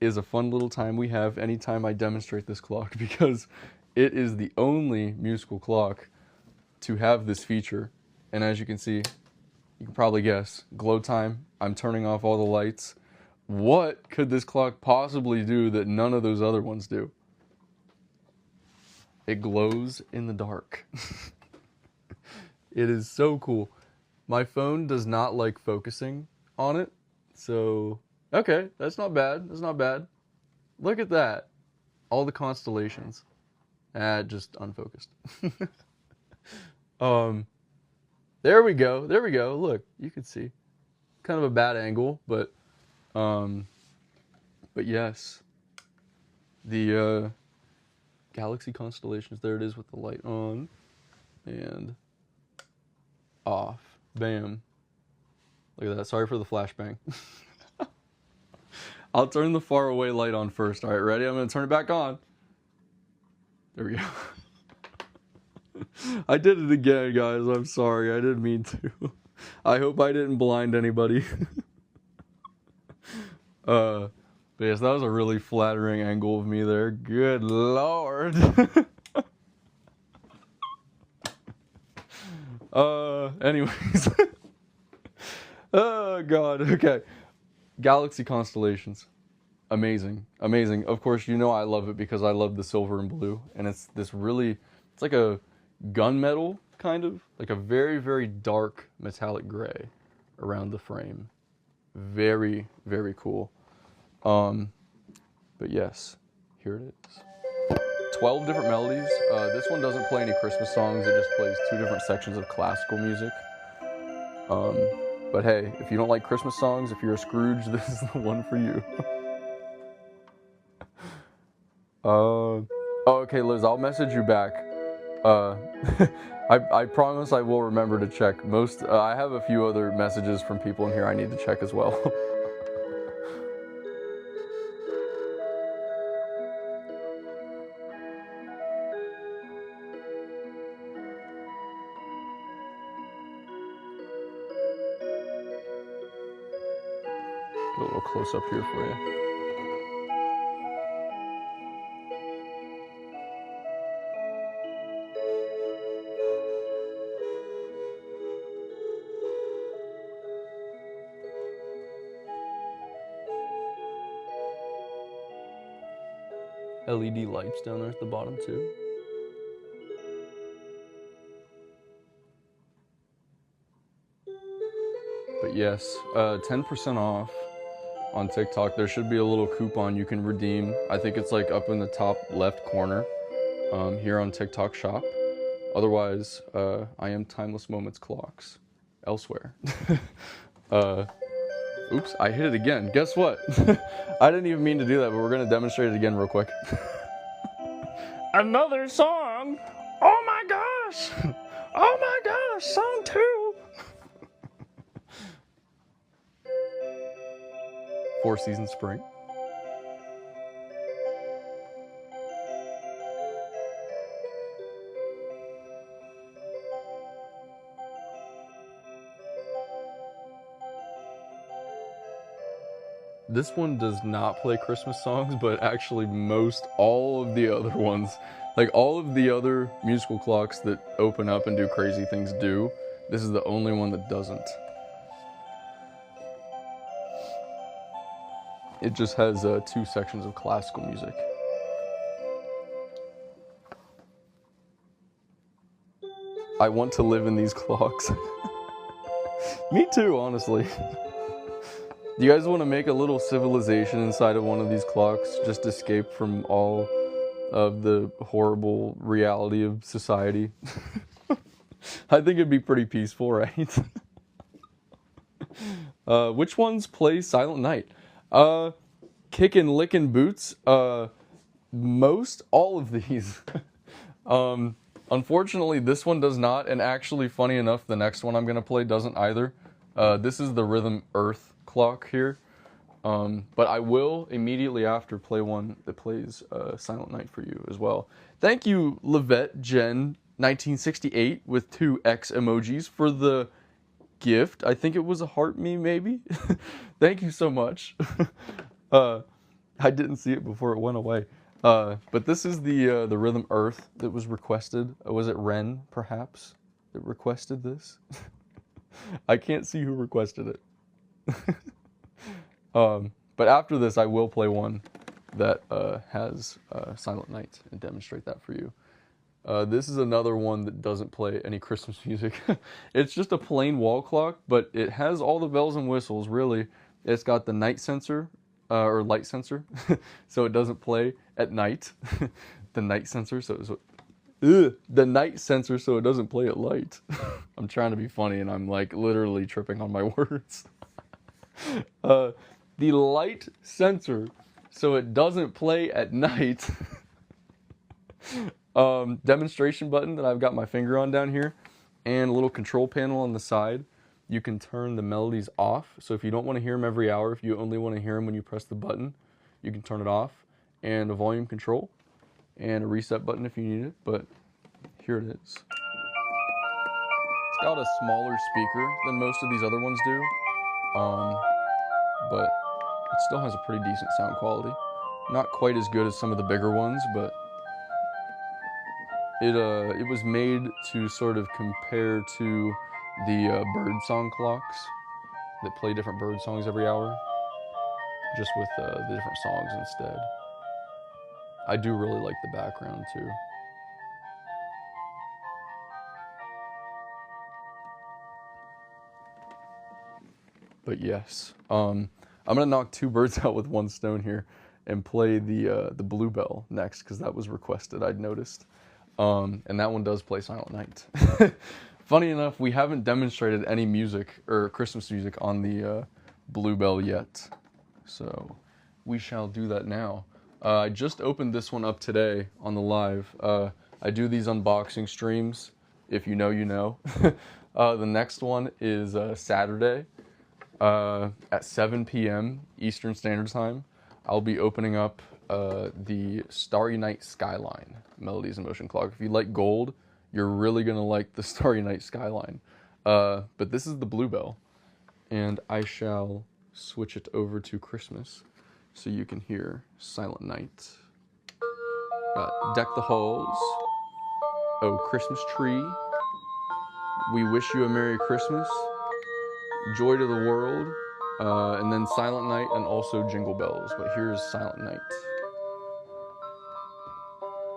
is a fun little time we have anytime I demonstrate this clock, because it is the only musical clock to have this feature. And as you can see, you can probably guess, glow time, I'm turning off all the lights. What could this clock possibly do that none of those other ones do? It glows in the dark. It is so cool. My phone does not like focusing on it, so okay, that's not bad. That's not bad. Look at that. All the constellations. Just unfocused. There we go. There we go. Look, you can see. Kind of a bad angle, but yes. The Galaxy constellations, there it is with the light on and off. Bam. Look at that. Sorry for the flashbang. I'll turn the far away light on first. All right, ready? I'm going to turn it back on. There we go. I did it again, guys. I'm sorry. I didn't mean to. I hope I didn't blind anybody. But yes, that was a really flattering angle of me there. Good Lord. Anyways. Oh, God. Okay. Galaxy constellations. Amazing. Amazing. Of course, you know I love it because I love the silver and blue. And it's this really, it's like a gunmetal, kind of. Like a very, very dark metallic gray around the frame. Very, very cool. But yes, here it is. 12 different melodies. This one doesn't play any Christmas songs. It just plays 2 different sections of classical music. But hey, if you don't like Christmas songs, if you're a Scrooge, this is the one for you. Oh, okay, Liz, I'll message you back. I promise I will remember to check. I have a few other messages from people in here I need to check as well. Get a little close up here for you. LED lights down there at the bottom too. But yes, 10% off on TikTok. There should be a little coupon you can redeem. I think it's like up in the top left corner here on TikTok shop. Otherwise, I am Timeless Moments clocks elsewhere. Oops, I hit it again. Guess what? I didn't even mean to do that, but we're gonna demonstrate it again real quick. Another song! Oh my gosh! Oh my gosh, song 2! Four Seasons Spring. This one does not play Christmas songs, but actually all of the other ones, like all of the other musical clocks that open up and do crazy things do. This is the only one that doesn't. It just has 2 sections of classical music. I want to live in these clocks. Me too, honestly. Do you guys want to make a little civilization inside of one of these clocks? Just escape from all of the horrible reality of society? I think it'd be pretty peaceful, right? Which ones play Silent Night? Kickin' Lickin' Boots. Most all of these. Unfortunately, this one does not, and actually, funny enough, the next one I'm going to play doesn't either. This is the Rhythm Earth clock here, but I will immediately after play one that plays Silent Night for you as well. Thank you, Levette Jen 1968 with 2 X emojis for the gift. I think it was a heart meme, maybe. Thank you so much. I didn't see it before it went away. But this is the Rhythm Earth that was requested. Was it Ren, perhaps, that requested this? I can't see who requested it. But after this, I will play one that has Silent Night and demonstrate that for you. This is another one that doesn't play any Christmas music. It's just a plain wall clock, but it has all the bells and whistles, really. It's got the night sensor, or light sensor, so it doesn't play at night. The night sensor, so it's the night sensor, so it doesn't play at light. I'm trying to be funny, and I'm like literally tripping on my words. The light sensor, so it doesn't play at night. Demonstration button that I've got my finger on down here, and a little control panel on the side. You can turn the melodies off, so if you don't want to hear them every hour, if you only want to hear them when you press the button, you can turn it off, and a volume control, and a reset button if you need it, but here it is. It's got a smaller speaker than most of these other ones do, but it still has a pretty decent sound quality. Not quite as good as some of the bigger ones, but it was made to sort of compare to the birdsong clocks that play different bird songs every hour, just with the different songs instead. I do really like the background too. But yes, I'm gonna knock 2 birds out with 1 stone here and play the Bluebell next, because that was requested, I'd noticed. And that one does play Silent Night. Funny enough, we haven't demonstrated any music or Christmas music on the Bluebell yet, so we shall do that now. I just opened this one up today on the live. I do these unboxing streams. If you know, you know. The next one is Saturday at 7 p.m. Eastern Standard Time. I'll be opening up the Starry Night Skyline Melodies in Motion clock. If you like gold, you're really gonna like the Starry Night Skyline. But this is the Bluebell, and I shall switch it over to Christmas so you can hear Silent Night. Got Deck the Halls, Oh Christmas Tree, We Wish You a Merry Christmas, Joy to the World, and then Silent Night and also Jingle Bells. But here's Silent Night.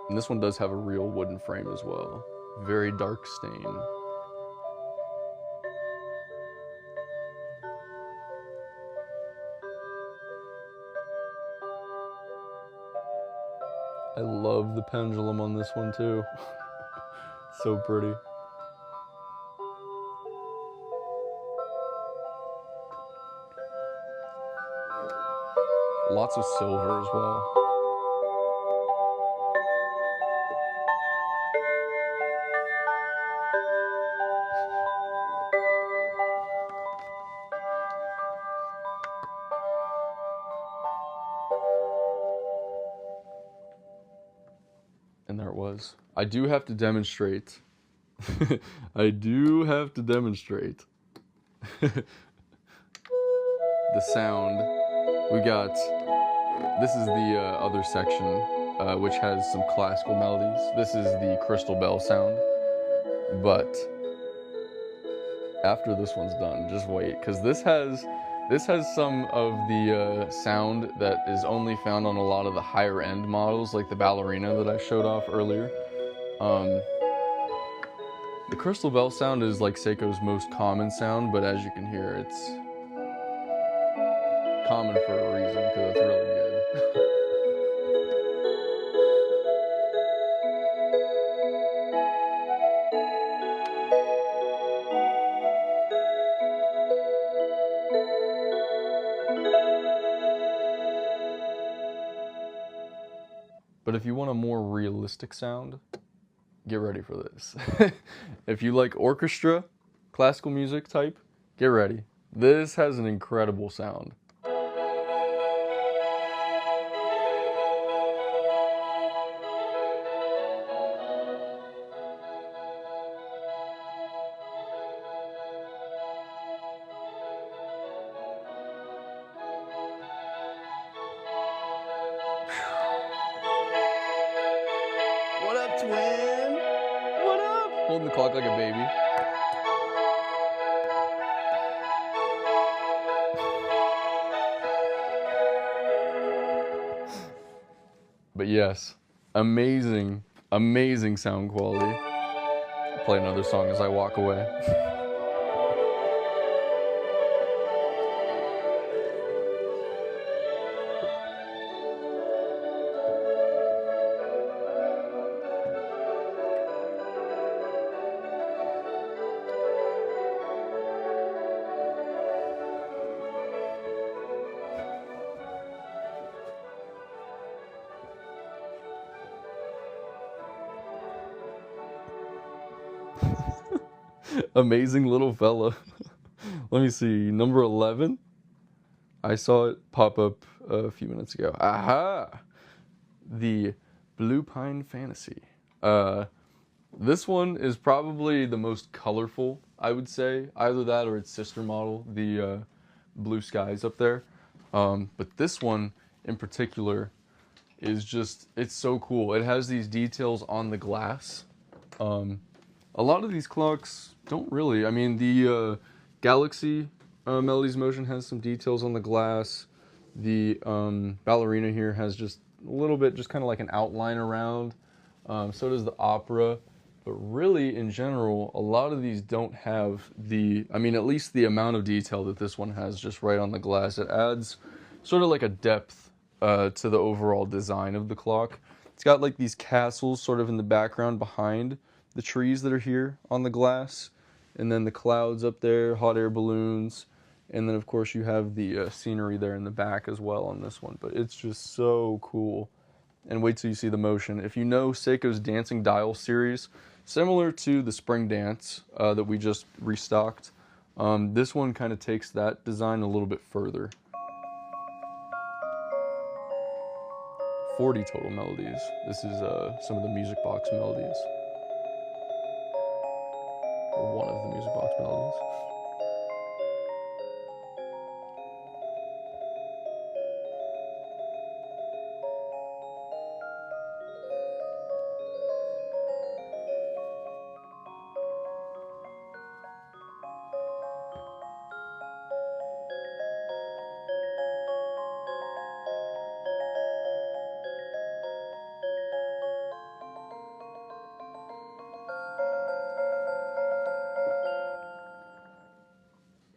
And this one does have a real wooden frame as well. Very dark stain. I love the pendulum on this one too. So pretty. Lots of silver as well. And there it was. I do have to demonstrate. I do have to demonstrate the sound. We got, this is the other section, which has some classical melodies. This is the crystal bell sound. But after this one's done, just wait, because this has some of the sound that is only found on a lot of the higher end models, like the ballerina that I showed off earlier. The crystal bell sound is like Seiko's most common sound, but as you can hear, it's common for a reason, because it's really good. But if you want a more realistic sound, get ready for this. If you like orchestra, classical music type, get ready. This has an incredible sound. What up, twin? What up? Holding the clock like a baby. But yes, amazing, amazing sound quality. I'll play another song as I walk away. Amazing little fella. Let me see, number 11. I saw it pop up a few minutes ago. Aha! The Blue Pine Fantasy. This one is probably the most colorful, I would say. Either that or its sister model, the Blue Skies up there. But this one in particular is just, it's so cool. It has these details on the glass. A lot of these clocks don't really. I mean, the Galaxy Melody's Motion has some details on the glass. The ballerina here has just a little bit, just kind of like an outline around. So does the Opera. But really, in general, a lot of these don't have the, I mean, at least the amount of detail that this one has just right on the glass. It adds sort of like a depth to the overall design of the clock. It's got like these castles sort of in the background behind the trees that are here on the glass, and then the clouds up there, hot air balloons, and then of course you have the scenery there in the back as well on this one. But it's just so cool. And wait till you see the motion. If you know Seiko's Dancing Dial series, similar to the Spring Dance that we just restocked, this one kind of takes that design a little bit further. 40 total melodies. This is some of the music box melodies. Or one of the music box melodies.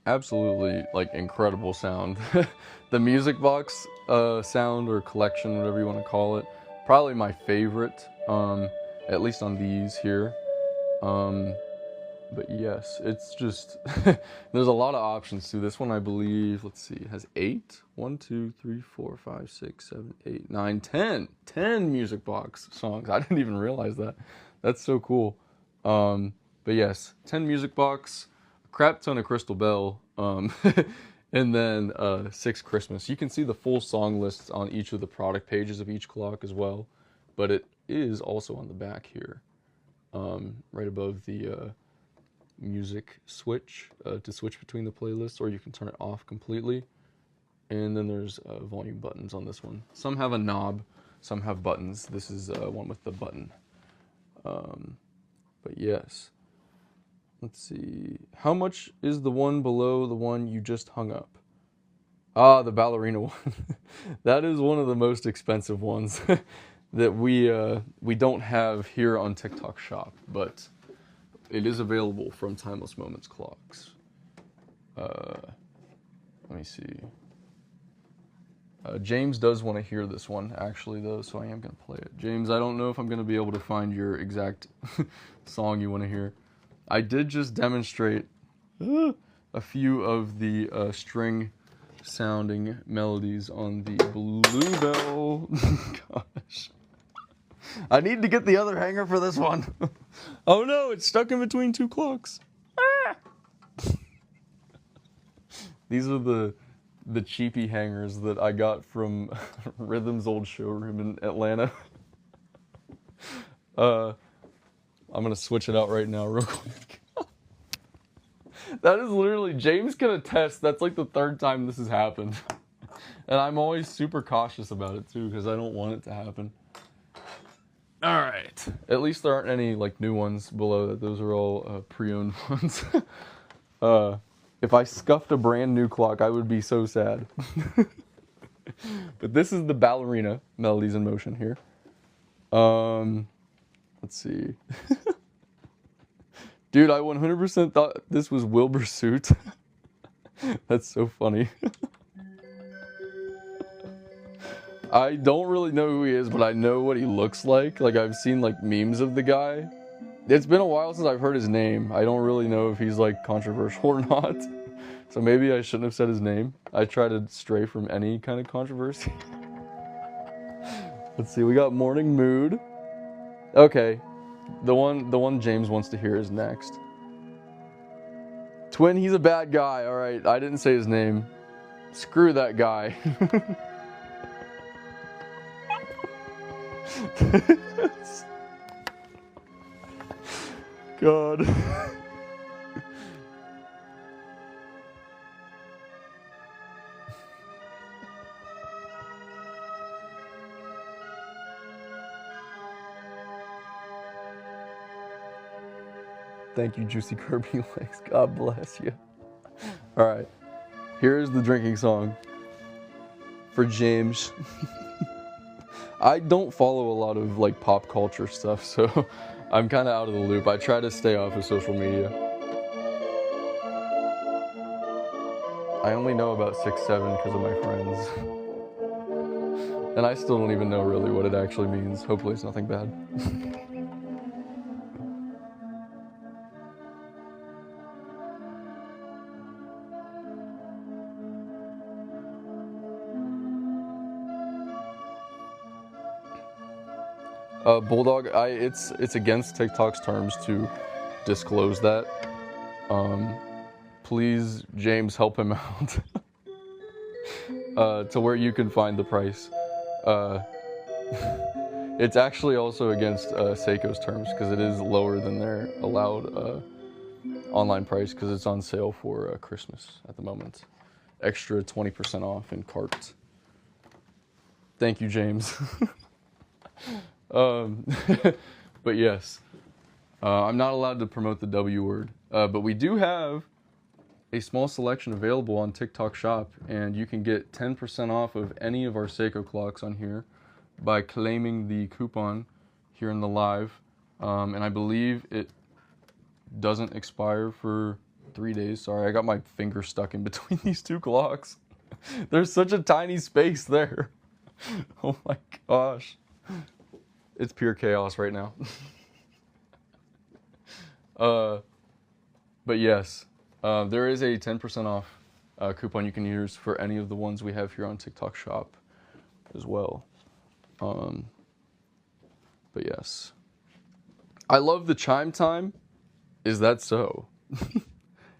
absolutely like incredible sound. The music box sound or collection, whatever you want to call it, probably my favorite, at least on these here. But yes, it's just there's a lot of options to this one. I believe, let's see, it has 8, 1, 2, 3, 4, 5, 6, 7, 8, 9, 10 music box songs. I didn't even realize that. That's so cool. But yes, 10 music box, a crap ton of Crystal Bell, and then 6 Christmas. You can see the full song lists on each of the product pages of each clock as well, but it is also on the back here, right above the music switch to switch between the playlists, or you can turn it off completely. And then there's volume buttons on this one. Some have a knob, some have buttons. This is one with the button. But yes, let's see. How much is the one below the one you just hung up? Ah, the ballerina one. That is one of the most expensive ones that we don't have here on TikTok Shop, but it is available from Timeless Moments Clocks. Let me see. James does want to hear this one, actually, though, so I am going to play it. James, I don't know if I'm going to be able to find your exact song you want to hear. I did just demonstrate a few of the string-sounding melodies on the Bluebell. Gosh. I need to get the other hanger for this one. Oh no, it's stuck in between 2 clocks. Ah! These are the cheapy hangers that I got from Rhythm's old showroom in Atlanta. I'm gonna switch it out right now real quick. That is literally, James can attest, that's like the 3rd time this has happened. And I'm always super cautious about it too, because I don't want it to happen. Alright. At least there aren't any like new ones below that. Those are all pre-owned ones. If I scuffed a brand new clock, I would be so sad. But this is the ballerina melodies in motion here. Let's see. Dude, I 100% thought this was Wilbur Soot. That's so funny. I don't really know who he is, but I know what he looks like. Like, I've seen like memes of the guy. It's been a while since I've heard his name. I don't really know if he's like controversial or not. So maybe I shouldn't have said his name. I try to stray from any kind of controversy. Let's see, we got Morning Mood. Okay, the one James wants to hear is next. Twin, he's a bad guy. All right, I didn't say his name. Screw that guy. God. Thank you, Juicy Kirby Legs. God bless you. All right, here's the drinking song for James. I don't follow a lot of like pop culture stuff, so I'm kind of out of the loop. I try to stay off of social media. I only know about 6'7" because of my friends. And I still don't even know really what it actually means. Hopefully it's nothing bad. Bulldog, it's against TikTok's terms to disclose that. Please, James, help him out. To where you can find the price. It's actually also against Seiko's terms because it is lower than their allowed online price because it's on sale for Christmas at the moment. Extra 20% off in cart. Thank you, James. But yes, I'm not allowed to promote the W word, but we do have a small selection available on TikTok Shop, and you can get 10% off of any of our Seiko clocks on here by claiming the coupon here in the live, and I believe it doesn't expire for 3 days. Sorry, I got my finger stuck in between these two clocks. There's such a tiny space there. Oh my gosh. It's pure chaos right now. But yes, there is a 10% off coupon you can use for any of the ones we have here on TikTok Shop as well. But yes. I love the chime time. Is that so?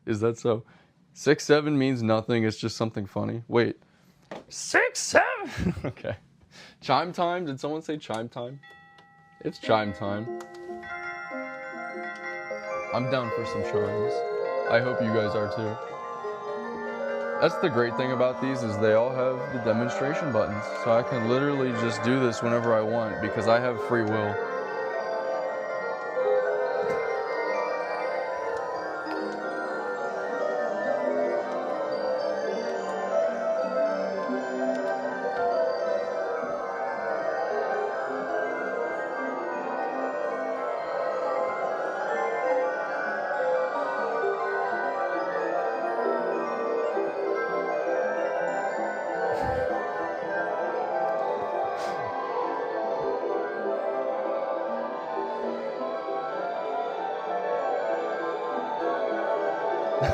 Is that so? 6-7 means nothing. It's just something funny. Wait. 6-7? Okay. Chime time? Did someone say chime time? It's chime time. I'm down for some chimes. I hope you guys are too. That's the great thing about these is they all have the demonstration buttons. So I can literally just do this whenever I want because I have free will.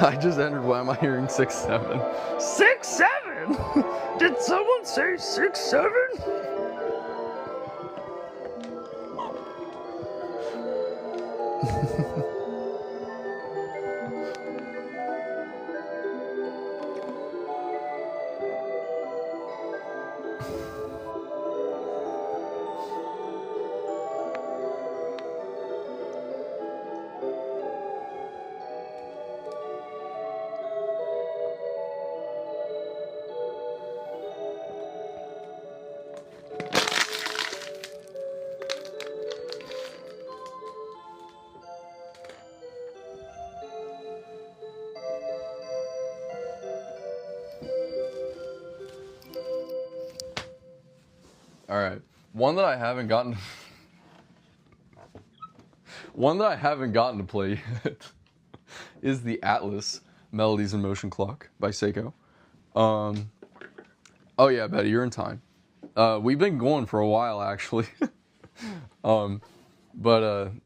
I just entered. Why am I hearing 6-7? 6-7? Did someone say 6-7? All right, one that I haven't gotten to play yet is the Atlas Melodies in Motion Clock by Seiko. Oh yeah, Betty, you're in time. We've been going for a while actually. But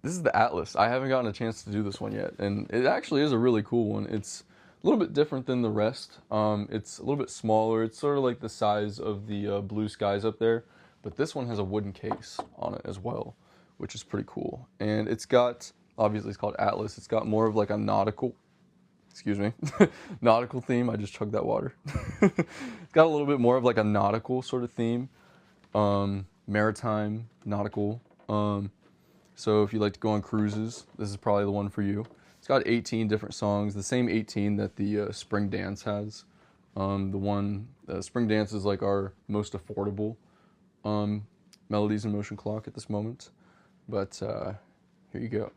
this is the Atlas. I haven't gotten a chance to do this one yet, and it actually is a really cool one. It's a little bit different than the rest. It's a little bit smaller. It's sort of like the size of the Blue Skies up there, but this one has a wooden case on it as well, which is pretty cool. And it's got, obviously it's called Atlas. It's got more of like a nautical, nautical theme. I just chugged that water. It's got a little bit more of like a nautical sort of theme, maritime, nautical. So if you like to go on cruises, this is probably the one for you. It's got 18 different songs, the same 18 that the Spring Dance has. Spring Dance is like our most affordable Melodies in Motion Clock at this moment. But here you go,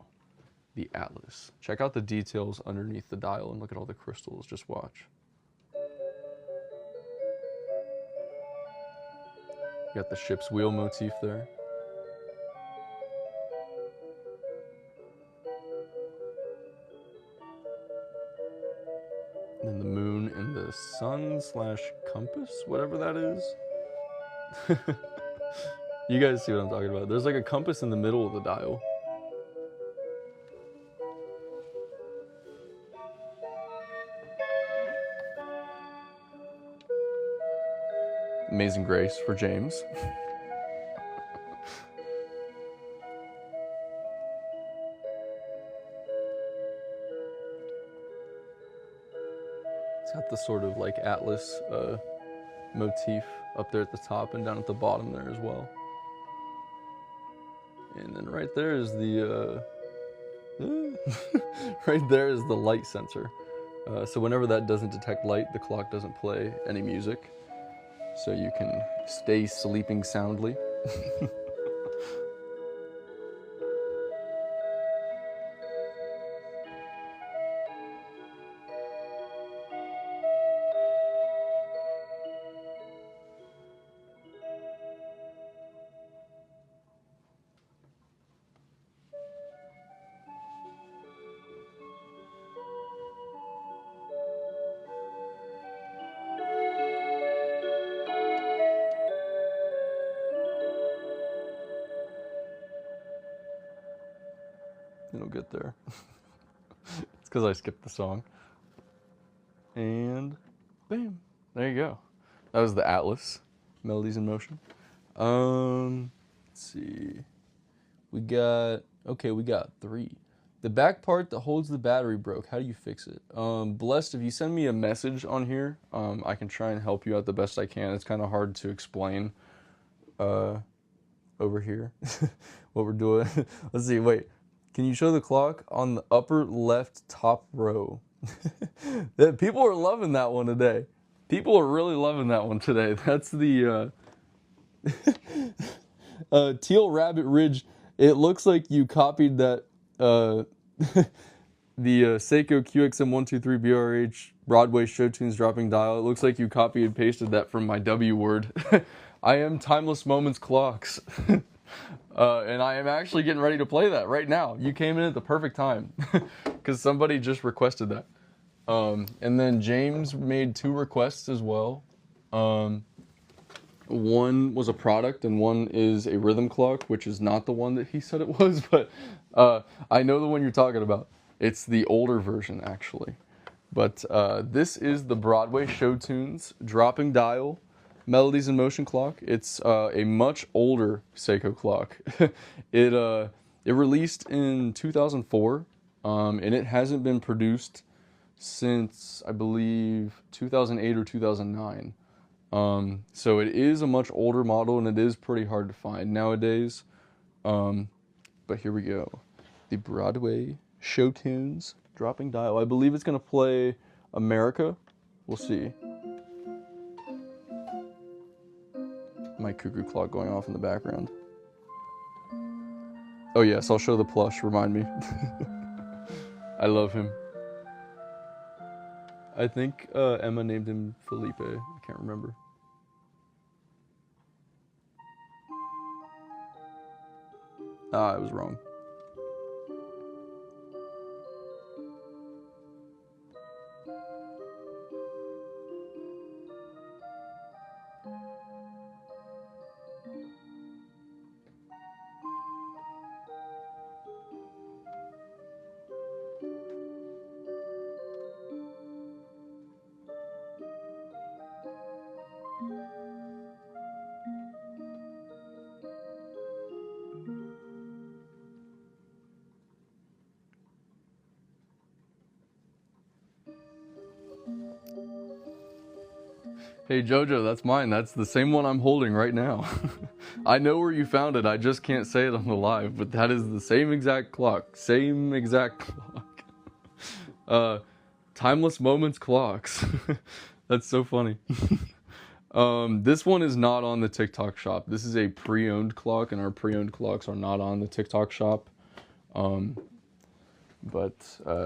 the Atlas. Check out the details underneath the dial and look at all the crystals. Just watch. You got the ship's wheel motif there. And then the moon and the sun/compass, whatever that is. You guys see what I'm talking about. There's like a compass in the middle of the dial. Amazing Grace for James. It's got the sort of like Atlas motif up there at the top and down at the bottom there as well. And then right there is the right there is the light sensor. So whenever that doesn't detect light, the clock doesn't play any music. So you can stay sleeping soundly. It'll get there. It's because I skipped the song. And bam, there you go. That was the Atlas, Melodies in Motion. Let's see. We got 3. The back part that holds the battery broke. How do you fix it? Blessed, if you send me a message on here, I can try and help you out the best I can. It's kind of hard to explain over here what we're doing. Let's see, wait. Can you show the clock on the upper left top row? People are loving that one today. People are really loving that one today. That's the Teal Rabbit Ridge. It looks like you copied that the Seiko QXM606NLH Broadway show tunes dropping dial. It looks like you copy and pasted that from my W word. I am Timeless Moments Clocks. And I am actually getting ready to play that right now. You came in at the perfect time because somebody just requested that. And then James made 2 requests as well. One was a product and one is a rhythm clock, which is not the one that he said it was, but I know the one you're talking about. It's the older version, actually. But this is the Broadway Show Tunes dropping dial Melodies in Motion clock. It's a much older Seiko clock. It released in 2004, and it hasn't been produced since, I believe, 2008 or 2009. So it is a much older model, and it is pretty hard to find nowadays. But here we go. The Broadway Show Tunes dropping dial. I believe it's going to play America. We'll see. My cuckoo clock going off in the background. Oh yes, I'll show the plush, remind me. I love him. I think Emma named him Felipe. I can't remember. I was wrong. Hey Jojo, that's mine. That's the same one I'm holding right now. I know where you found it. I just can't say it on the live, but that is the same exact clock. Same exact clock. Timeless Moments clocks. That's so funny. This one is not on the TikTok shop. This is a pre-owned clock, and our pre-owned clocks are not on the TikTok shop.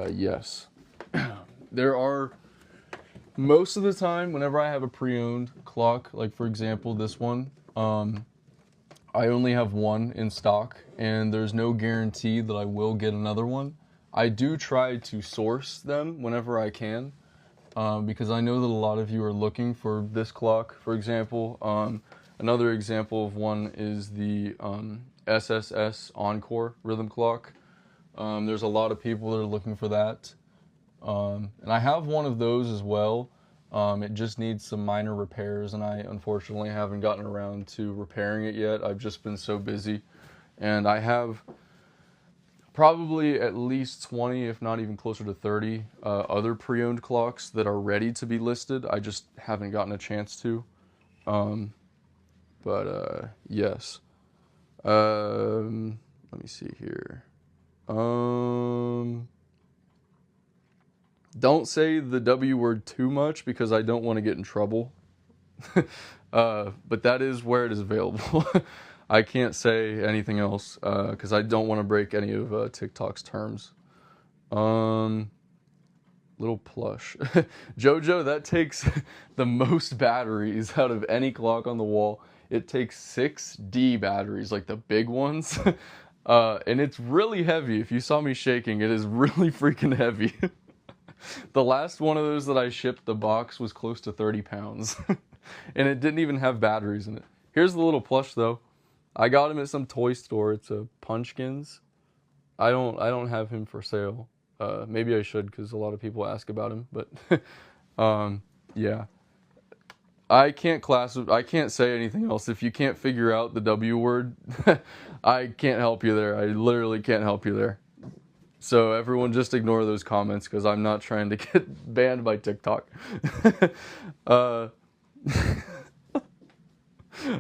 Yes. There are... Most of the time, whenever I have a pre-owned clock, like for example this one, I only have one in stock, and there's no guarantee that I will get another one. I do try to source them whenever I can, because I know that a lot of you are looking for this clock, for example. Another example of one is the SSS Encore rhythm clock. There's a lot of people that are looking for that. And I have one of those as well. It just needs some minor repairs, and I unfortunately haven't gotten around to repairing it yet. I've just been so busy, and I have probably at least 20, if not even closer to 30, other pre-owned clocks that are ready to be listed. I just haven't gotten a chance to. Yes. Let me see here. Don't say the W word too much because I don't want to get in trouble. But that is where it is available. I can't say anything else because I don't want to break any of TikTok's terms. Little plush. Jojo, that takes the most batteries out of any clock on the wall. It takes 6D batteries, like the big ones. And it's really heavy. If you saw me shaking, it is really freaking heavy. The last one of those that I shipped, the box was close to 30 pounds. And it didn't even have batteries in it. Here's the little plush though. I got him at some toy store. It's a Punchkins. I don't have him for sale. Maybe I should because a lot of people ask about him, but yeah. I can't say anything else. If you can't figure out the W word, I can't help you there. I literally can't help you there. So everyone just ignore those comments because I'm not trying to get banned by TikTok. uh,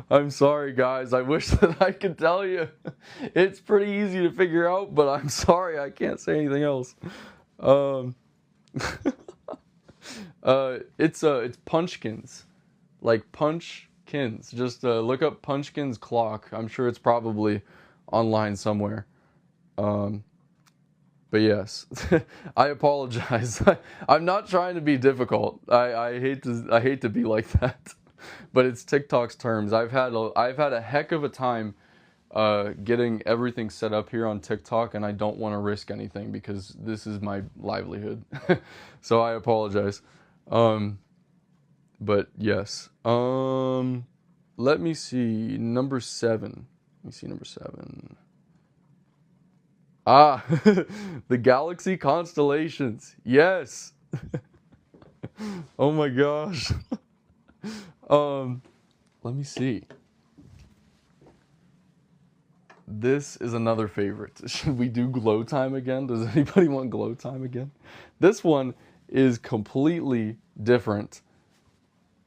I'm sorry, guys. I wish that I could tell you. It's pretty easy to figure out, but I'm sorry. I can't say anything else. Um, it's Punchkins. Like Punchkins. Just look up Punchkins clock. I'm sure it's probably online somewhere. But yes, I apologize. I'm not trying to be difficult. I hate to be like that. But it's TikTok's terms. I've had a heck of a time getting everything set up here on TikTok, and I don't want to risk anything because this is my livelihood. So I apologize. But yes. Let me see number 7. Let me see number 7. Ah, the galaxy constellations. Yes. Oh my gosh. Let me see. This is another favorite. Should we do glow time again? Does anybody want glow time again? This one is completely different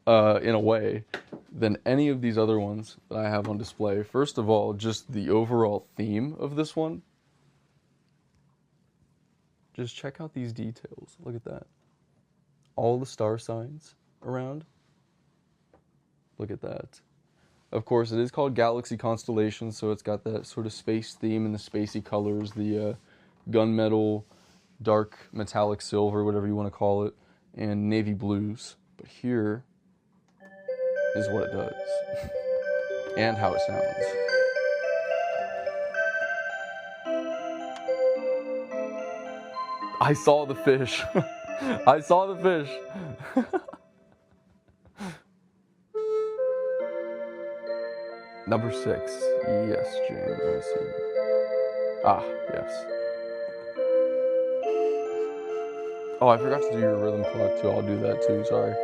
in a way than any of these other ones that I have on display. First of all, just the overall theme of this one. Just check out these details. Look at that. All the star signs around. Look at that. Of course, it is called Galaxy Constellation, so it's got that sort of space theme and the spacey colors, the gunmetal, dark metallic silver, whatever you want to call it, and navy blues. But here is what it does and how it sounds. I saw the fish. I saw the fish. Number 6. Yes, James. Let me see. Ah, yes. Oh, I forgot to do your rhythm clock too. I'll do that too. Sorry.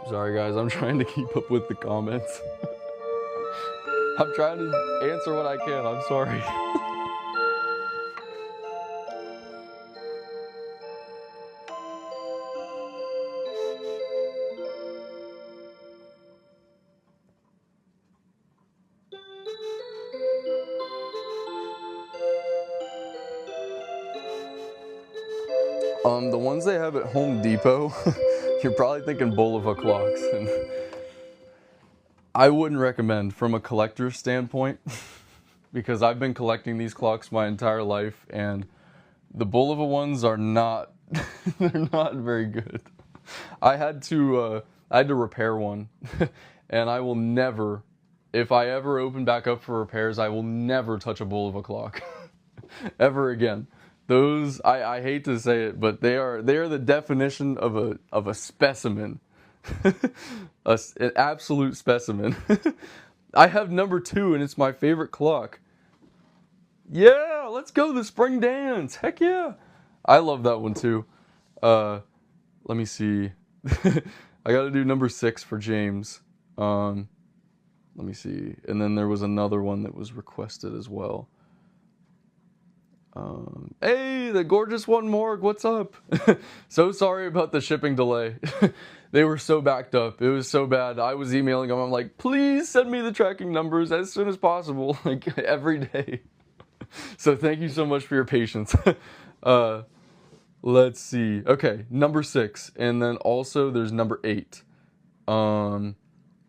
Sorry, guys. I'm trying to keep up with the comments. I'm trying to answer what I can. I'm sorry. The ones they have at Home Depot, you're probably thinking Bulova clocks, and I wouldn't recommend from a collector's standpoint because I've been collecting these clocks my entire life, and the Bulova ones are not they're not very good. I had to repair one, and I will never, if I ever open back up for repairs, I will never touch a Bulova clock ever again. Those I hate to say it, but they are the definition of a specimen, an absolute specimen. I have number 2, and it's my favorite clock. Yeah, let's go the spring dance. Heck yeah, I love that one too. Let me see. I got to do number 6 for James. Let me see, and then there was another one that was requested as well. Hey, the gorgeous one, Morg, what's up? So sorry about the shipping delay. They were so backed up. It was so bad. I was emailing them. I'm like, please send me the tracking numbers as soon as possible, like every day. So thank you so much for your patience. Let's see. Okay, number 6, and then also there's number 8.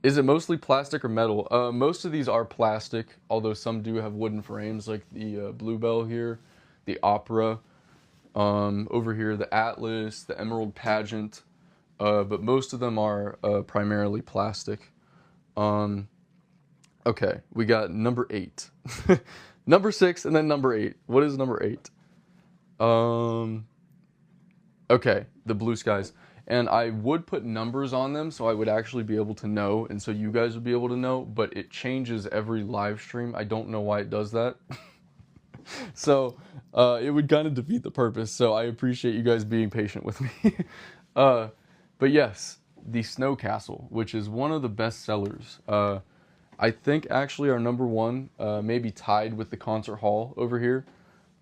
Is it mostly plastic or metal? Most of these are plastic, although some do have wooden frames, like the Bluebell here, the Opera, over here the Atlas, the Emerald Pageant, but most of them are primarily plastic. Okay, we got number 8. Number 6 and then number 8. What is number 8? Okay, the blue skies. And I would put numbers on them so I would actually be able to know, and so you guys would be able to know, but it changes every live stream. I don't know why it does that. So it would kind of defeat the purpose. So I appreciate you guys being patient with me. uh, but yes, the Snow Castle, which is one of the best sellers. I think actually our number one, maybe tied with the Concert Hall over here.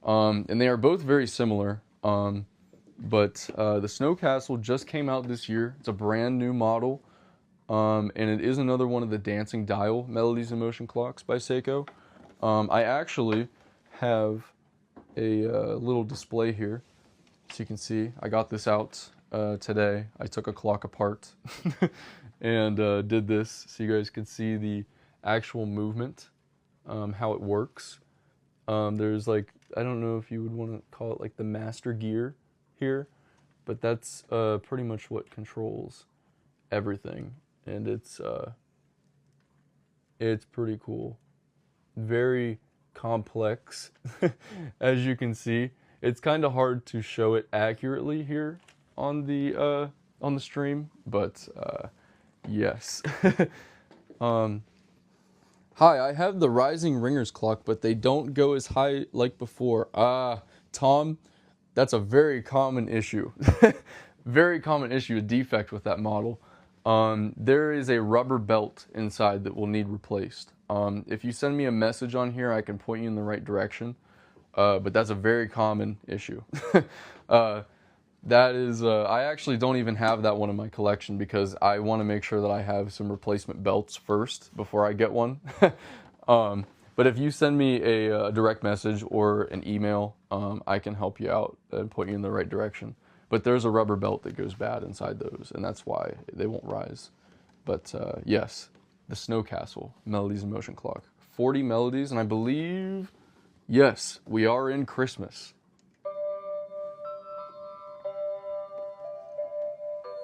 And they are both very similar. But the Snow Castle just came out this year. It's a brand new model. And it is another one of the dancing dial melodies and motion clocks by Seiko. I actually have a little display here. So you can see, I got this out today. I took a clock apart and did this so you guys could see the actual movement, how it works. There's like, I don't know if you would want to call it like the master gear here, but that's pretty much what controls everything. And it's pretty cool. Very complex, as you can see. It's kind of hard to show it accurately here on the stream, but yes. Hi, I have the rising ringers clock, but they don't go as high like before. Tom, that's a very common issue. Very common issue, a defect with that model. There is a rubber belt inside that will need replaced. If you send me a message on here, I can point you in the right direction. But that's a very common issue. That is, I actually don't even have that one in my collection because I want to make sure that I have some replacement belts first before I get one. But if you send me a direct message or an email, I can help you out and point you in the right direction. But there's a rubber belt that goes bad inside those, and that's why they won't rise. But yes, the Snow Castle, Melodies in Motion Clock. 40 melodies, and I believe, yes, we are in Christmas.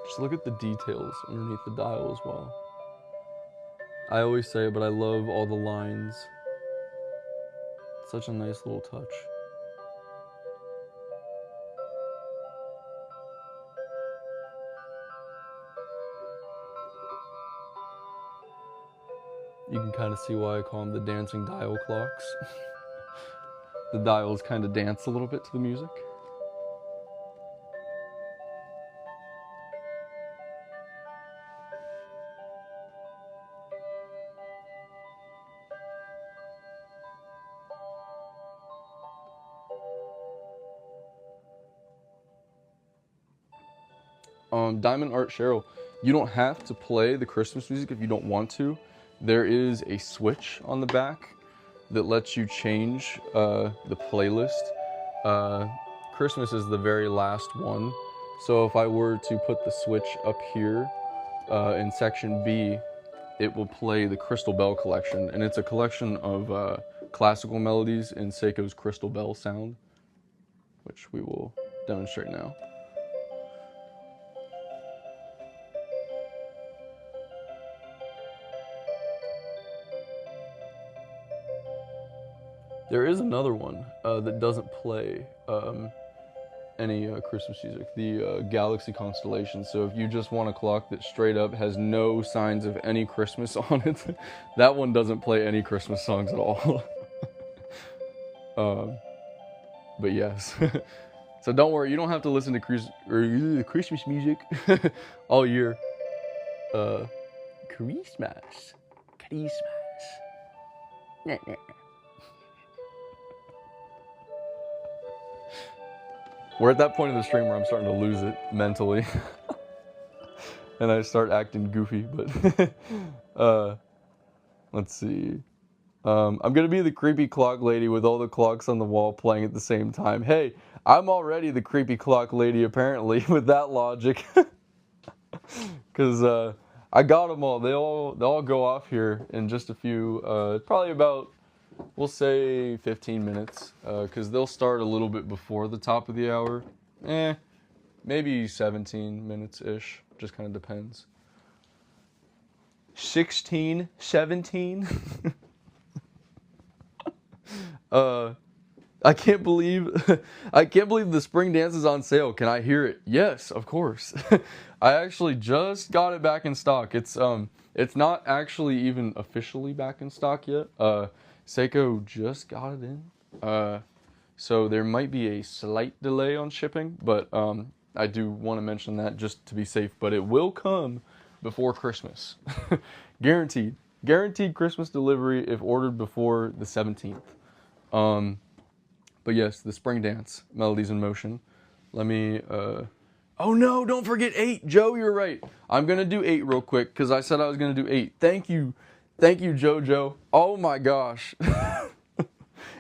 Just look at the details underneath the dial as well. I always say it, but I love all the lines. Such a nice little touch. You can kind of see why I call them the dancing dial clocks. The dials kind of dance a little bit to the music. Diamond Art Cheryl, you don't have to play the Christmas music if you don't want to. There is a switch on the back that lets you change the playlist. Christmas is the very last one. So if I were to put the switch up here in section B, it will play the Crystal Bell collection. And it's a collection of classical melodies in Seiko's Crystal Bell sound, which we will demonstrate now. There is another one that doesn't play any Christmas music, the Galaxy Constellations. So if you just want a clock that straight up has no signs of any Christmas on it, that one doesn't play any Christmas songs at all. But yes. So don't worry, you don't have to listen to Christmas music all year. Christmas. We're at that point in the stream where I'm starting to lose it mentally. And I start acting goofy, but let's see. I'm gonna be the creepy clock lady with all the clocks on the wall playing at the same time. Hey, I'm already the creepy clock lady apparently with that logic. Cause I got them all. They all go off here in just a few, probably about, we'll say 15 minutes, because they'll start a little bit before the top of the hour. Maybe 17 minutes-ish. Just kind of depends. 16, 17? I can't believe I can't believe the spring dance is on sale. Can I hear it? Yes, of course. I actually just got it back in stock. It's not actually even officially back in stock yet. Seiko just got it in. So there might be a slight delay on shipping, but I do want to mention that just to be safe, but it will come before Christmas. Guaranteed. Guaranteed Christmas delivery if ordered before the 17th. But yes, the spring dance, Melodies in Motion. Let me, oh no, don't forget 8. Joe, you're right. I'm going to do 8 real quick because I said I was going to do 8. Thank you, Jojo. Oh my gosh.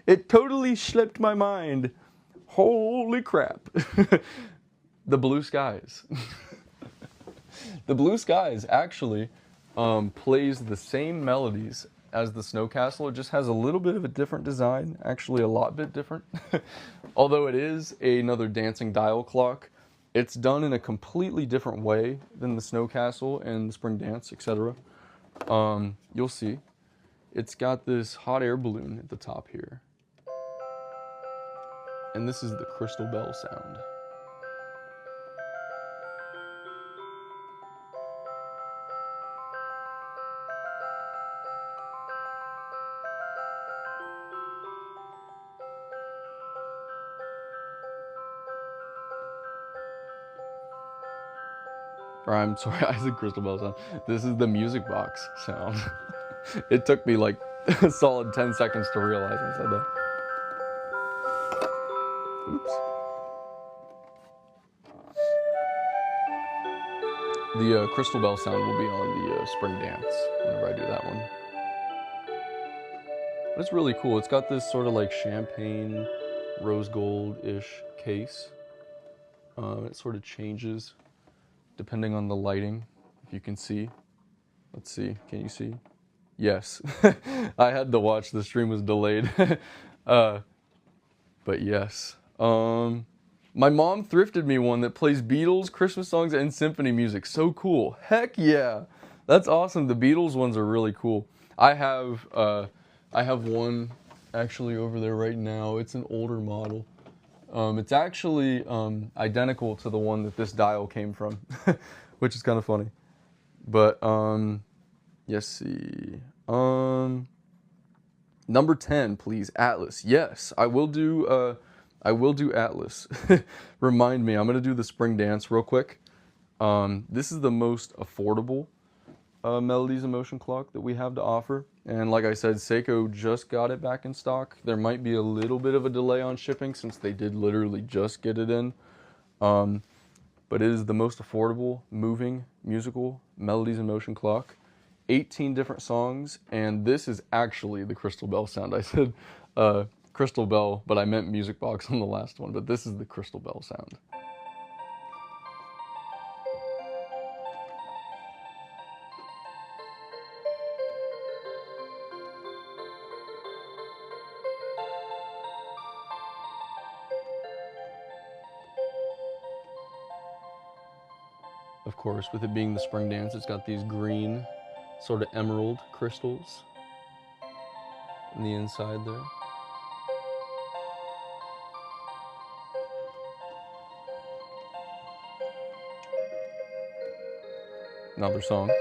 It totally slipped my mind. Holy crap. The Blue Skies. The Blue Skies actually plays the same melodies as the Snow Castle. It just has a little bit of a different design, actually a lot bit different. Although it is another dancing dial clock, it's done in a completely different way than the Snow Castle and the Spring Dance, etc. You'll see. It's got this hot air balloon at the top here. And this is the crystal bell sound. Or I'm sorry, I said crystal bell sound. This is the music box sound. It took me like a solid 10 seconds to realize I said that. Oops. The crystal bell sound will be on the spring dance whenever I do that one. But it's really cool. It's got this sort of like champagne, rose gold-ish case. It sort of changes depending on the lighting, if you can see. Let's see, can you see? Yes. I had to watch, the stream was delayed. But yes. My mom thrifted me one that plays Beatles, Christmas songs, and symphony music. So cool. Heck yeah. That's awesome. The Beatles ones are really cool. I have one actually over there right now. It's an older model. It's actually identical to the one that this dial came from, which is kind of funny. But let's see. Number 10, please. Atlas. Yes, I will do Atlas. Remind me. I'm gonna do the spring dance real quick. This is the most affordable Melodies in Motion clock that we have to offer. And like I said, Seiko just got it back in stock. There might be a little bit of a delay on shipping since they did literally just get it in. But it is the most affordable, moving, musical Melodies in Motion clock. 18 different songs, and this is actually the crystal bell sound. I said crystal bell, but I meant music box on the last one, but this is the crystal bell sound. Of course, with it being the spring dance, it's got these green, sort of emerald crystals on the inside there. Another song.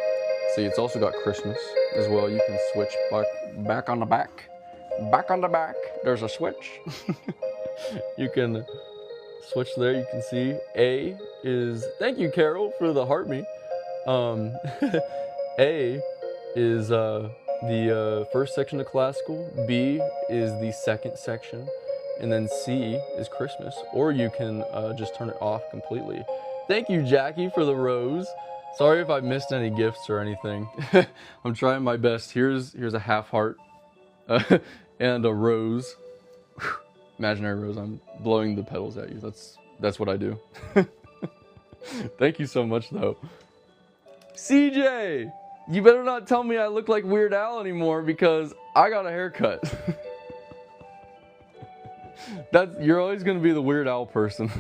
See, it's also got Christmas as well. You can switch back on the back. Back on the back, there's a switch. You can switch there, you can see A is, thank you Carol for the heart me. A is the first section of classical, B is the second section, and then C is Christmas. Or you can just turn it off completely. Thank you Jackie for the rose. Sorry if I missed any gifts or anything. I'm trying my best. Here's a half heart and a rose. Imaginary rose. I'm blowing the petals at you. That's what I do. Thank you so much though. CJ, you better not tell me I look like Weird Al anymore because I got a haircut. You're always gonna be the Weird Al person.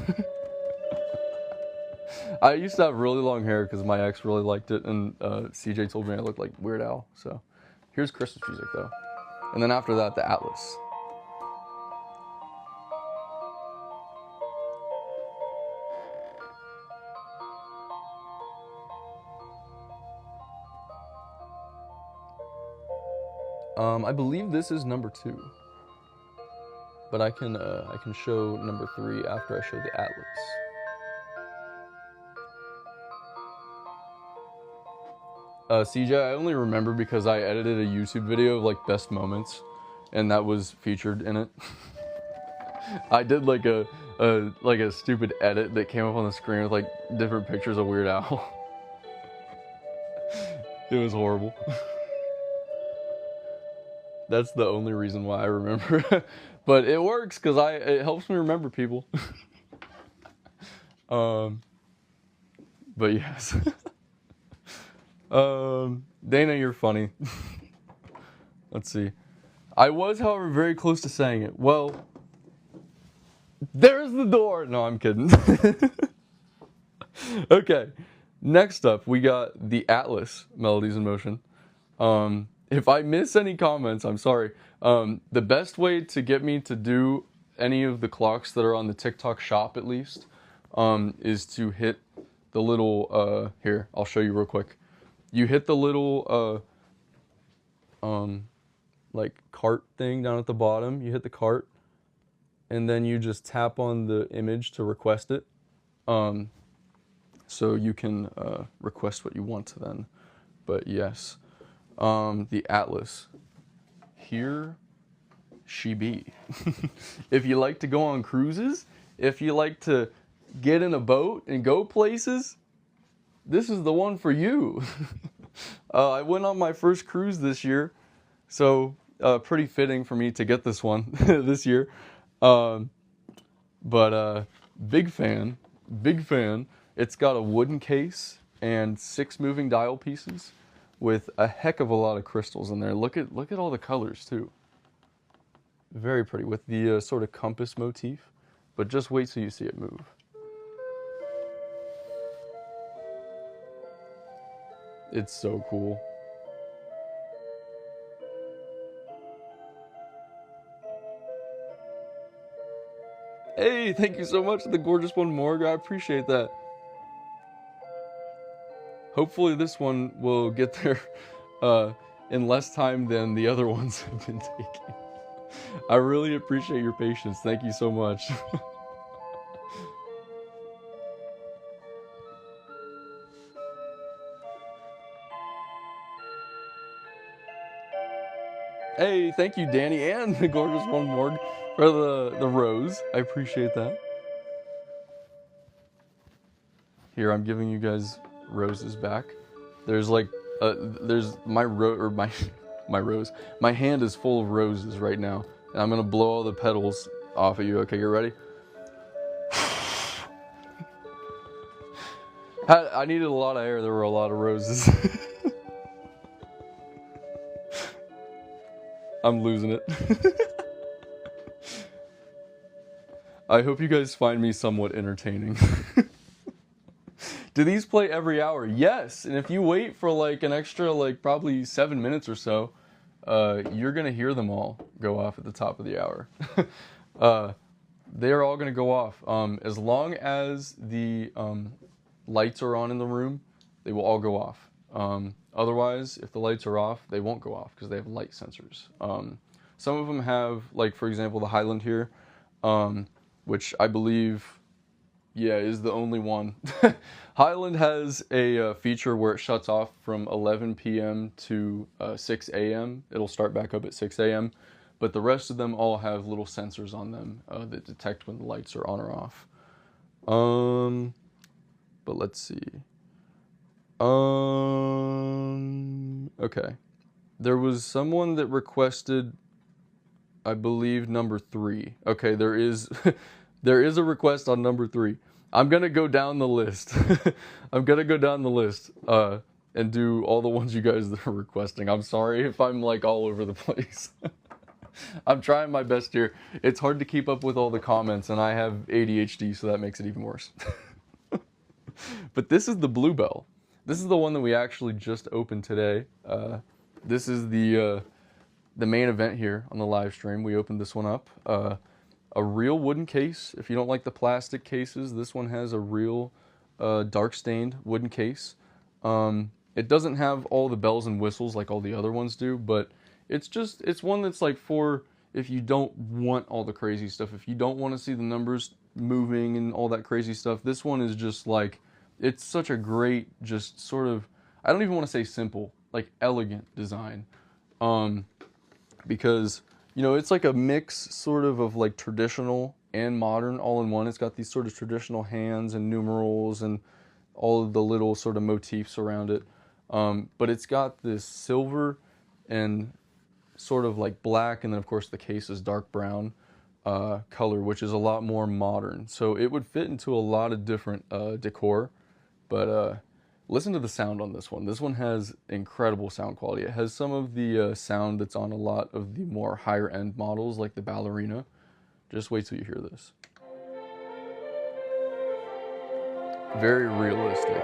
I used to have really long hair because my ex really liked it, and CJ told me I looked like Weird Al. So here's Christmas music though, and then after that the Atlas. I believe this is number 2. But I can show number 3 after I show the atlas. CJ, I only remember because I edited a YouTube video of like best moments, and that was featured in it. I did like a stupid edit that came up on the screen with like different pictures of Weird Al. It was horrible. That's the only reason why I remember. But it works because it helps me remember people. But yes. Dana, you're funny. Let's see. I was, however, very close to saying it. Well, there's the door. No, I'm kidding. Okay. Next up, we got the Atlas Melodies in Motion. If I miss any comments, I'm sorry. The best way to get me to do any of the clocks that are on the TikTok shop, at least, is to hit the little, here, I'll show you real quick. You hit the little, like cart thing down at the bottom. You hit the cart, and then you just tap on the image to request it. So you can request what you want then. But yes, the Atlas. Here she be. If you like to go on cruises, if you like to get in a boat and go places, this is the one for you. I went on my first cruise this year, so pretty fitting for me to get this one this year. But big fan, big fan. It's got a wooden case and 6 moving dial pieces with a heck of a lot of crystals in there. Look at all the colors too. Very pretty with the sort of compass motif, but just wait till you see it move. It's so cool. Hey, thank you so much, the gorgeous one, Morg. I appreciate that. Hopefully this one will get there in less time than the other ones have been taking. I really appreciate your patience. Thank you so much. Hey, thank you, Danny, and the gorgeous one, Morg, for the rose. I appreciate that. Here, I'm giving you guys roses back. There's like, there's my rose. My hand is full of roses right now, and I'm gonna blow all the petals off of you. Okay, you ready? I needed a lot of air. There were a lot of roses. I'm losing it. I hope you guys find me somewhat entertaining. Do these play every hour? Yes, and if you wait for like an extra like probably 7 minutes or so, you're gonna hear them all go off at the top of the hour. They are all gonna go off. As long as the lights are on in the room, they will all go off. Otherwise, if the lights are off, they won't go off because they have light sensors. Some of them have, like for example, the Highland here, which I believe, yeah, is the only one. Highland has a feature where it shuts off from 11 p.m. to 6 a.m. It'll start back up at 6 a.m. But the rest of them all have little sensors on them that detect when the lights are on or off. But let's see. Okay. There was someone that requested, I believe, number 3. Okay, there is there is a request on number 3. I'm gonna go down the list. I'm gonna go down the list and do all the ones you guys that are requesting. I'm sorry if I'm like all over the place. I'm trying my best here. It's hard to keep up with all the comments, and I have ADHD, so that makes it even worse. But this is the Bluebell. This is the one that we actually just opened today. This is the main event here on the live stream. We opened this one up. A real wooden case. If you don't like the plastic cases, this one has a real dark stained wooden case. It doesn't have all the bells and whistles like all the other ones do, but it's one that's like for if you don't want all the crazy stuff, if you don't want to see the numbers moving and all that crazy stuff, this one is just like, it's such a great, just sort of, I don't even want to say simple, like elegant design. Because, you know, it's like a mix sort of like traditional and modern all in one. It's got these sort of traditional hands and numerals and all of the little sort of motifs around it. But it's got this silver and sort of like black, and then of course the case is dark brown color, which is a lot more modern. So it would fit into a lot of different decor. But listen to the sound on this one. This one has incredible sound quality. It has some of the sound that's on a lot of the more higher end models, like the ballerina. Just wait till you hear this. Very realistic.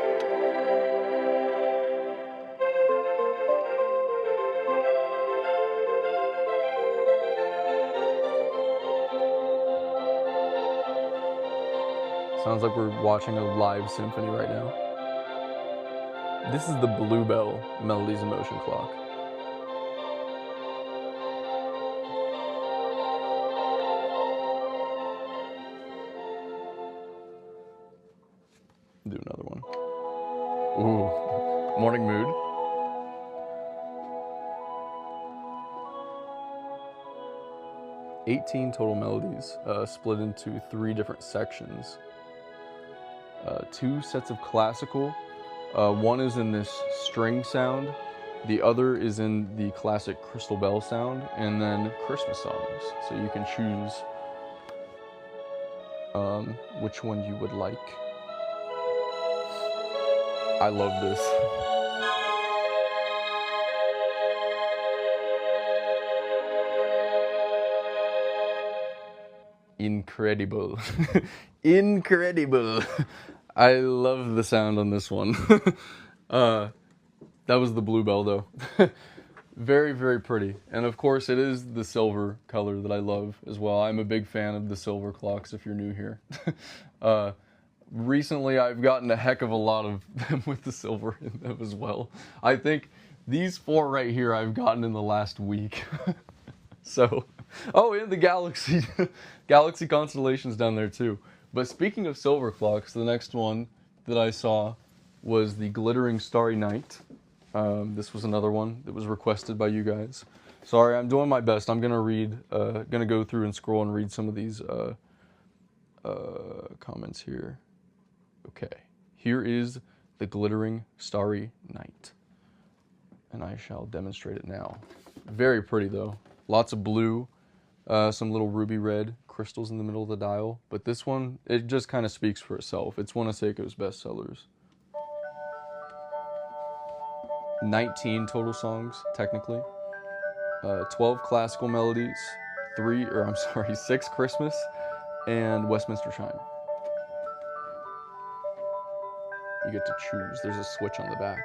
Sounds like we're watching a live symphony right now. This is the Bluebell Melodies in Motion clock. Do another one. Ooh, morning mood. "18 total melodies, split into 3 different sections. 2 sets of classical. One is in this string sound, the other is in the classic crystal bell sound, and then Christmas songs. So you can choose which one you would like. I love this. Incredible. Incredible. I love the sound on this one. That was the Bluebell though. Very, very pretty. And of course it is the silver color that I love as well. I'm a big fan of the silver clocks if you're new here. Recently I've gotten a heck of a lot of them with the silver in them as well. I think these 4 right here I've gotten in the last week. So, oh, and the Galaxy constellations down there too. But speaking of silver clocks, the next one that I saw was the Glittering Starry Night. This was another one that was requested by you guys. Sorry, I'm doing my best. I'm gonna go through and scroll and read some of these comments here. Okay, here is the Glittering Starry Night, and I shall demonstrate it now. Very pretty though. Lots of blue, some little ruby red crystals in the middle of the dial. But this one, it just kind of speaks for itself. It's one of Seiko's best sellers. 19 total songs, technically. 12 classical melodies, 6 Christmas, and Westminster Chime. You get to choose. There's a switch on the back.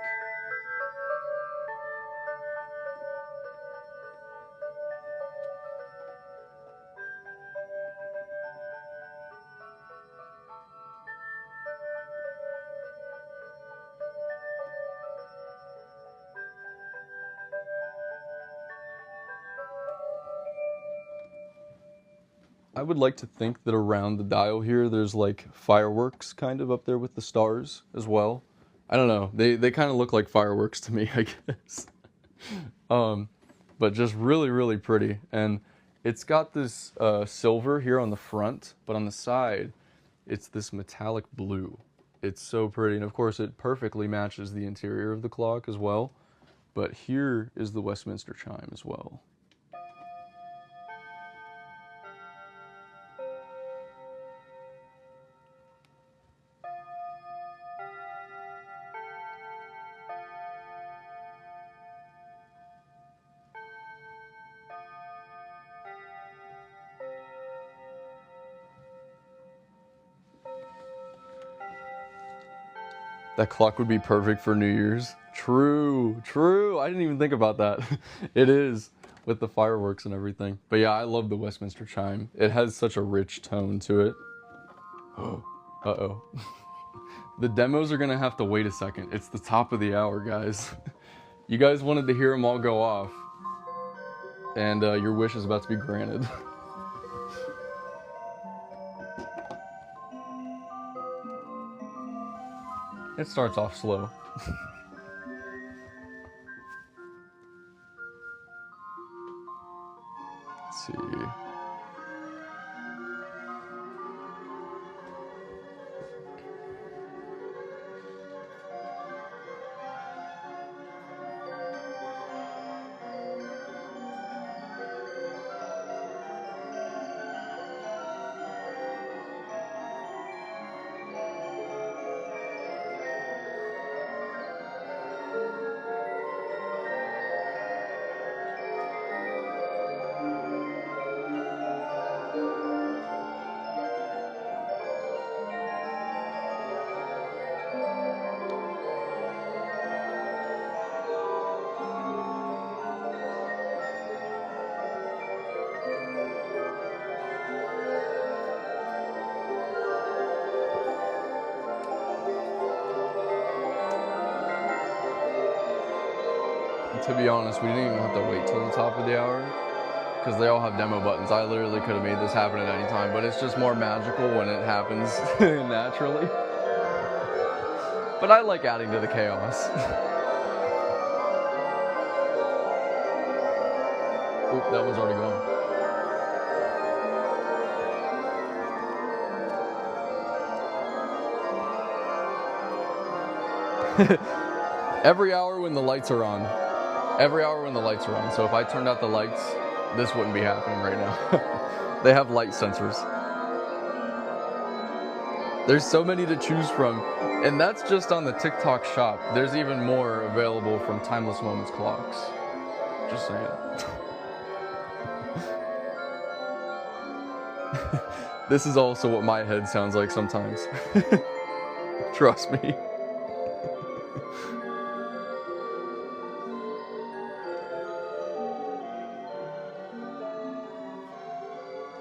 I would like to think that around the dial here, there's like fireworks kind of up there with the stars as well. I don't know. They kind of look like fireworks to me, I guess. But just really, really pretty. And it's got this silver here on the front, but on the side, it's this metallic blue. It's so pretty. And of course, it perfectly matches the interior of the clock as well. But here is the Westminster Chime as well. That clock would be perfect for New Year's. True, true. I didn't even think about that. It is, with the fireworks and everything. But yeah, I love the Westminster Chime. It has such a rich tone to it. Uh-oh. The demos are gonna have to wait a second. It's the top of the hour, guys. You guys wanted to hear them all go off. and your wish is about to be granted. It starts off slow. Let's see. To be honest, we didn't even have to wait till the top of the hour because they all have demo buttons. I literally could have made this happen at any time, but it's just more magical when it happens naturally. But I like adding to the chaos. Oop, that one's already gone. Every hour when the lights are on. Every hour when the lights are on. So if I turned out the lights, this wouldn't be happening right now. They have light sensors. There's so many to choose from. And that's just on the TikTok shop. There's even more available from Timeless Moments clocks. Just saying. This is also what my head sounds like sometimes. Trust me.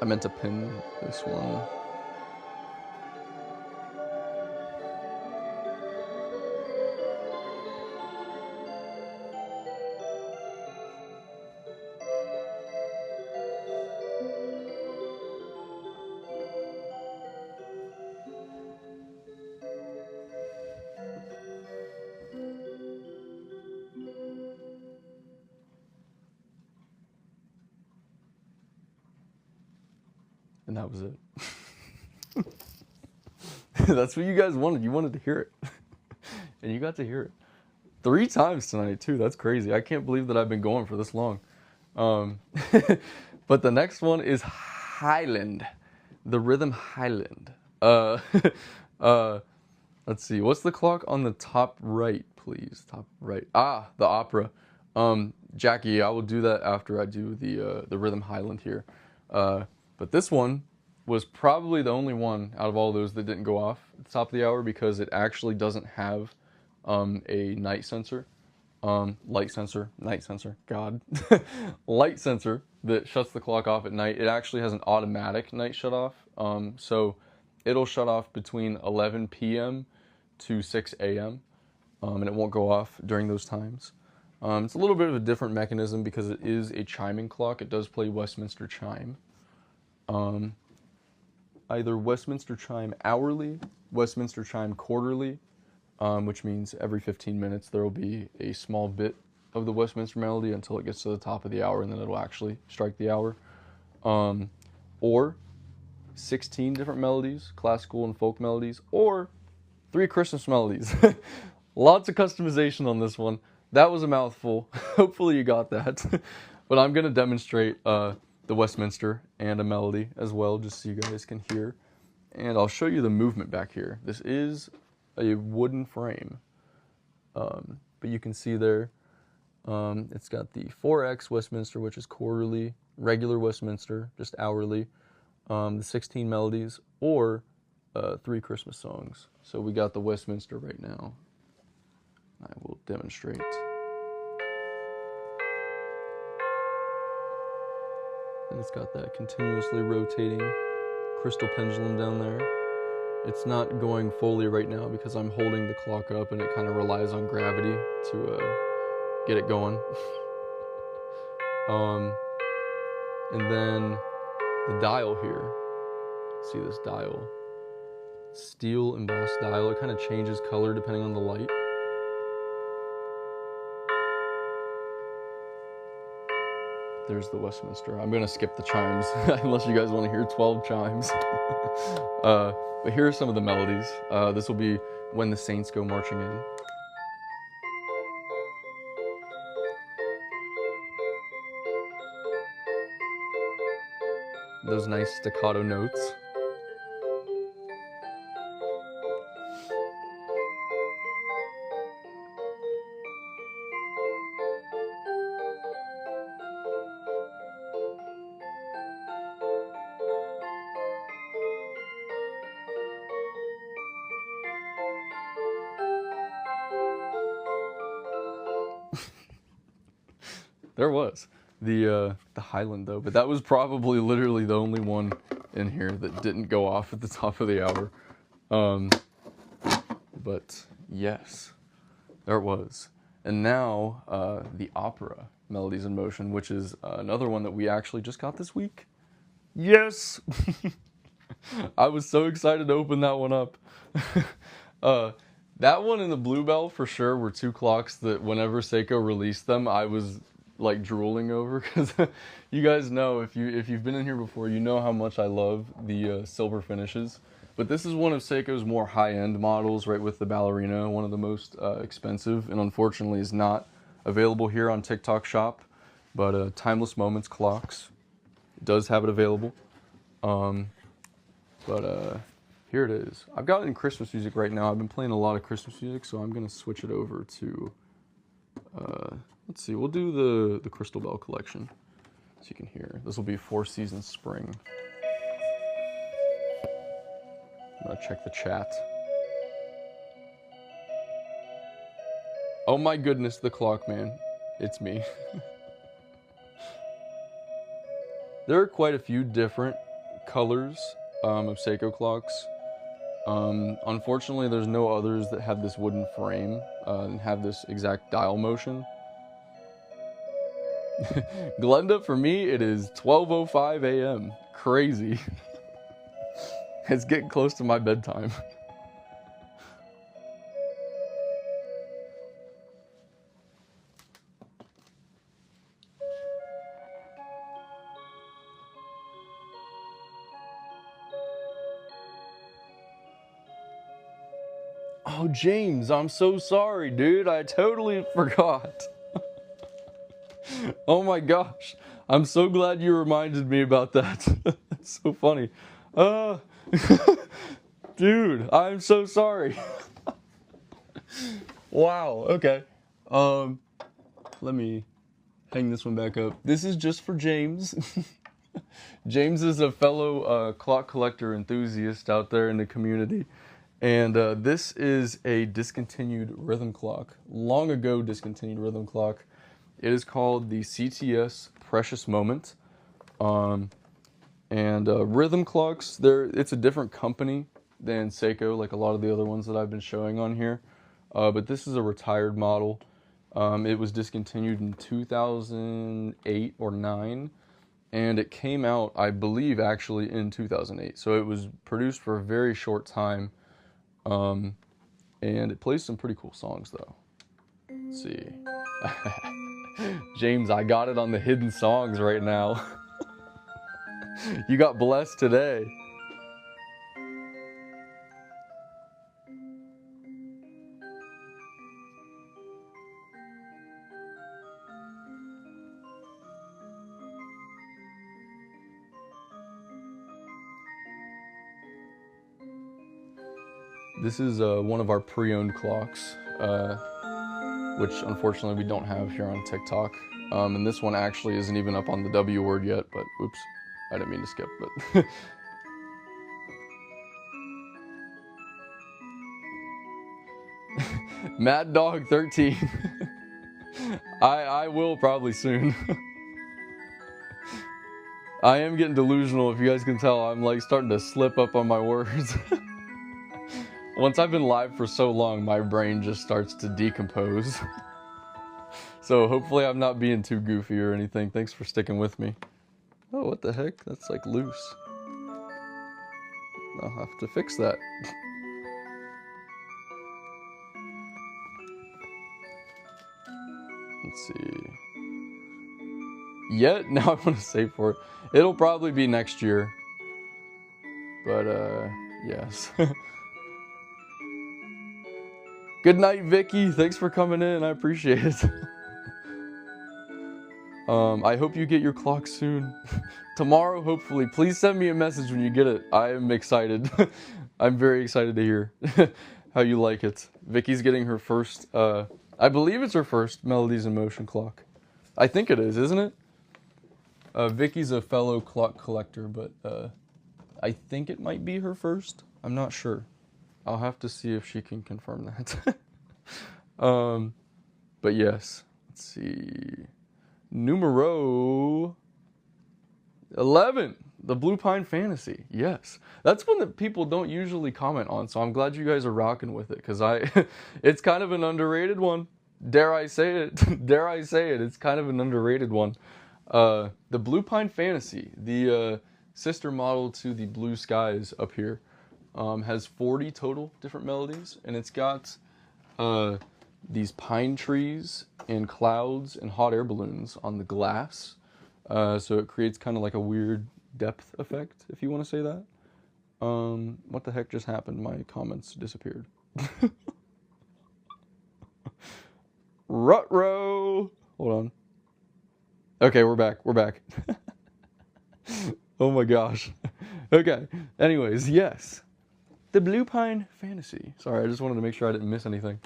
I meant to pin this one. And that was it. That's what you guys wanted. You wanted to hear it. And you got to hear it. 3 times tonight, too. That's crazy. I can't believe that I've been going for this long. But the next one is Highland. The Rhythm Highland. Let's see. What's the clock on the top right, please? Top right. Ah, the opera. Jackie, I will do that after I do the Rhythm Highland here. But this one was probably the only one out of all those that didn't go off at the top of the hour because it actually doesn't have a night sensor, light sensor, night sensor, God, light sensor that shuts the clock off at night. It actually has an automatic night shut off. So it'll shut off between 11 p.m. to 6 a.m. And it won't go off during those times. It's a little bit of a different mechanism because it is a chiming clock. It does play Westminster chime. Either Westminster chime hourly, Westminster chime quarterly, which means every 15 minutes there will be a small bit of the Westminster melody until it gets to the top of the hour, and then it'll actually strike the hour. Or 16 different melodies, classical and folk melodies, or 3 Christmas melodies. Lots of customization on this one. That was a mouthful. Hopefully you got that. But I'm going to demonstrate the Westminster and a melody as well, just so you guys can hear. And I'll show you the movement back here. This is a wooden frame. But you can see there, it's got the 4X Westminster, which is quarterly, regular Westminster, just hourly, the 16 melodies, or 3 Christmas songs. So we got the Westminster right now. I will demonstrate. And it's got that continuously rotating crystal pendulum down there. It's not going fully right now because I'm holding the clock up and it kind of relies on gravity to get it going. And then the dial here. See this dial? Steel embossed dial. It kind of changes color depending on the light. There's the Westminster. I'm gonna skip the chimes unless you guys want to hear 12 chimes. But here are some of the melodies. This will be When the Saints Go Marching In. Those nice staccato notes. There was the Highland though, but that was probably literally the only one in here that didn't go off at the top of the hour. But yes, there it was. And now the opera, Melodies in Motion, which is another one that we actually just got this week. Yes! I was so excited to open that one up. That one and the Bluebell for sure were two clocks that whenever Seiko released them, I was like drooling over, because you guys know, if you've been in here before, you know how much I love the silver finishes. But this is one of Seiko's more high-end models, right, with the ballerina, one of the most expensive, and unfortunately is not available here on TikTok Shop. But Timeless Moments clocks, it does have it available. Here it is. I've got it in Christmas music right now. I've been playing a lot of Christmas music, so I'm gonna switch it over to let's see, we'll do the Crystal Bell collection, so you can hear. This will be Four Seasons Spring. I'm gonna check the chat. Oh my goodness, the clock man. It's me. There are quite a few different colors of Seiko clocks. Unfortunately, there's no others that have this wooden frame and have this exact dial motion. Glenda, for me, it is 12:05 a.m. Crazy. It's getting close to my bedtime. Oh, James, I'm so sorry, dude. I totally forgot. Oh my gosh. I'm so glad you reminded me about that. That's so funny. Dude, I'm so sorry. Wow, okay. Let me hang this one back up. This is just for James. James is a fellow clock collector enthusiast out there in the community. And this is a discontinued rhythm clock. Long ago discontinued rhythm clock. It is called the CTS Precious Moment. Rhythm clocks, it's a different company than Seiko, like a lot of the other ones that I've been showing on here. But this is a retired model. It was discontinued in 2008 or 9. And it came out, I believe, actually in 2008. So it was produced for a very short time. And it plays some pretty cool songs, though. Let's see. James, I got it on the hidden songs right now. You got blessed today. This is one of our pre-owned clocks, which unfortunately we don't have here on TikTok. And this one actually isn't even up on the W word yet, but oops, I didn't mean to skip, but. Mad Dog 13. I will probably soon. I am getting delusional, if you guys can tell. I'm like starting to slip up on my words. Once I've been live for so long, my brain just starts to decompose. So hopefully I'm not being too goofy or anything. Thanks for sticking with me. Oh, what the heck? That's like loose. I'll have to fix that. Let's see. Yet, now I want to save for it. It'll probably be next year. But, yes. Good night, Vicky. Thanks for coming in. I appreciate it. I hope you get your clock soon. Tomorrow, hopefully. Please send me a message when you get it. I am excited. I'm very excited to hear how you like it. Vicky's getting her first, I believe it's her first Melodies in Motion clock. I think it is, isn't it? Vicky's a fellow clock collector, but I think it might be her first. I'm not sure. I'll have to see if she can confirm that. But yes, let's see. Numero 11, the Blue Pine Fantasy. Yes, that's one that people don't usually comment on, so I'm glad you guys are rocking with it, because it's kind of an underrated one. Dare I say it? Dare I say it? It's kind of an underrated one. The Blue Pine Fantasy, the sister model to the Blue Skies up here, has 40 total different melodies, and it's got these pine trees and clouds and hot air balloons on the glass. So it creates kind of like a weird depth effect, if you want to say that. What the heck just happened? My comments disappeared. Rutro! Hold on. Okay, we're back. We're back. Oh my gosh. Okay. Anyways, yes. The Blue Pine Fantasy. Sorry, I just wanted to make sure I didn't miss anything.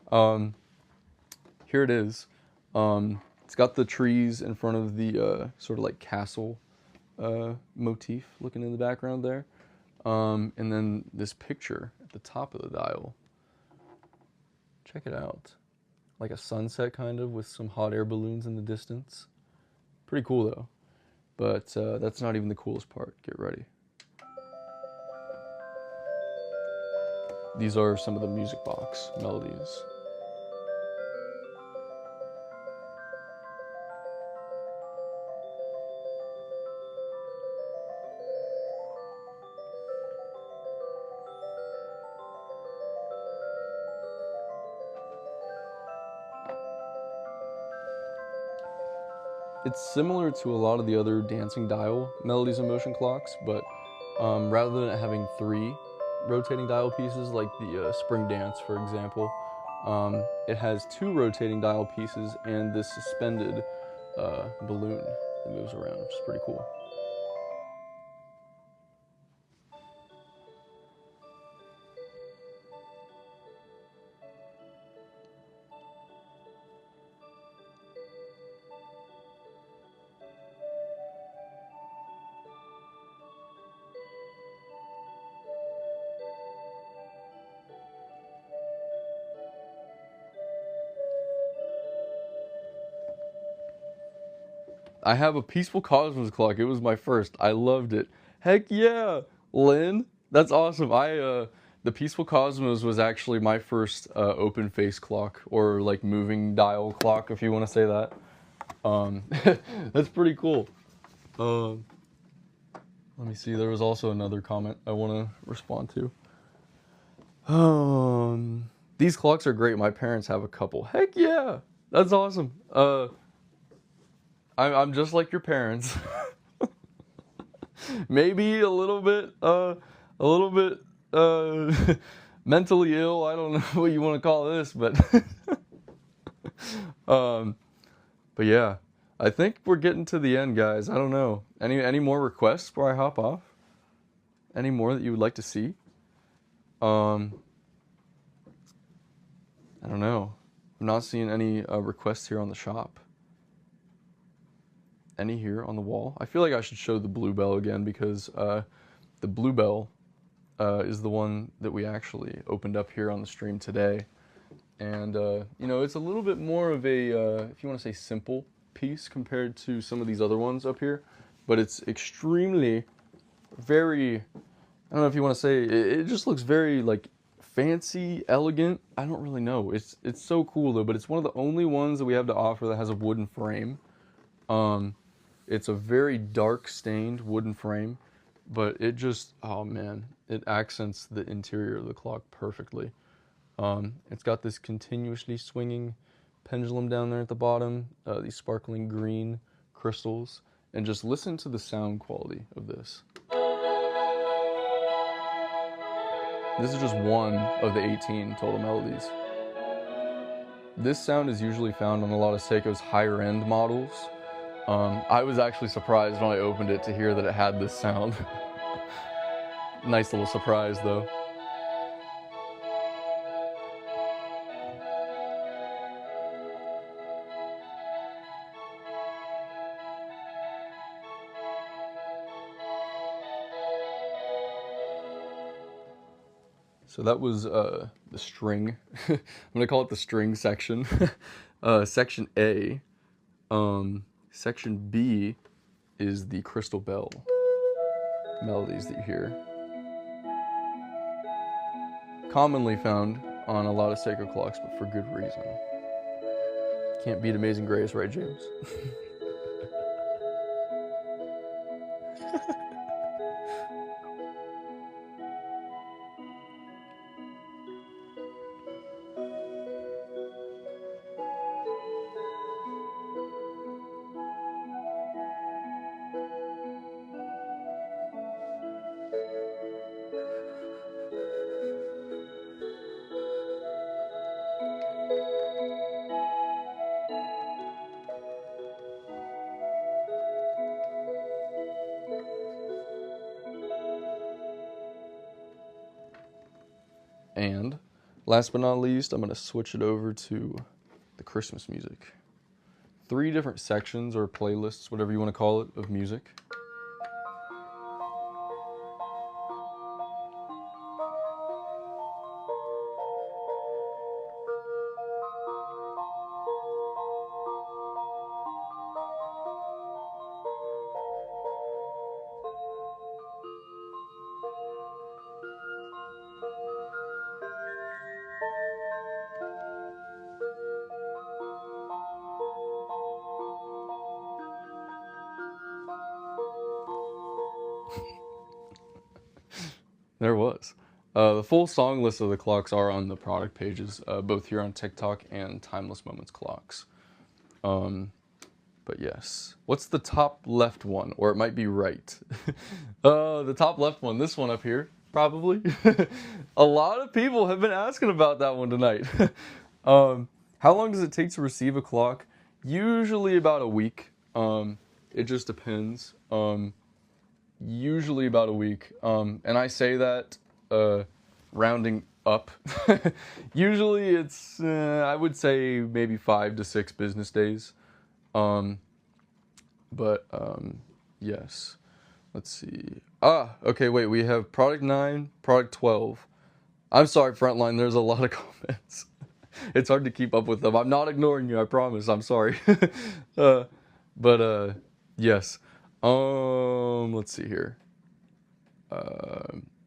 Here it is. It's got the trees in front of the sort of like castle motif looking in the background there. And then this picture at the top of the dial. Check it out. Like a sunset kind of with some hot air balloons in the distance. Pretty cool though. But that's not even the coolest part. Get ready. These are some of the music box melodies. It's similar to a lot of the other dancing dial Melodies in Motion clocks, but rather than it having 3 rotating dial pieces like the Spring Dance, for example, it has 2 rotating dial pieces and this suspended balloon that moves around, which is pretty cool. I have a Peaceful Cosmos clock. It was my first. I loved it. Heck yeah, Lynn. That's awesome. The Peaceful Cosmos was actually my first open face clock, or like moving dial clock, if you want to say that. That's pretty cool. Let me see. There was also another comment I want to respond to. These clocks are great. My parents have a couple. Heck yeah, that's awesome. I'm just like your parents. Maybe a little bit mentally ill. I don't know what you want to call this, but but yeah, I think we're getting to the end, guys. I don't know. Any more requests before I hop off? Any more that you would like to see? I don't know. I'm not seeing any requests here on the shop. Any here on the wall? I feel like I should show the Bluebell again, because the Bluebell is the one that we actually opened up here on the stream today. And, you know, it's a little bit more of a, if you want to say simple piece compared to some of these other ones up here. But it's extremely, very, I don't know if you want to say, it just looks very, like, fancy, elegant. I don't really know. It's so cool, though. But it's one of the only ones that we have to offer that has a wooden frame. It's a very dark stained wooden frame, but it just, oh man, it accents the interior of the clock perfectly. It's got this continuously swinging pendulum down there at the bottom, these sparkling green crystals, and just listen to the sound quality of this. This is just one of the 18 total melodies. This sound is usually found on a lot of Seiko's higher end models. I was actually surprised when I opened it to hear that it had this sound. Nice little surprise though. So that was the string. I'm gonna call it the string section. Section A. Section B is the crystal bell melodies that you hear. Commonly found on a lot of Seiko clocks, but for good reason. Can't beat Amazing Grace, right, James? And last but not least, I'm going to switch it over to the Christmas music. 3 different sections or playlists, whatever you want to call it, of music. There was. The full song list of the clocks are on the product pages, both here on TikTok and Timeless Moments Clocks. But yes. What's the top left one? Or it might be right. The top left one, this one up here, probably. A lot of people have been asking about that one tonight. How long does it take to receive a clock? Usually about a week. It just depends. Usually about a week. And I say that rounding up. Usually it's, I would say maybe 5 to 6 business days. Yes. Let's see. Okay, wait, we have product 9, product 12. I'm sorry, Frontline, there's a lot of comments. It's hard to keep up with them. I'm not ignoring you, I promise. I'm sorry. Yes. Let's see here.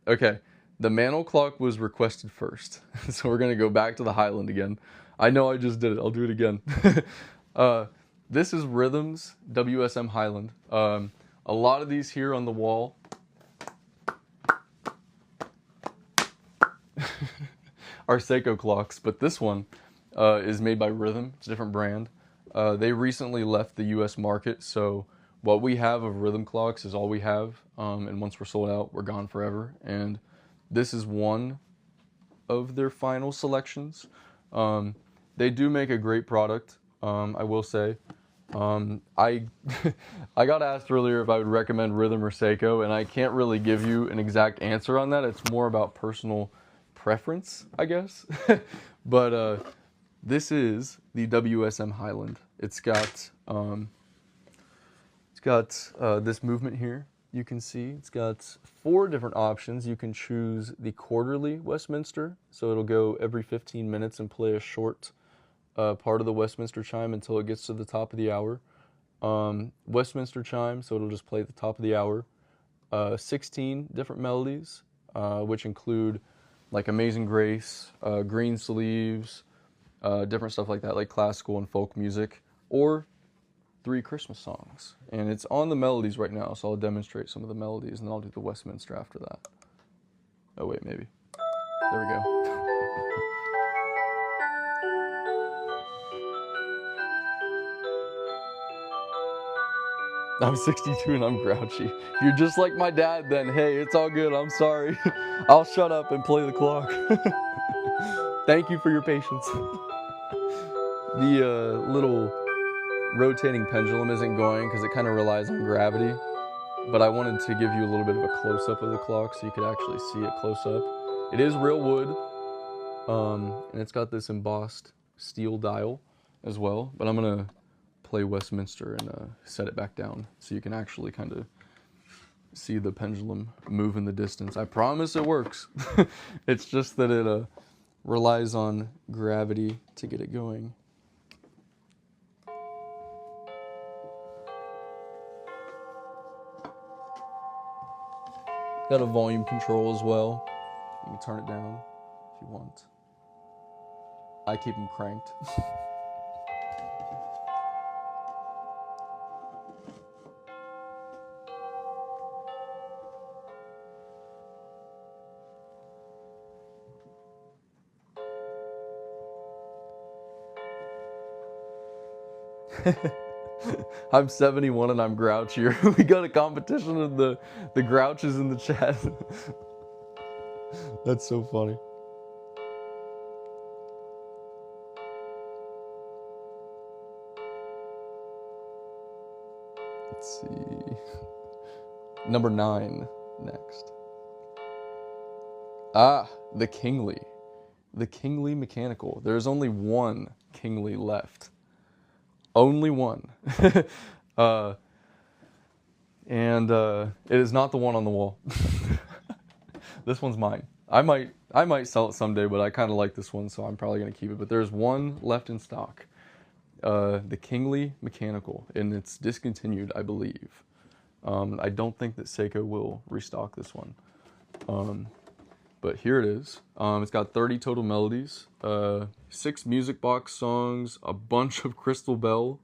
Okay. The Mantle clock was requested first. So we're going to go back to the Highland again. I know I just did it. I'll do it again. This is Rhythm's WSM Highland. A lot of these here on the wall are Seiko clocks, but this one is made by Rhythm. It's a different brand. They recently left the US market, so what we have of Rhythm clocks is all we have, and once we're sold out, we're gone forever. And this is one of their final selections. They do make a great product, I will say. I got asked earlier if I would recommend Rhythm or Seiko, and I can't really give you an exact answer on that. It's more about personal preference, I guess. But this is the WSM Highland. It's got this movement here. You can see it's got 4 different options. You can choose the quarterly Westminster, so it'll go every 15 minutes and play a short part of the Westminster chime until it gets to the top of the hour. Westminster chime, so it'll just play at the top of the hour. 16 different melodies, which include like Amazing Grace, Green Sleeves, different stuff like that, like classical and folk music, or 3 Christmas songs. And it's on the melodies right now, so I'll demonstrate some of the melodies, and then I'll do the Westminster after that. Oh wait, maybe. There we go. I'm 62 and I'm grouchy. You're just like my dad then. Hey, it's all good, I'm sorry. I'll shut up and play the clock. Thank you for your patience. The little rotating pendulum isn't going because it kind of relies on gravity, but I wanted to give you a little bit of a close-up of the clock so you could actually see it close up. It is real wood, and it's got this embossed steel dial as well, but I'm gonna play Westminster and set it back down so you can actually kind of see the pendulum move in the distance. I promise it works. It's just that it relies on gravity to get it going. Got a volume control as well. You can turn it down if you want. I keep them cranked. I'm 71 and I'm grouchier. We got a competition of the grouches in the chat. That's so funny. Let's see. Number 9 next. Ah, the Kingly. The Kingly Mechanical. There's only one Kingly left. Only one. And it is not the one on the wall. This one's mine. I might sell it someday, but I kind of like this one, so I'm probably going to keep it. But there's one left in stock. The Kingly Mechanical, and it's discontinued, I believe. I don't think that Seiko will restock this one. But here it is. It's got 30 total melodies, 6 music box songs, a bunch of Crystal Bell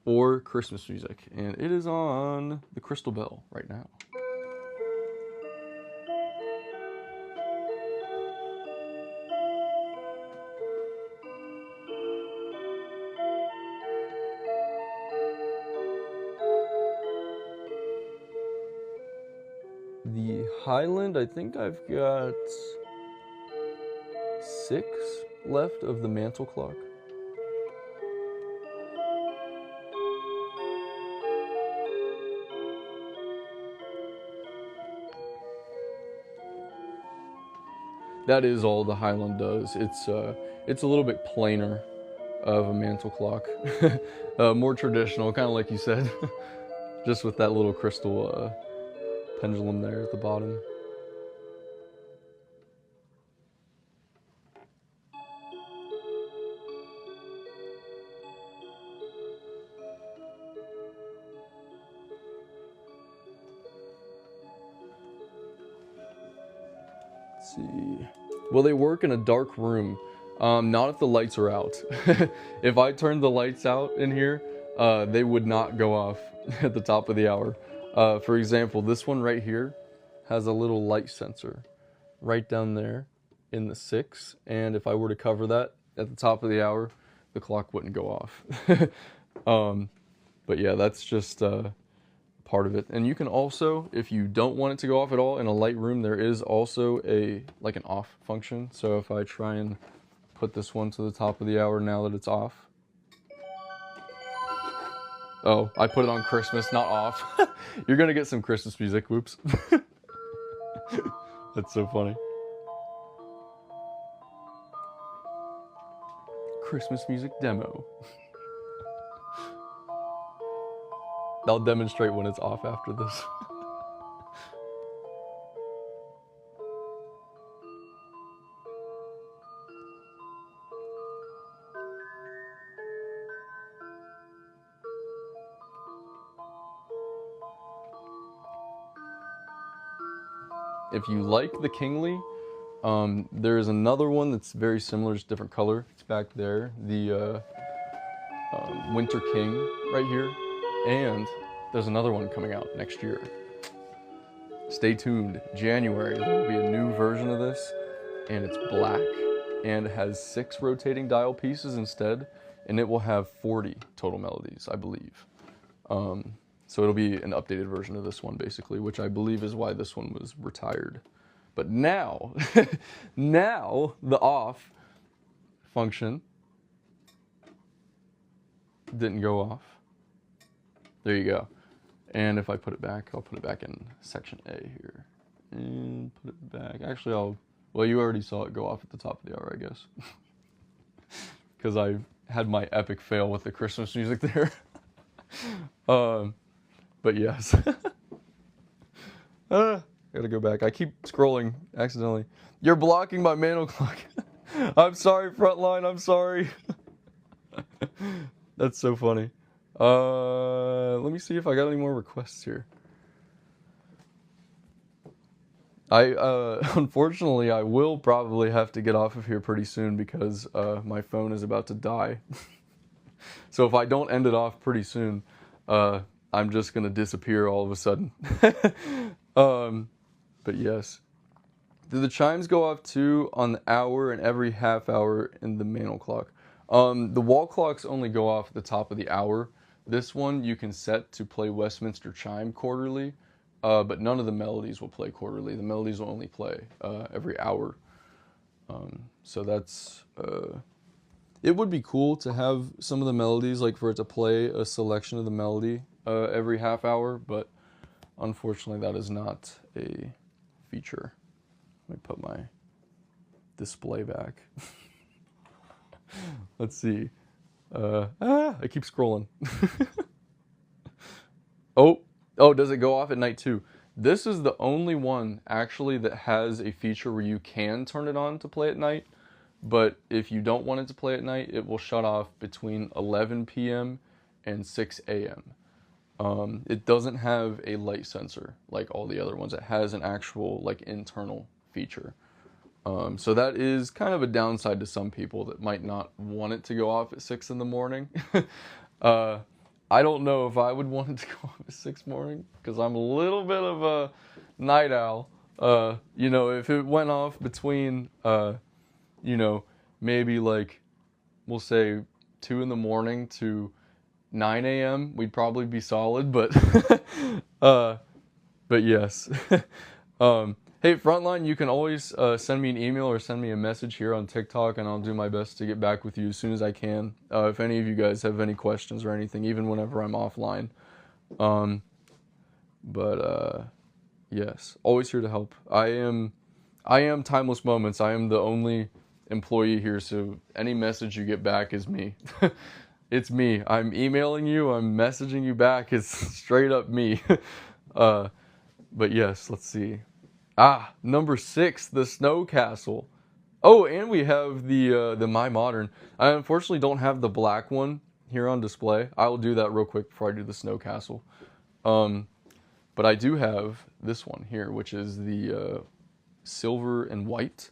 or Christmas music, and it is on the Crystal Bell right now. The Highland, I think I've got 6 left of the mantle clock. That is all the Highland does. It's a little bit plainer of a mantle clock, more traditional, kind of like you said, just with that little crystal pendulum there at the bottom. Let's see. Will they work in a dark room? Not if the lights are out. If I turned the lights out in here, they would not go off at the top of the hour. For example, this one right here has a little light sensor right down there in the 6, and if I were to cover that at the top of the hour, the clock wouldn't go off. But yeah, that's just part of it. And you can also, if you don't want it to go off at all in a light room, there is also an off function. So if I try and put this one to the top of the hour now that it's off. Oh, I put it on Christmas, not off. You're gonna get some Christmas music, whoops. That's so funny. Christmas music demo. I'll demonstrate when it's off after this. If you like the Kingly, there's another one that's very similar, just different color. It's back there. The Winter King right here, and there's another one coming out next year. Stay tuned. January, there will be a new version of this, and it's black and has 6 rotating dial pieces instead, and it will have 40 total melodies, I believe. So it'll be an updated version of this one, basically, which I believe is why this one was retired. But now, now the off function didn't go off. There you go. And if I put it back, I'll put it back in section A here. And put it back. Actually, well, you already saw it go off at the top of the hour, I guess. Because I had my epic fail with the Christmas music there. But yes. Gotta go back. I keep scrolling accidentally. You're blocking my manual clock. I'm sorry, Frontline. I'm sorry. That's so funny. Let me see if I got any more requests here. Unfortunately, I will probably have to get off of here pretty soon because my phone is about to die. So if I don't end it off pretty soon, I'm just gonna disappear all of a sudden. But yes. Do the chimes go off too on the hour and every half hour in the manual clock? The wall clocks only go off at the top of the hour. This one you can set to play Westminster Chime quarterly, but none of the melodies will play quarterly. The melodies will only play every hour. So that's... it would be cool to have some of the melodies, like for it to play a selection of the melody every half hour, but unfortunately that is not a feature. Let me put my display back. Let's see. I keep scrolling. Oh, does it go off at night too? This is the only one actually that has a feature where you can turn it on to play at night, but if you don't want it to play at night, it will shut off between 11 p.m. and 6 a.m. It doesn't have a light sensor like all the other ones. It has an actual like internal feature. So that is kind of a downside to some people that might not want it to go off at 6 in the morning. I don't know if I would want it to go off at 6 morning because I'm a little bit of a night owl. You know, if it went off between, you know, maybe like, we'll say 2 in the morning to 9 a.m., we'd probably be solid, but, but yes. Hey, Frontline, you can always send me an email or send me a message here on TikTok, and I'll do my best to get back with you as soon as I can. If any of you guys have any questions or anything, even whenever I'm offline. Yes, always here to help. I am Timeless Moments. I am the only employee here, so any message you get back is me. It's me. I'm emailing you, I'm messaging you back. It's straight up me. But yes, let's see. Number 6, the Snow Castle. Oh, and we have the My Modern. I unfortunately don't have the black one here on display. I will do that real quick before I do the Snow Castle. But I do have this one here, which is the silver and white.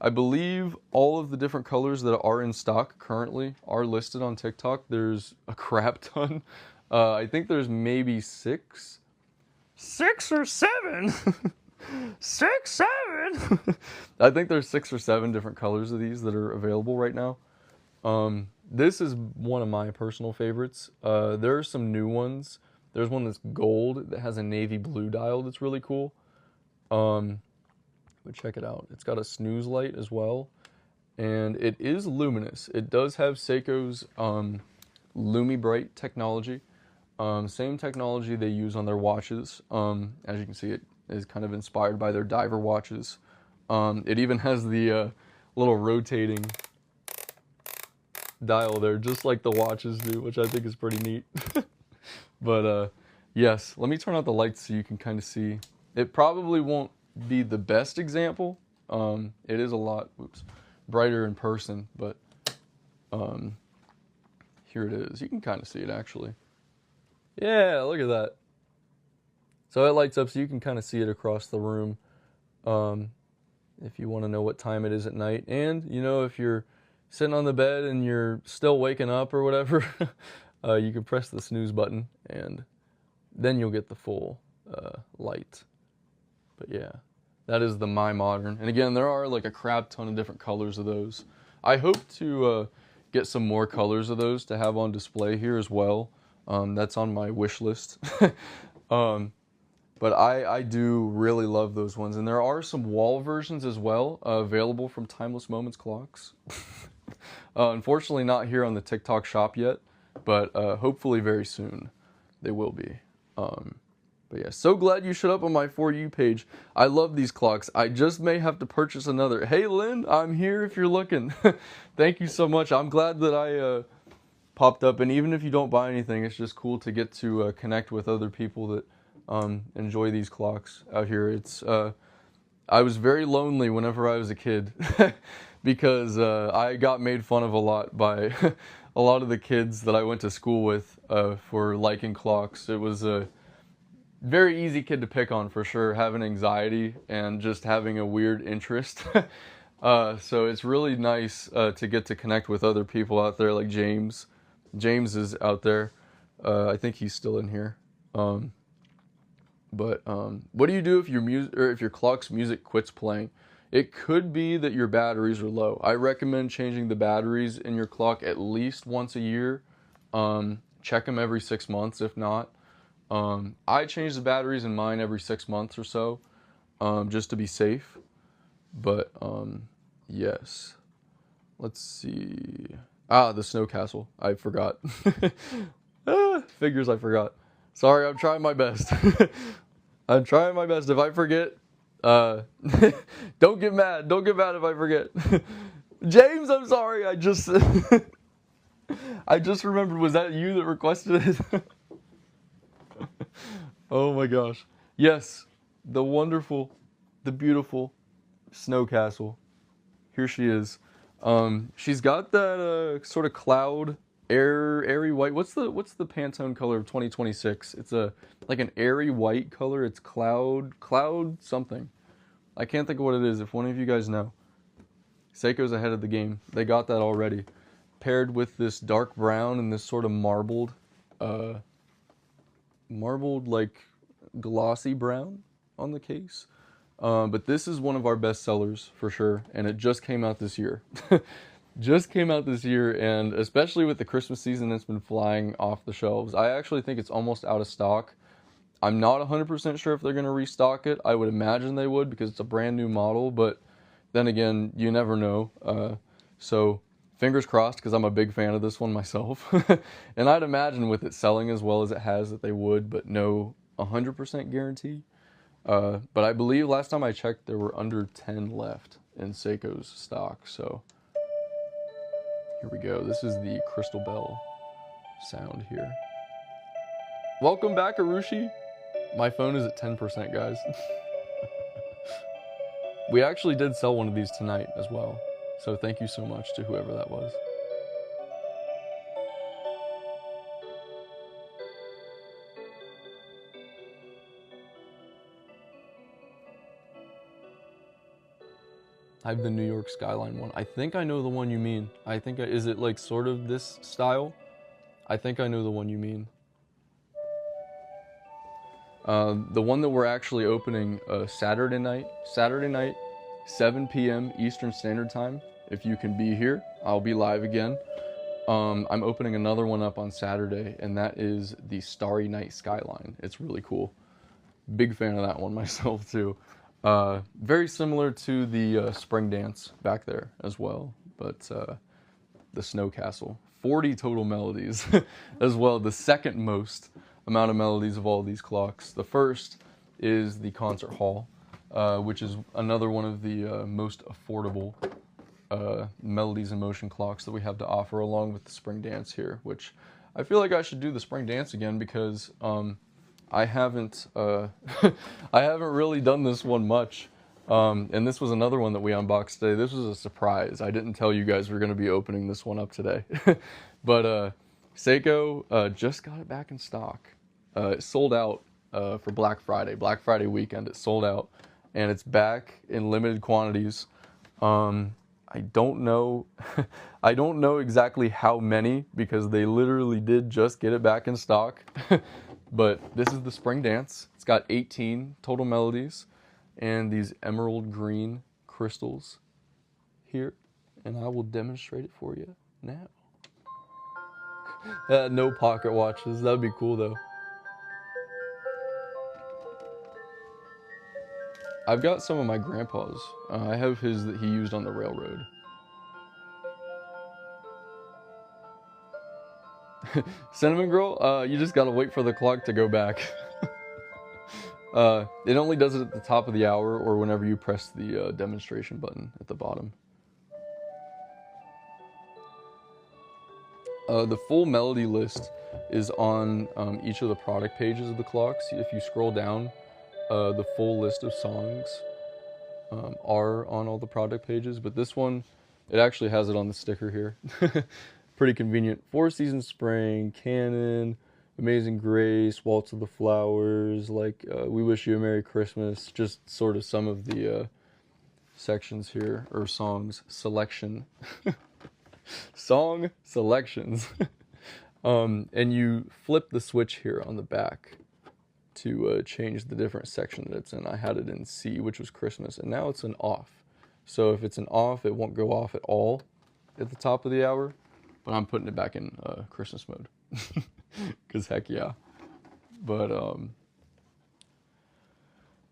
I believe all of the different colors that are in stock currently are listed on TikTok. There's a crap ton. I think there's maybe 6 or 7. 6, 7. I think there's 6 or 7 different colors of these that are available right now. This is one of my personal favorites. There are some new ones. There's one that's gold that has a navy blue dial that's really cool. But check it out. It's got a snooze light as well, and it is luminous. It does have Seiko's LumiBright technology. Same technology they use on their watches. As you can see, it is kind of inspired by their diver watches. It even has the little rotating dial there, just like the watches do, which I think is pretty neat. But yes, let me turn out the lights so you can kind of see. It probably won't be the best example. It is a lot brighter in person, but here it is. You can kind of see it actually. Yeah, look at that. So it lights up so you can kind of see it across the room if you want to know what time it is at night. And, you know, if you're sitting on the bed and you're still waking up or whatever, you can press the snooze button and then you'll get the full light. But yeah, that is the My Modern. And again, there are like a crap ton of different colors of those. I hope to get some more colors of those to have on display here as well. That's on my wish list. But I do really love those ones. And there are some wall versions as well available from Timeless Moments Clocks. Unfortunately not here on the TikTok shop yet, but hopefully very soon they will be. But yeah, so glad you showed up on my For You page. I love these clocks. I just may have to purchase another. Hey Lynn, I'm here if you're looking. Thank you so much. I'm glad that I popped up, and even if you don't buy anything, it's just cool to get to connect with other people that enjoy these clocks out here. It's I was very lonely whenever I was a kid because I got made fun of a lot by a lot of the kids that I went to school with for liking clocks. It was a very easy kid to pick on for sure, having anxiety and just having a weird interest. So it's really nice to get to connect with other people out there like James. James is out there. I think he's still in here. But what do you do if your if your clock's music quits playing? It could be that your batteries are low. I recommend changing the batteries in your clock at least once a year. Check them every 6 months if not. I change the batteries in mine every 6 months or so, just to be safe. But yes, let's see. The snow castle. I forgot. Figures I forgot. Sorry, I'm trying my best. I'm trying my best. If I forget, don't get mad. Don't get mad if I forget. James, I'm sorry. I just I just remembered. Was that you that requested it? Oh my gosh. Yes, the wonderful, the beautiful snow castle. Here she is. She's got that sort of cloud, airy white. What's the Pantone color of 2026? It's like an airy white color. It's cloud something. I can't think of what it is. If one of you guys know, Seiko's ahead of the game. They got that already. Paired with this dark brown and this sort of marbled like glossy brown on the case. But this is one of our best sellers for sure, and it just came out this year. Just came out this year, and especially with the Christmas season, it's been flying off the shelves. I actually think it's almost out of stock. I'm not 100% sure if they're going to restock it. I would imagine they would because it's a brand new model, but then again, you never know. So fingers crossed, because I'm a big fan of this one myself. And I'd imagine with it selling as well as it has that they would, but no 100% guarantee. But I believe last time I checked, there were under 10 left in Seiko's stock. So here we go. This is the crystal bell sound here. Welcome back, Arushi. My phone is at 10%, guys. We actually did sell one of these tonight as well. So thank you so much to whoever that was. I have the New York skyline one. I think I know the one you mean. Is it like sort of this style? I think I know the one you mean. The one that we're actually opening Saturday night, 7 p.m. Eastern Standard Time. If you can be here, I'll be live again. I'm opening another one up on Saturday, and that is the Starry Night Skyline. It's really cool. Big fan of that one myself too. Very similar to the Spring Dance back there as well, but the Snow Castle. 40 total melodies as well, the second most amount of melodies of all these clocks. The first is the Concert Hall, which is another one of the most affordable melodies and motion clocks that we have to offer, along with the Spring Dance here, which I feel like I should do the Spring Dance again because I haven't really done this one much. And this was another one that we unboxed today. This was a surprise. I didn't tell you guys we were going to be opening this one up today. But Seiko just got it back in stock. It sold out for Black Friday weekend. It sold out, and it's back in limited quantities. I don't know. I don't know exactly how many because they literally did just get it back in stock. But this is the Spring Dance. It's got 18 total melodies and these emerald green crystals here. And I will demonstrate it for you now. No pocket watches. That'd be cool though. I've got some of my grandpa's. I have his that he used on the railroad. Cinnamon Girl, you just gotta wait for the clock to go back. It only does it at the top of the hour or whenever you press the demonstration button at the bottom. The full melody list is on each of the product pages of the clocks. If you scroll down, the full list of songs are on all the product pages, but this one, it actually has it on the sticker here. Pretty convenient. Four Seasons Spring, Canon, Amazing Grace, Waltz of the Flowers, like We Wish You a Merry Christmas, just sort of some of the sections here, or songs, selection. Song selections. And you flip the switch here on the back to change the different section that it's in. I had it in C, which was Christmas, and now it's an off. So if it's an off, it won't go off at all at the top of the hour, but I'm putting it back in Christmas mode. Because heck yeah. But,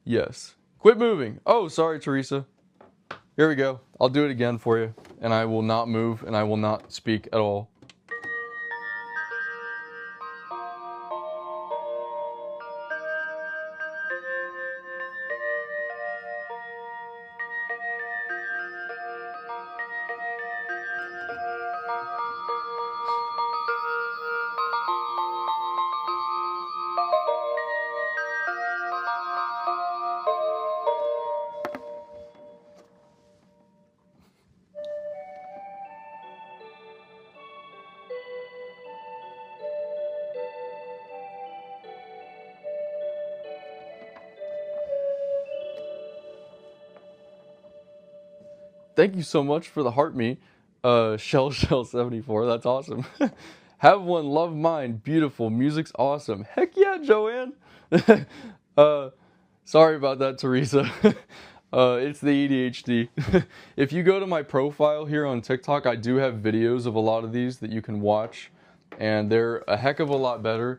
yes. Quit moving. Oh, sorry, Teresa. Here we go. I'll do it again for you, and I will not move, and I will not speak at all. Thank you so much for the heart me, Shell 74. That's awesome. Have one, love mine, beautiful. Music's awesome. Heck yeah, Joanne. Sorry about that, Teresa. It's the ADHD. If you go to my profile here on TikTok, I do have videos of a lot of these that you can watch, and they're a heck of a lot better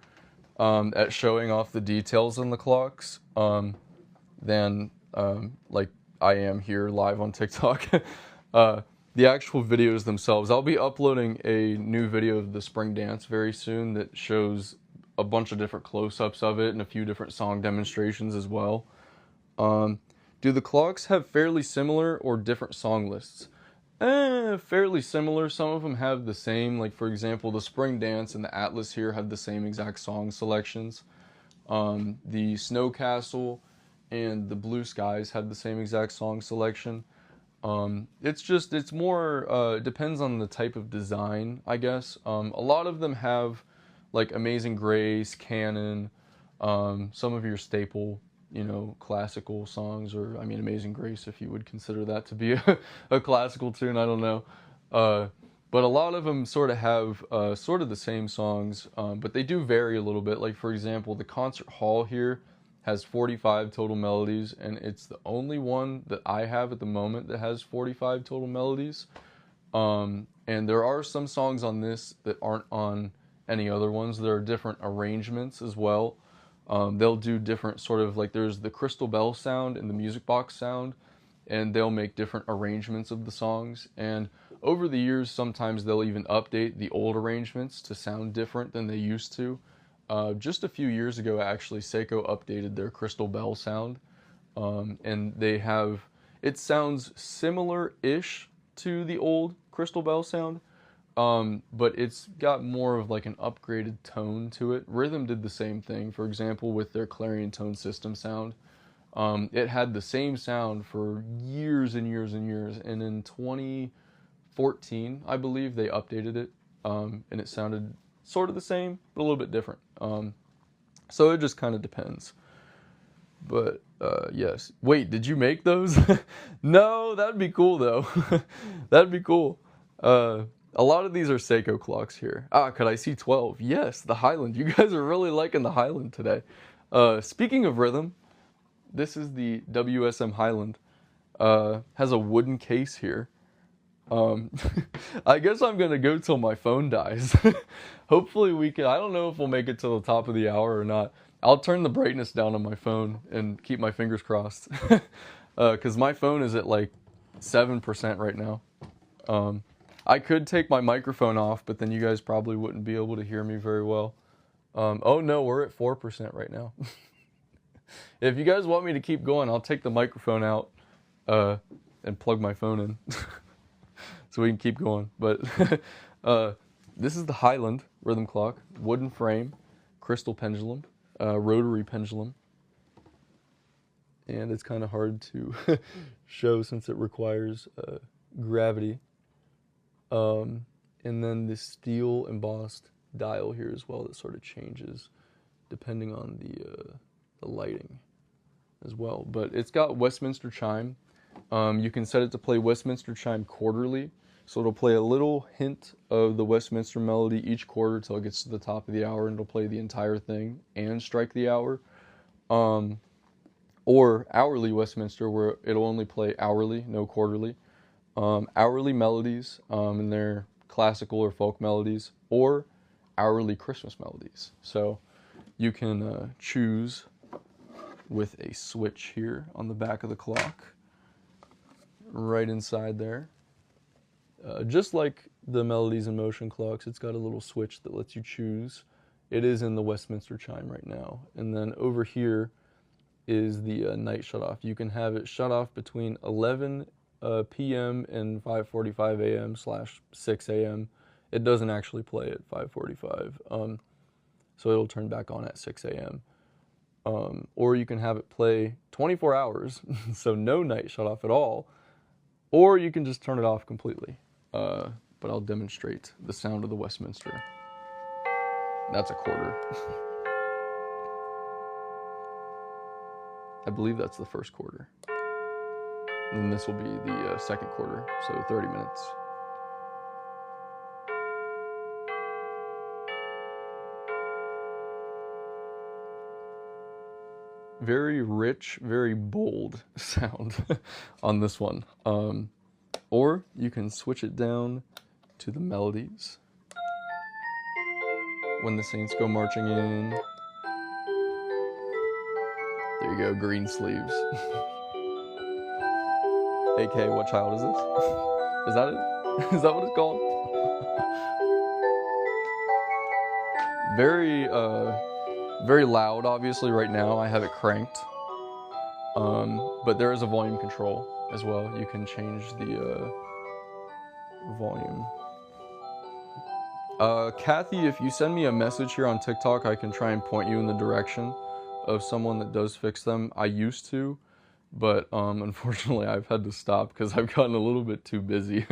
at showing off the details in the clocks than like I am here live on TikTok. The actual videos themselves, I'll be uploading a new video of the Spring Dance very soon that shows a bunch of different close-ups of it and a few different song demonstrations as well. Do the clocks have fairly similar or different song lists? Fairly similar. Some of them have the same, like for example, the Spring Dance and the Atlas here have the same exact song selections. The Snow Castle and the Blue Skies have the same exact song selection. It's more, it depends on the type of design, I guess. A lot of them have like Amazing Grace, Canon, some of your staple, you know, classical songs, or I mean Amazing Grace, if you would consider that to be a classical tune, I don't know. But a lot of them sort of have sort of the same songs, but they do vary a little bit. Like for example, the concert hall here has 45 total melodies, and it's the only one that I have at the moment that has 45 total melodies. And there are some songs on this that aren't on any other ones. There are different arrangements as well. They'll do different sort of, like there's the crystal bell sound and the music box sound, and they'll make different arrangements of the songs. And over the years, sometimes they'll even update the old arrangements to sound different than they used to. Just a few years ago, actually, Seiko updated their crystal bell sound, and they have, it sounds similar-ish to the old crystal bell sound, but it's got more of like an upgraded tone to it. Rhythm did the same thing, for example, with their clarion tone system sound. It had the same sound for years and years and years, and in 2014, I believe, they updated it, and it sounded sort of the same, but a little bit different. So it just kind of depends. But yes. Wait, did you make those? No, that'd be cool though. That'd be cool. A lot of these are Seiko clocks here. Ah, could I see 12? Yes, the Highland. You guys are really liking the Highland today. Speaking of rhythm, this is the WSM Highland. Has a wooden case here. I guess I'm gonna go till my phone dies. Hopefully we can. I don't know if we'll make it till the top of the hour or not. I'll turn the brightness down on my phone and keep my fingers crossed. Cause my phone is at like 7% right now. I could take my microphone off, but then you guys probably wouldn't be able to hear me very well. Oh no, we're at 4% right now. If you guys want me to keep going, I'll take the microphone out and plug my phone in so we can keep going. But this is the Highland rhythm clock, wooden frame, crystal pendulum, rotary pendulum. And it's kind of hard to show since it requires gravity. And then this steel embossed dial here as well that sort of changes depending on the lighting as well. But it's got Westminster chime. You can set it to play Westminster chime quarterly. So it'll play a little hint of the Westminster melody each quarter till it gets to the top of the hour, and it'll play the entire thing and strike the hour. Or hourly Westminster, where it'll only play hourly, no quarterly. Hourly melodies, and they're classical or folk melodies, or hourly Christmas melodies. So you can choose with a switch here on the back of the clock, right inside there. Just like the Melodies in Motion clocks, it's got a little switch that lets you choose. It is in the Westminster chime right now. And then over here is the night shut off. You can have it shut off between 11 p.m. and 5:45 a.m. / 6 a.m. It doesn't actually play at 5:45, so it'll turn back on at 6 a.m. Or you can have it play 24 hours, so no night shut off at all, or you can just turn it off completely. But I'll demonstrate the sound of the Westminster. That's a quarter. I believe that's the first quarter. And then this will be the second quarter, so 30 minutes. Very rich, very bold sound on this one. Or you can switch it down to the melodies. When the Saints Go Marching In. There you go, green sleeves. AK, what child is this? Is that it? Is that what it's called? Very loud, obviously, right now. I have it cranked. But there is a volume control as well. You can change the volume. Kathy, if you send me a message here on TikTok, I can try and point you in the direction of someone that does fix them. I used to, but unfortunately I've had to stop because I've gotten a little bit too busy.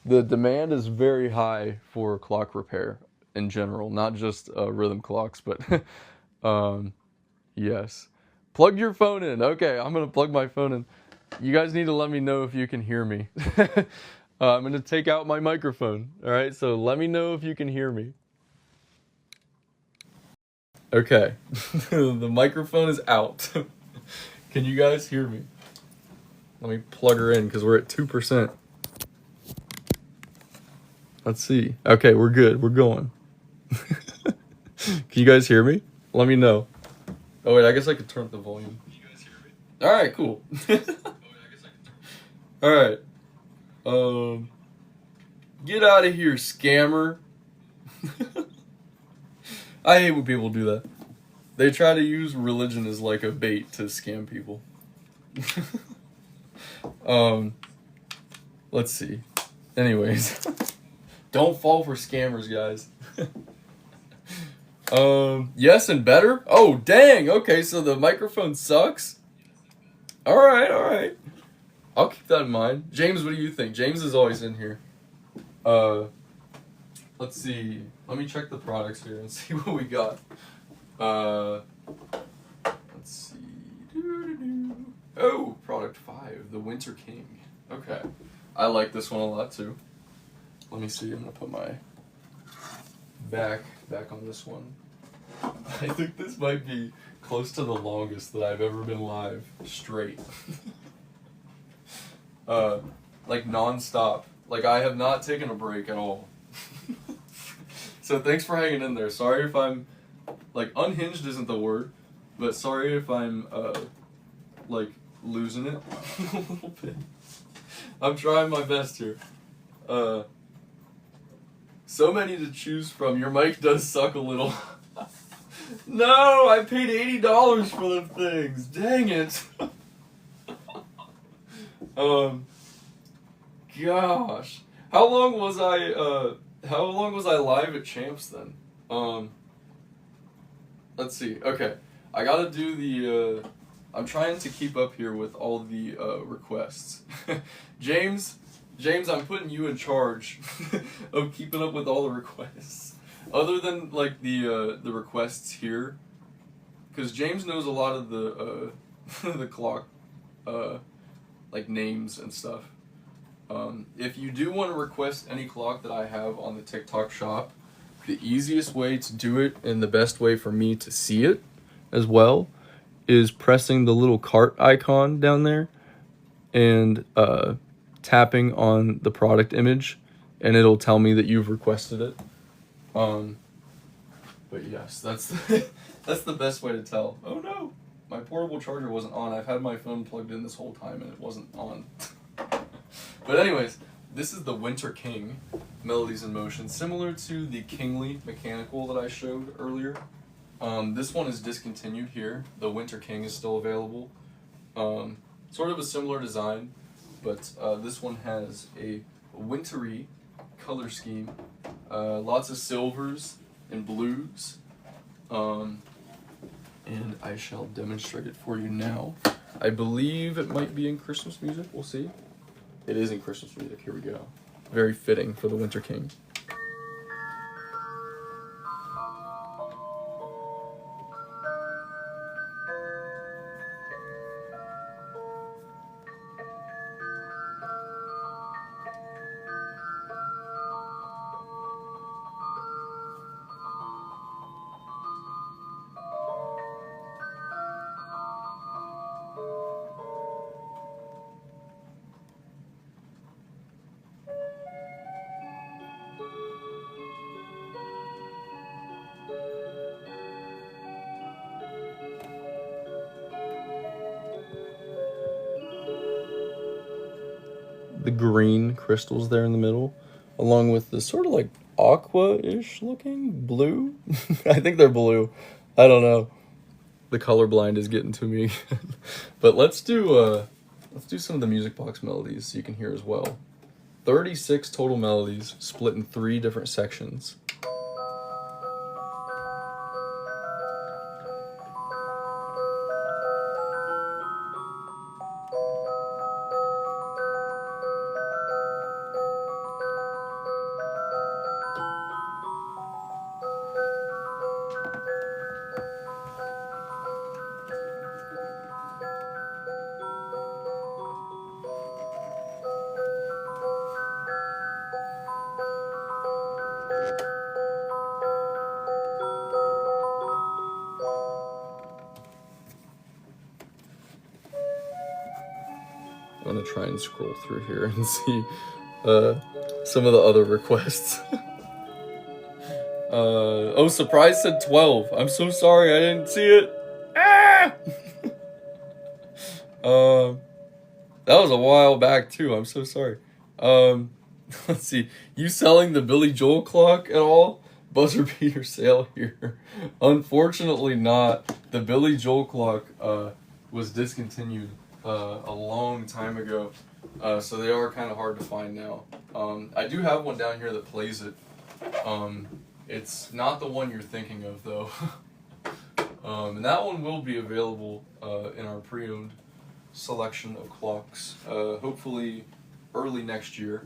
The demand is very high for clock repair in general, not just rhythm clocks, but yes. Plug your phone in. Okay, I'm gonna plug my phone in. You guys need to let me know if you can hear me. I'm gonna take out my microphone. All right, so let me know if you can hear me. Okay, the microphone is out. Can you guys hear me? Let me plug her in because we're at 2%. Let's see. Okay, we're good. We're going. Can you guys hear me? Let me know. Oh wait, I guess I could turn up the volume. Can you guys hear me? All right, cool. All right. Get out of here, scammer. I hate when people do that. They try to use religion as like a bait to scam people. Let's see. Anyways, don't fall for scammers, guys. Yes and better? Oh, dang. Okay, so the microphone sucks? All right. I'll keep that in mind. James, what do you think? James is always in here. Let's see. Let me check the products here and see what we got. Let's see. Oh, product 5, the Winter King. Okay. I like this one a lot too. Let me see, I'm gonna put my back on this one. I think this might be close to the longest that I've ever been live straight. Like non-stop. Like I have not taken a break at all. So thanks for hanging in there. Sorry if I'm, like, unhinged isn't the word, but sorry if I'm, like, losing it a little bit. I'm trying my best here. So many to choose from. Your mic does suck a little. No, I paid $80 for them things. Dang it. Gosh. How long was I live at Champs then? Let's see. Okay. I gotta do the, I'm trying to keep up here with all the, requests. James, I'm putting you in charge of keeping up with all the requests. Other than, like, the requests here. Because James knows a lot of the, the clock, like, names and stuff. If you do want to request any clock that I have on the TikTok shop, the easiest way to do it and the best way for me to see it as well is pressing the little cart icon down there and tapping on the product image, and it'll tell me that you've requested it. But yes, that's that's the best way to tell. Oh no, my portable charger wasn't on. I've had my phone plugged in this whole time and it wasn't on. But anyways, this is the Winter King Melodies in Motion, similar to the Kingly mechanical that I showed earlier. This one is discontinued here. The Winter King is still available. Sort of a similar design, but this one has a wintry color scheme, lots of silvers and blues, and I shall demonstrate it for you now. I believe it might be in Christmas music, we'll see. It is in Christmas music, here we go. Very fitting for the Winter King. The green crystals there in the middle, along with the sort of like aqua-ish looking blue. I think they're blue. I don't know. The colorblind is getting to me. But let's do some of the music box melodies so you can hear as well. 36 total melodies split in 3 different sections. I'm gonna try and scroll through here and see some of the other requests. Oh, Surprise said 12. I'm so sorry, I didn't see it. Ah! That was a while back too. I'm so sorry. Let's see. You selling the Billy Joel clock at all? Buzzer beater sale here. Unfortunately not. The Billy Joel clock was discontinued a long time ago, so they are kind of hard to find now. I do have one down here that plays it. It's not the one you're thinking of though. And that one will be available in our pre-owned selection of clocks, hopefully early next year.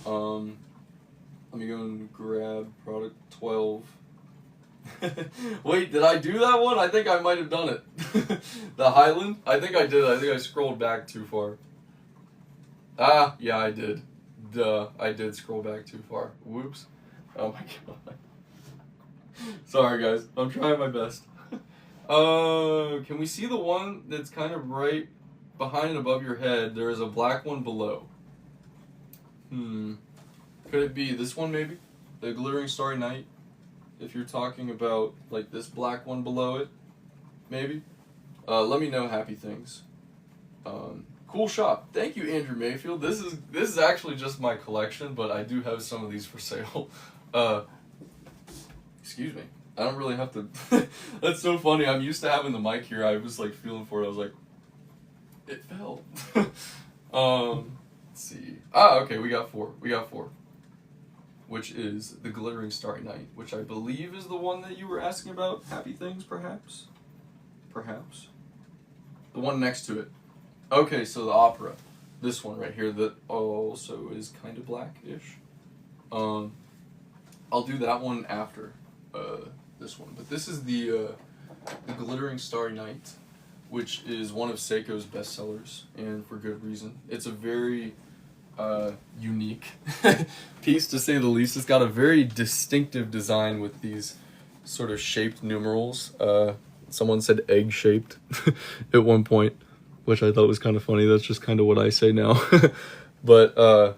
Let me go and grab product 12. Wait, did I do that one? I think I might have done it. The Highland? I think I did. I think I scrolled back too far. Ah, yeah, I did. Duh, I did scroll back too far. Whoops. Oh my god. Sorry, guys. I'm trying my best. Can we see the one that's kind of right behind and above your head? There is a black one below. Could it be this one maybe? The Glittering Starry Night? If you're talking about like this black one below it, maybe. Let me know, Happy Things. Cool shop. Thank you, Andrew Mayfield. This is actually just my collection, but I do have some of these for sale. Excuse me. I don't really have to. That's so funny. I'm used to having the mic here. I was like feeling for it. I was like, it fell. Let's see. Ah, okay. We got four. Which is the Glittering Starry Night, which I believe is the one that you were asking about. Happy Things, perhaps. The one next to it. Okay, so the opera. This one right here that also is kind of black-ish. I'll do that one after this one. But this is the Glittering Starry Night, which is one of Seiko's bestsellers, and for good reason. It's a very unique piece, to say the least. It's got a very distinctive design with these sort of shaped numerals. Someone said egg-shaped at one point, which I thought was kind of funny. That's just kind of what I say now. But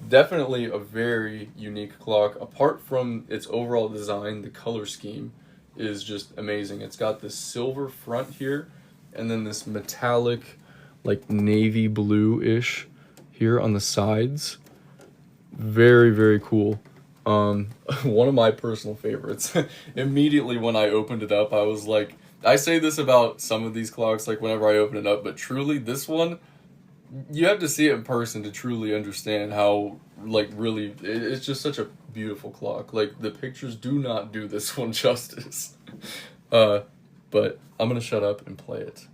definitely a very unique clock. Apart from its overall design, the color scheme is just amazing. It's got this silver front here, and then this metallic, like navy blue-ish here on the sides. Very, very cool. One of my personal favorites. Immediately when I opened it up, I was like, I say this about some of these clocks, like whenever I open it up, but truly this one, you have to see it in person to truly understand how, like, really, it's just such a beautiful clock. Like, the pictures do not do this one justice. But I'm gonna shut up and play it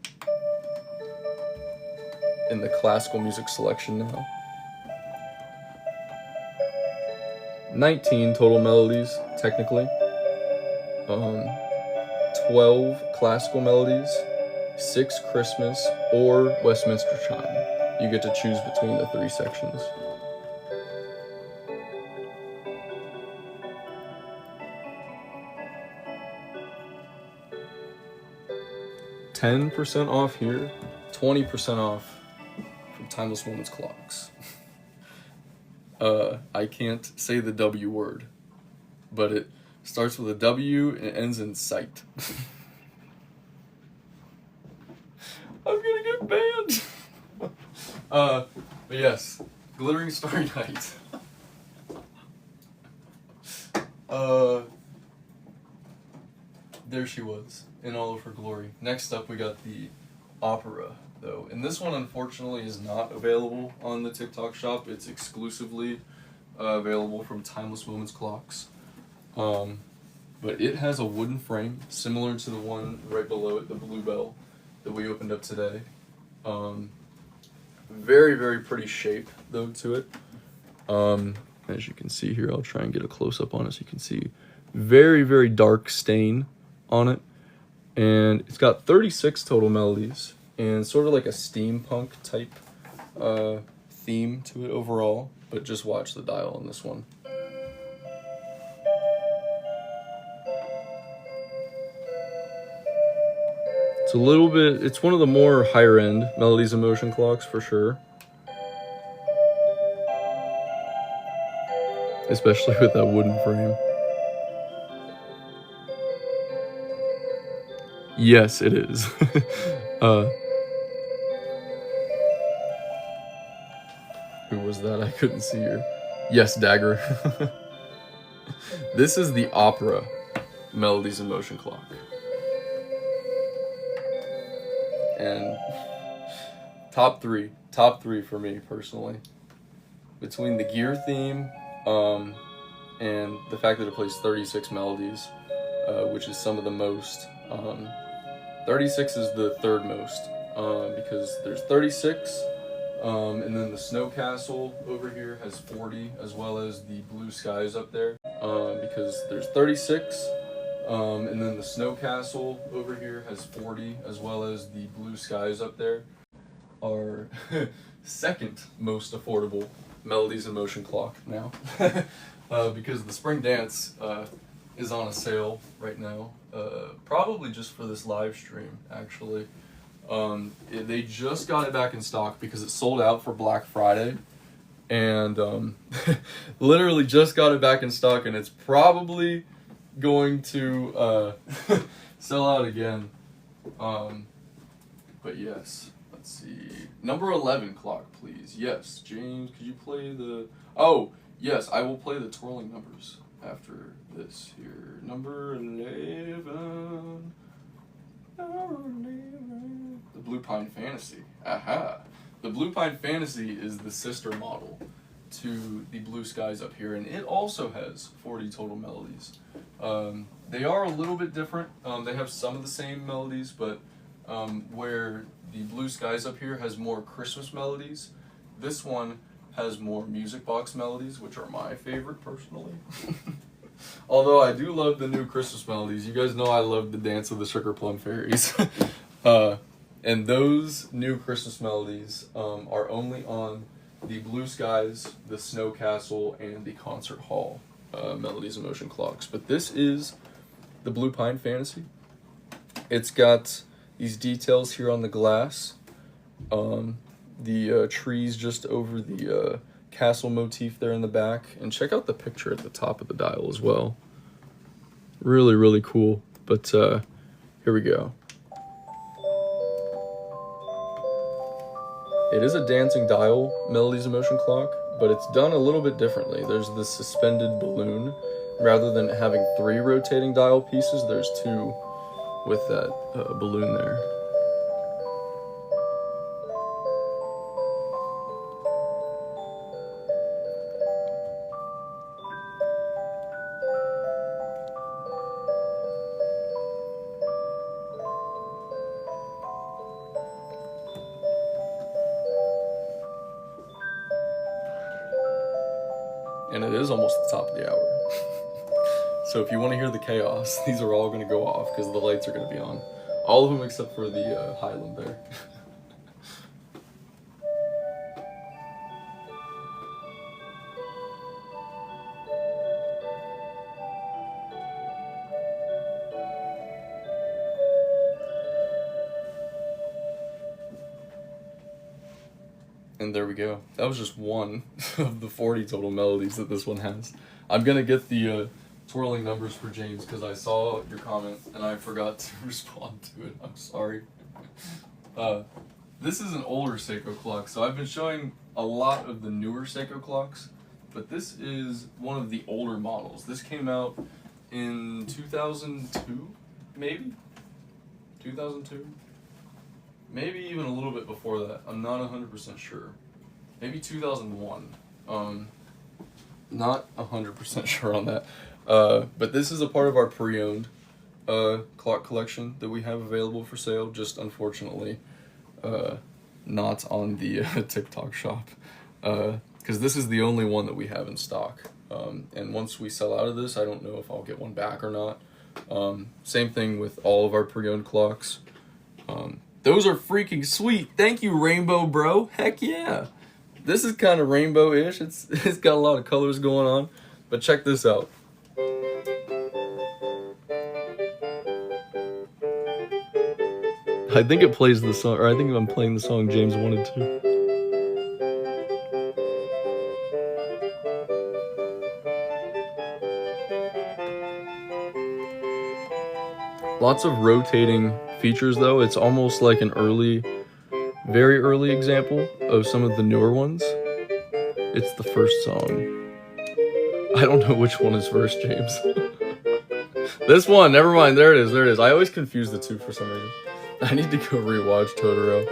in the classical music selection now. 19 total melodies, technically. 12 classical melodies, 6 Christmas, or Westminster Chime. You get to choose between the 3 sections. $10% off here, 20% off from Timeless Moments clocks. I can't say the W word, but it starts with a W and it ends in sight. I'm gonna get banned. But yes, Glittering Starry Night. There she was in all of her glory. Next up, we got the opera, though, and this one unfortunately is not available on the TikTok shop. It's exclusively available from Timeless Moments clocks. But it has a wooden frame similar to the one right below it, the Bluebell that we opened up today. Very, very pretty shape though to it. As you can see here, I'll try and get a close-up on it so you can see. Very, very dark stain on it. And it's got 36 total melodies and sort of like a steampunk type theme to it overall. But just watch the dial on this one. It's a little bit, it's one of the more higher end Melodies in Motion clocks for sure. Especially with that wooden frame. Yes, it is. Who was that? I couldn't see her. Yes, Dagger. This is the opera Melodies in Motion clock. And top three for me personally. Between the gear theme and the fact that it plays 36 melodies, which is some of the most. 36 is the third most because there's 36, and then the Snow Castle over here has 40, as well as the Blue Skies up there because there's 36. And then the Snow Castle over here has 40, as well as the Blue Skies up there are second most affordable Melodies in Motion clock now. Because the Spring Dance is on a sale right now, probably just for this live stream, actually. They just got it back in stock because it sold out for Black Friday, and literally just got it back in stock, and it's probably going to sell out again. But yes, let's see. Number 11 clock, please. Yes, James, could you play the... Oh, yes, I will play the twirling numbers after this here. Number 11. The Blue Pine Fantasy. Aha. The Blue Pine Fantasy is the sister model to the Blue Skies up here, and it also has 40 total melodies. They are a little bit different. They have some of the same melodies, but where the Blue Skies up here has more Christmas melodies, this one has more music box melodies, which are my favorite personally. Although I do love the new Christmas melodies. You guys know I love the Dance of the Sugar Plum Fairies. And those new Christmas melodies are only on the Blue Skies, the Snow Castle, and the Concert Hall Melodies in Motion clocks. But this is the Blue Pine Fantasy. It's got these details here on the glass. The trees just over the castle motif there in the back. And check out the picture at the top of the dial as well. Really, really cool. But here we go. It is a dancing dial Melodies in Motion clock, but it's done a little bit differently. There's this suspended balloon. Rather than having 3 rotating dial pieces, there's 2 with that balloon there. And it is almost the top of the hour. So if you want to hear the chaos, these are all going to go off because the lights are going to be on. All of them except for the Highland there. And there we go. That was just one of the 40 total melodies that this one has. I'm going to get the twirling numbers for James because I saw your comment and I forgot to respond to it. I'm sorry. This is an older Seiko clock, so I've been showing a lot of the newer Seiko clocks, but this is one of the older models. This came out in 2002, maybe? 2002? Maybe even a little bit before that. I'm not 100% sure. Maybe 2001. Not 100% sure on that. But this is a part of our pre-owned clock collection that we have available for sale. Just unfortunately, not on the TikTok shop. Because this is the only one that we have in stock. And once we sell out of this, I don't know if I'll get one back or not. Same thing with all of our pre-owned clocks. Those are freaking sweet. Thank you, Rainbow Bro. Heck yeah. This is kind of rainbow-ish. It's got a lot of colors going on. But check this out. I think it plays the song, or I think I'm playing the song James wanted to. Lots of rotating features though. It's almost like an very early example of some of the newer ones. It's the first song. I don't know which one is first, James. This one, never mind. There it is. I always confuse the two for some reason. I need to go rewatch Totoro.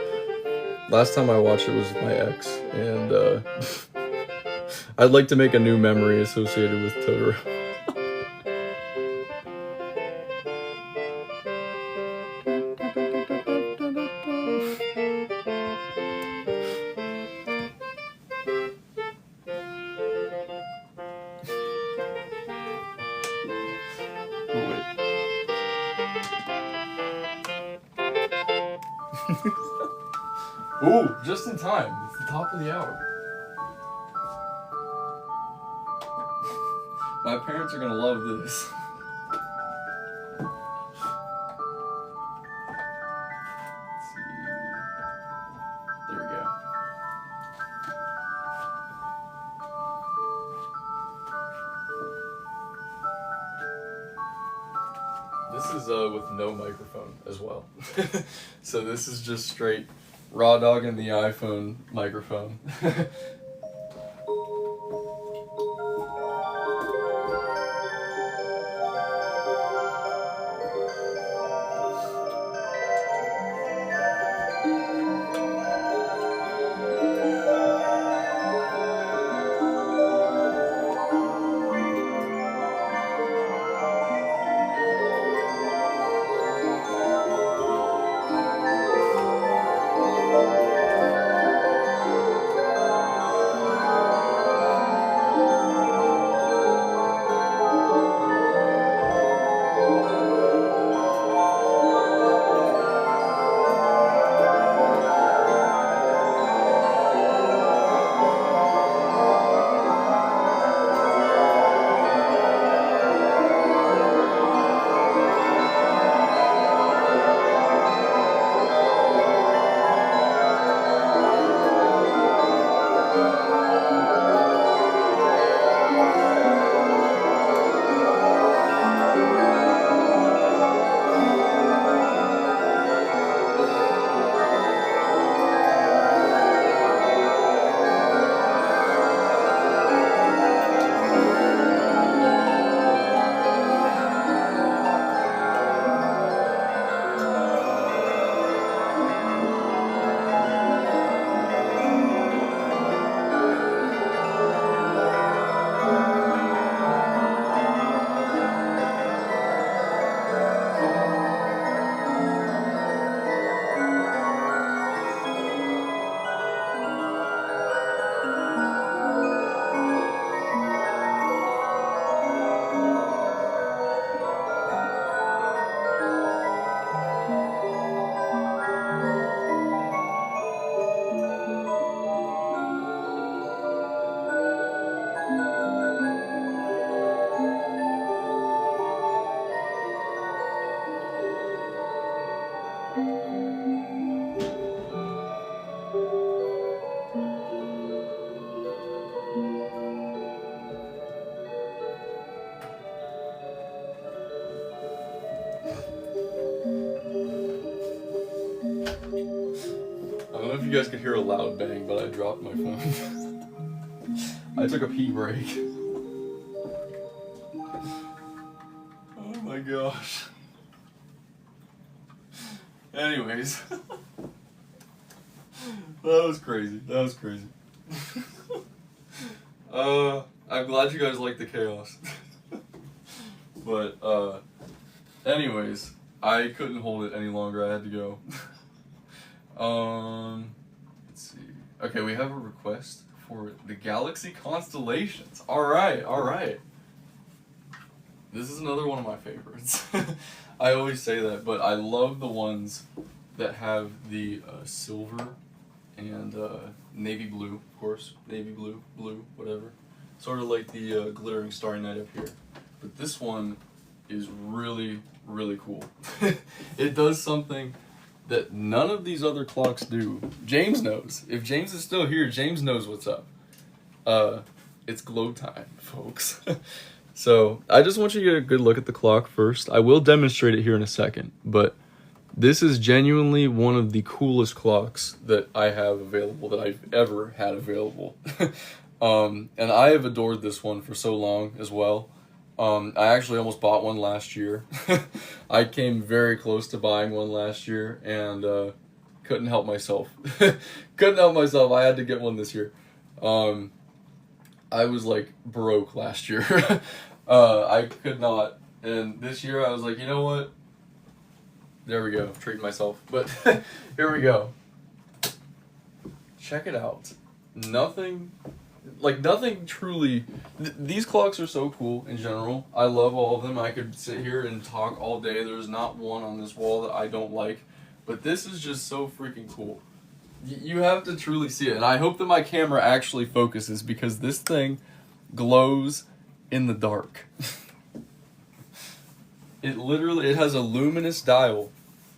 Last time I watched it was with my ex, and I'd like to make a new memory associated with Totoro. Oh, wait. Ooh, just in time. It's the top of the hour. My parents are gonna love this. Let's see. There we go. This is with no microphone as well. So this is just straight raw dog in the iPhone microphone. I don't know if you guys could hear a loud bang, but I dropped my phone. I took a pee break. Oh my gosh. Anyways. That was crazy. That was crazy. I'm glad you guys like the chaos. But, anyways, I couldn't hold it any longer. I had to go. Let's see. Okay, we have a request for the Galaxy Constellations. Alright, alright. This is another one of my favorites. I always say that, but I love the ones that have the silver and navy blue, of course. Navy blue, blue, whatever. Sort of like the glittering Starry Night up here. But this one is really, really cool. It does something that none of these other clocks do. James knows. If James is still here, James knows what's up. It's glow time, folks. So I just want you to get a good look at the clock first. I will demonstrate it here in a second, but this is genuinely one of the coolest clocks that I have available, that I've ever had available. And I have adored this one for so long as well. I actually almost bought one last year. I came very close to buying one last year and couldn't help myself. Couldn't help myself. I had to get one this year. I was like broke last year. I could not. And this year I was like, you know what? There we go. Treating myself. But here we go. Check it out. Nothing truly. These clocks are so cool in general. I love all of them. I could sit here and talk all day. There's not one on this wall that I don't like. But this is just so freaking cool. You have to truly see it. And I hope that my camera actually focuses because this thing glows in the dark. It has a luminous dial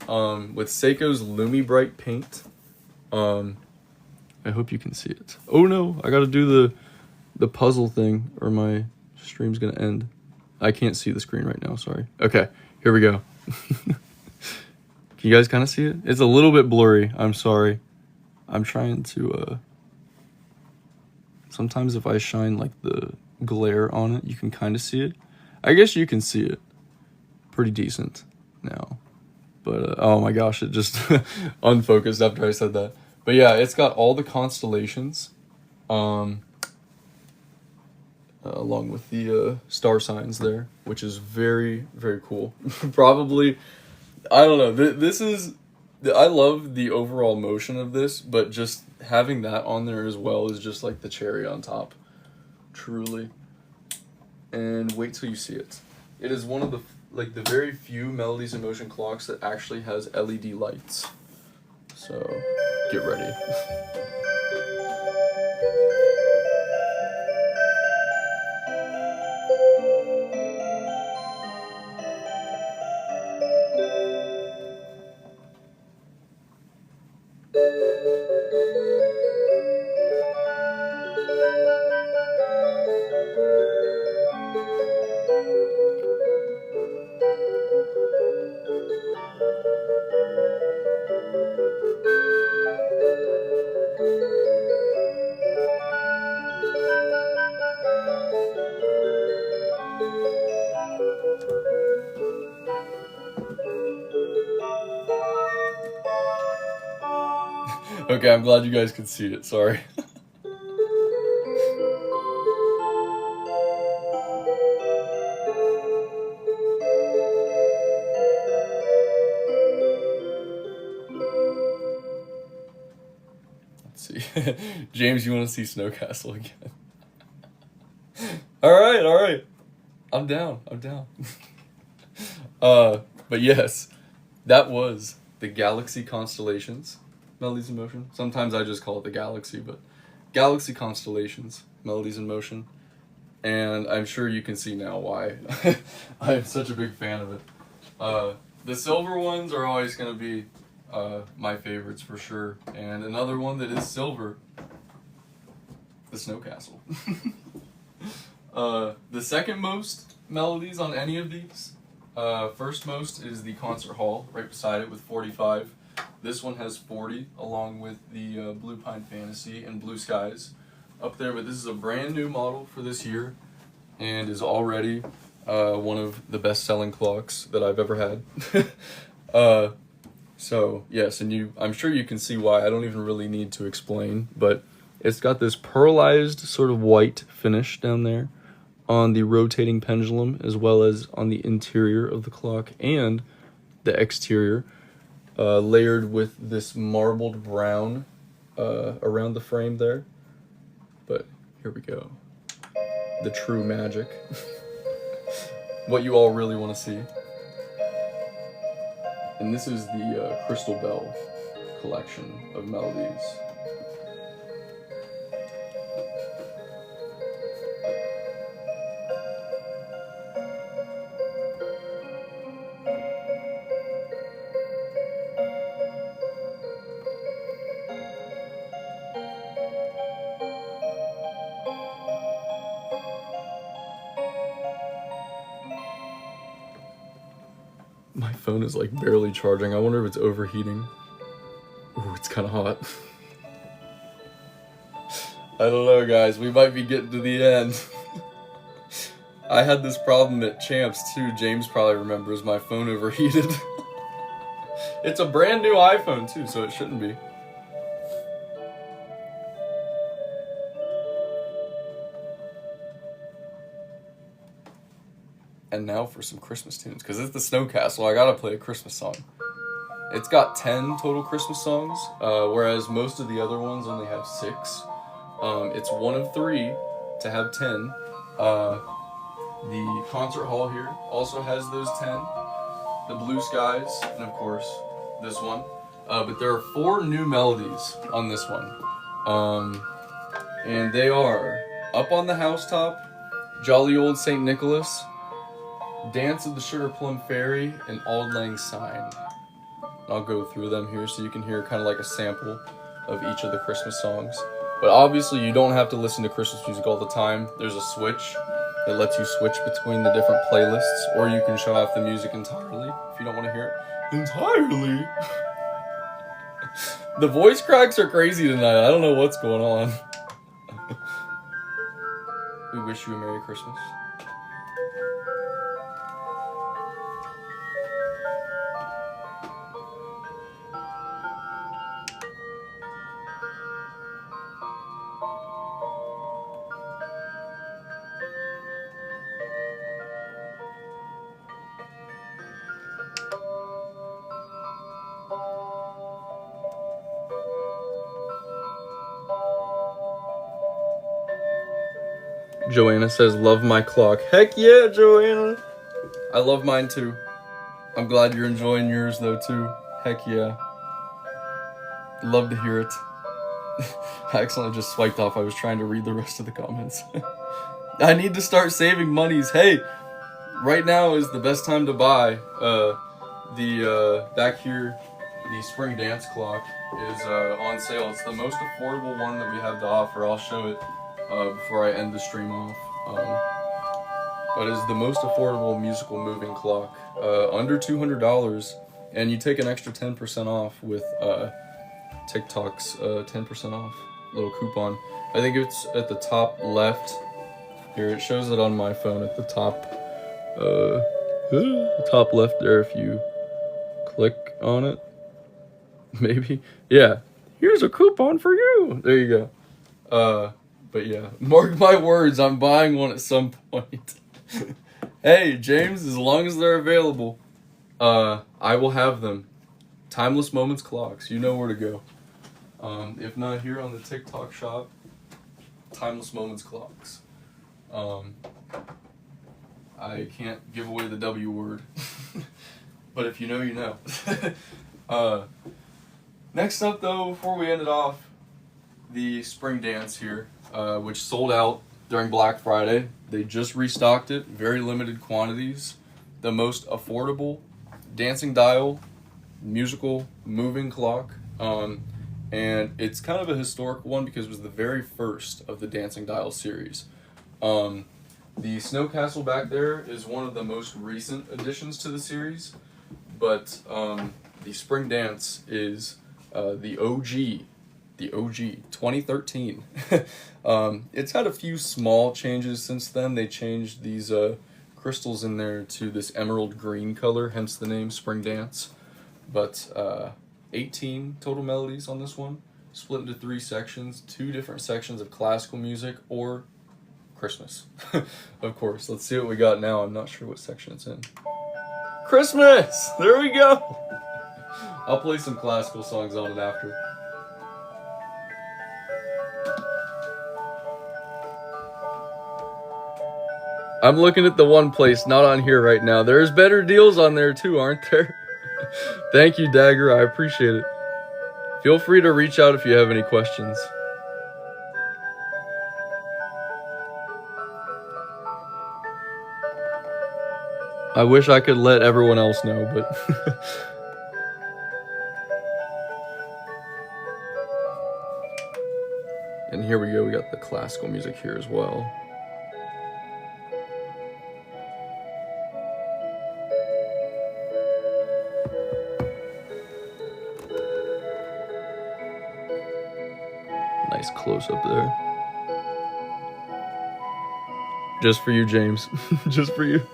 with Seiko's Lumi Bright paint. I hope you can see it. Oh no, I gotta do the puzzle thing or my stream's gonna end. I can't see the screen right now, sorry. Okay, here we go. Can you guys kind of see it? It's a little bit blurry, I'm sorry. I'm trying to, sometimes if I shine like the glare on it, you can kind of see it. I guess you can see it pretty decent now. But, oh my gosh, it just unfocused after I said that. But yeah, it's got all the constellations, along with the star signs there, which is very, very cool. Probably, I don't know, this is, I love the overall motion of this, but just having that on there as well is just like the cherry on top, truly. And wait till you see it. It is one of the, like the very few Melodies in Motion clocks that actually has LED lights. So, get ready. Okay, I'm glad you guys could see it, sorry. Let's see. James, you want to see Snow Castle again? Alright. I'm down. But yes, that was the Galaxy Constellations. Melodies in Motion. Sometimes I just call it the Galaxy, but Galaxy Constellations, Melodies in Motion. And I'm sure you can see now why I'm such a big fan of it. The silver ones are always going to be my favorites for sure. And another one that is silver, the Snow Castle. The second most melodies on any of these, first most is the Concert Hall, right beside it with 45. This one has 40, along with the Blue Pine Fantasy and Blue Skies up there, but this is a brand new model for this year and is already one of the best-selling clocks that I've ever had. So, yes, and I'm sure you can see why. I don't even really need to explain, but it's got this pearlized sort of white finish down there on the rotating pendulum, as well as on the interior of the clock and the exterior. Layered with this marbled brown around the frame there. But here we go. The true magic. What you all really want to see. And this is the Crystal Bell collection of melodies. My phone is like barely charging. I wonder if it's overheating. Ooh, it's kind of hot. I don't know, guys. We might be getting to the end. I had this problem at Champs too. James probably remembers my phone overheated. It's a brand new iPhone too, so it shouldn't be. And now for some Christmas tunes, because it's the Snow Castle, I gotta play a Christmas song. It's got 10 total Christmas songs, whereas most of the other ones only have 6. It's one of 3 to have 10. The Concert Hall here also has those 10. The Blue Skies, and of course, this one. But there are 4 new melodies on this one. And they are Up on the Housetop, Jolly Old St. Nicholas, Dance of the Sugar Plum Fairy, and Auld Lang Syne. I'll go through them here so you can hear kind of like a sample of each of the Christmas songs. But obviously you don't have to listen to Christmas music all the time. There's a switch that lets you switch between the different playlists, or you can shut off the music entirely if you don't want to hear it entirely. The voice cracks are crazy tonight. I don't know what's going on. We wish you a Merry Christmas. Joanna says, love my clock. Heck yeah, Joanna. I love mine too. I'm glad you're enjoying yours though too. Heck yeah. Love to hear it. I accidentally just swiped off. I was trying to read the rest of the comments. I need to start saving monies. Hey, right now is the best time to buy. Back here, the spring dance clock is on sale. It's the most affordable one that we have to offer. I'll show it before I end the stream off. But it's the most affordable musical moving clock, under $200, and you take an extra 10% off with TikTok's 10% off little coupon. I think it's at the top left. Here, it shows it on my phone at the top left there if you click on it. Maybe. Yeah. Here's a coupon for you. There you go. But yeah, mark my words, I'm buying one at some point. Hey, James, as long as they're available, I will have them. Timeless Moments clocks, you know where to go. If not here on the TikTok shop, Timeless Moments clocks. I can't give away the W word, but if you know, you know. Next up though, before we end it off, the spring dance here, which sold out during Black Friday. They just restocked it, very limited quantities. The most affordable dancing dial, musical moving clock, and it's kind of a historic one because it was the very first of the dancing dial series. The Snow Castle back there is one of the most recent additions to the series, but the spring dance is the OG 2013. It's had a few small changes since then. They changed these crystals in there to this emerald green color, hence the name Spring Dance. But 18 total melodies on this one, split into 3 sections, 2 different sections of classical music or Christmas. Of course, let's see what we got now. I'm not sure what section it's in. Christmas! There we go! I'll play some classical songs on it after. I'm looking at the one place, not on here right now. There's better deals on there too, aren't there? Thank you, Dagger. I appreciate it. Feel free to reach out if you have any questions. I wish I could let everyone else know, but... And here we go, we got the classical music here as well. Nice close up there. Just for you, James. Just for you.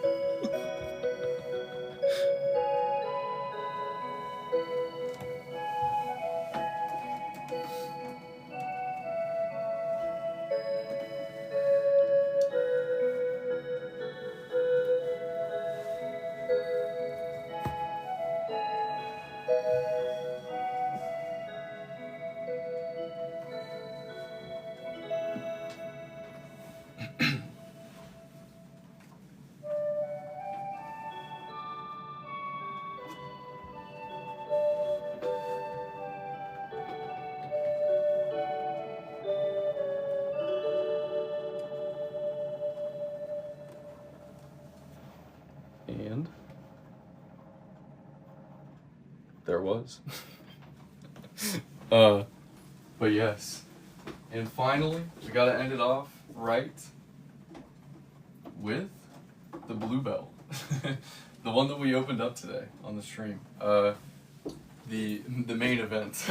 And there was. But yes. And finally, we gotta end it off right with the Bluebell. The one that we opened up today on the stream. The main event.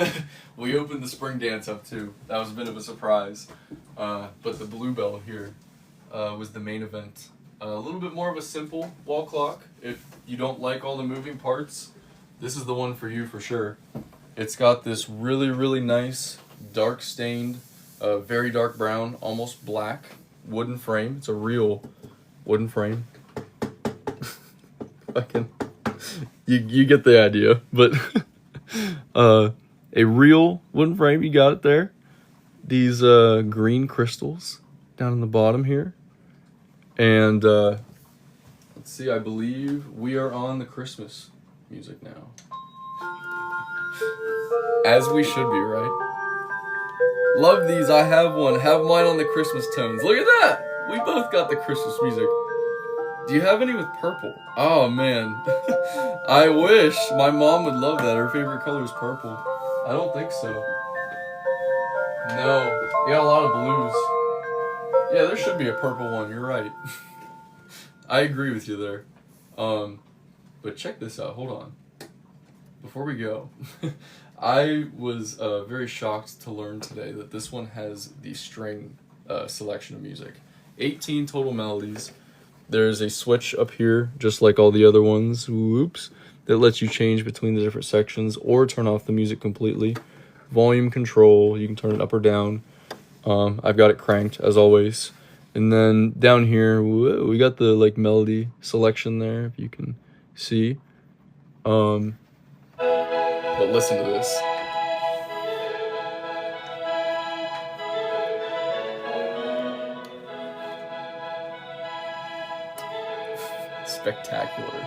We opened the spring dance up too. That was a bit of a surprise. But the Bluebell here was the main event. A little bit more of a simple wall clock. If you don't like all the moving parts, this is the one for you for sure. It's got this really, really nice, dark stained, very dark brown, almost black wooden frame. It's a real wooden frame. You get the idea, but a real wooden frame, you got it there. These green crystals down in the bottom here. And let's see, I believe we are on the Christmas music now. As we should be, right? Love these, I have one. Have mine on the Christmas tones. Look at that! We both got the Christmas music. Do you have any with purple? Oh man. I wish. My mom would love that. Her favorite color is purple. I don't think so. No. You got a lot of blues. Yeah, there should be a purple one. You're right. I agree with you there. But check this out. Hold on. Before we go, I was very shocked to learn today that this one has the string selection of music. 18 total melodies. There's a switch up here, just like all the other ones, whoops, that lets you change between the different sections or turn off the music completely. Volume control, you can turn it up or down. I've got it cranked, as always. And then down here, we got the like melody selection there, if you can see. But listen to this. Spectacular.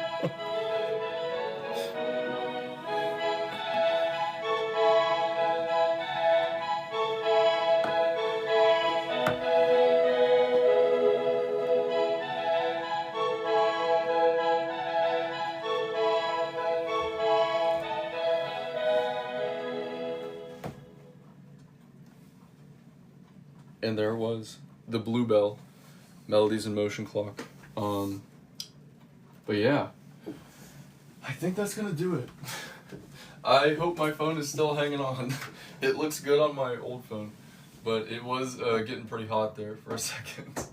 And there was the Bluebell Melodies in Motion clock. But yeah, I think that's gonna do it. I hope my phone is still hanging on. It looks good on my old phone, but it was getting pretty hot there for a second.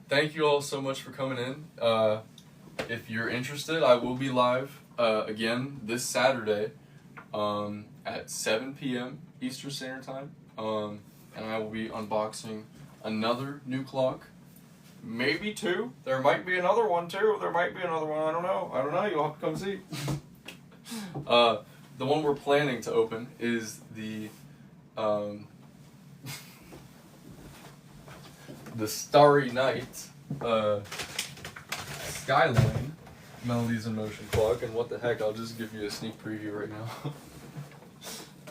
Thank you all so much for coming in. If you're interested, I will be live again this Saturday at 7 p.m. Eastern Standard Time. And I will be unboxing another new clock. Maybe two. There might be another one too. There might be another one. I don't know. You'll have to come see. The one we're planning to open is the Starry Night Skyline Melodies in Motion clock. And what the heck, I'll just give you a sneak preview right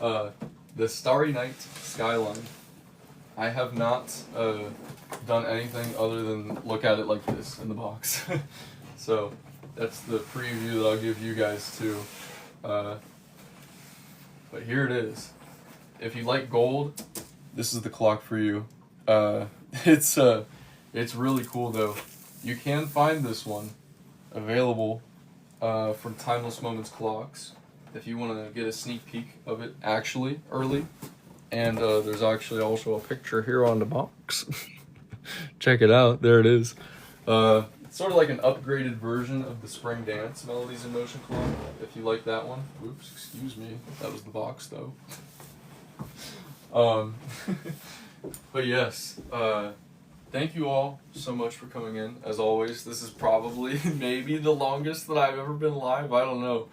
now. The Starry Night Skyline. I have not done anything other than look at it like this in the box. So that's the preview that I'll give you guys too. But here it is. If you like gold, this is the clock for you. It's really cool though. You can find this one available from Timeless Moments Clocks if you want to get a sneak peek of it actually early. And there's actually also a picture here on the box. Check it out. There it is. It's sort of like an upgraded version of the Spring Dance Melodies in Motion clock, if you like that one. Oops, excuse me. That was the box, though. But yes, thank you all so much for coming in. As always, this is probably maybe the longest that I've ever been live. I don't know.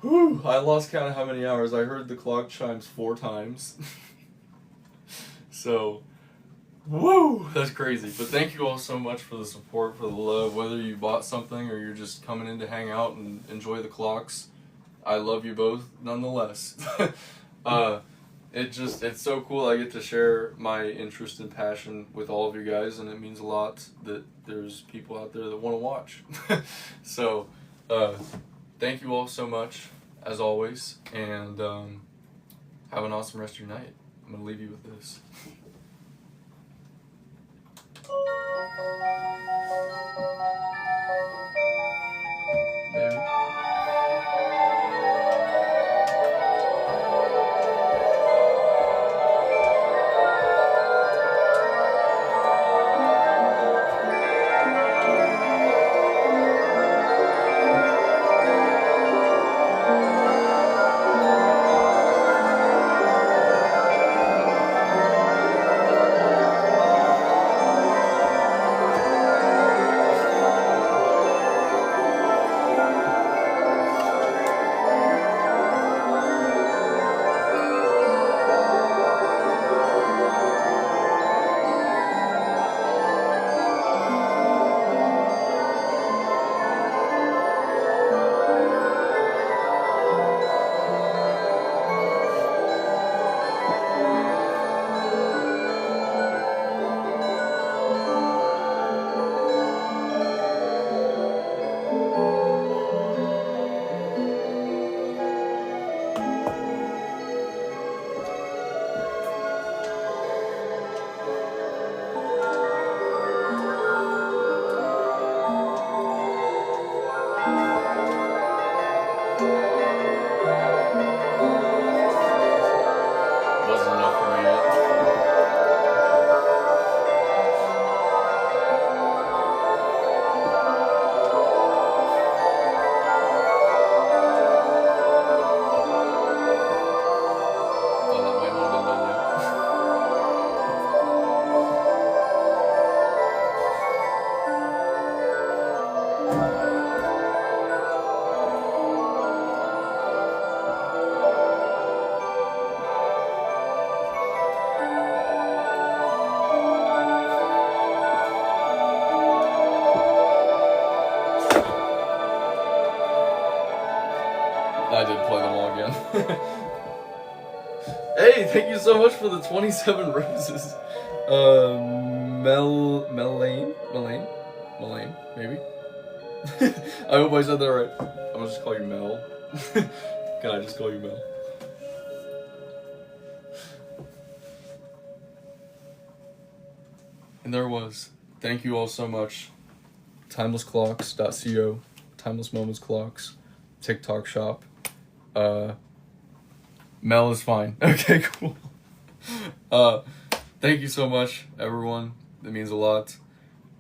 Whew, I lost count of how many hours. I heard the clock chimes 4 times. So, woo, that's crazy. But thank you all so much for the support, for the love, whether you bought something or you're just coming in to hang out and enjoy the clocks. I love you both nonetheless. And it's so cool. I get to share my interest and passion with all of you guys, and it means a lot that there's people out there that want to watch. So, thank you all so much, as always, and have an awesome rest of your night. I'm going to leave you with this. Baby. Wasn't enough for me yet. Oh, that might not have been done yet. I did play them all again. Hey, thank you so much for the 27 roses. Melane, maybe? I hope I said that right. I'm gonna just call you Mel. Can I just call you Mel? And there was. Thank you all so much. Timelessclocks.co, Timeless Moments Clocks, TikTok shop. Mel is fine. Okay, cool. Thank you so much, everyone. It means a lot.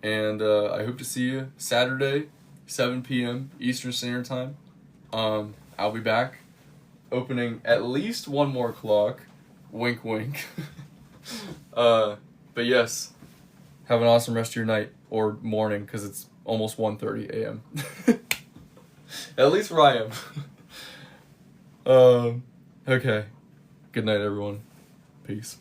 And I hope to see you Saturday, 7 p.m. Eastern Standard Time. I'll be back, opening at least one more clock. Wink, wink. But yes, have an awesome rest of your night or morning, because it's almost 1:30 a.m. At least where I am. Okay. Good night, everyone. Peace.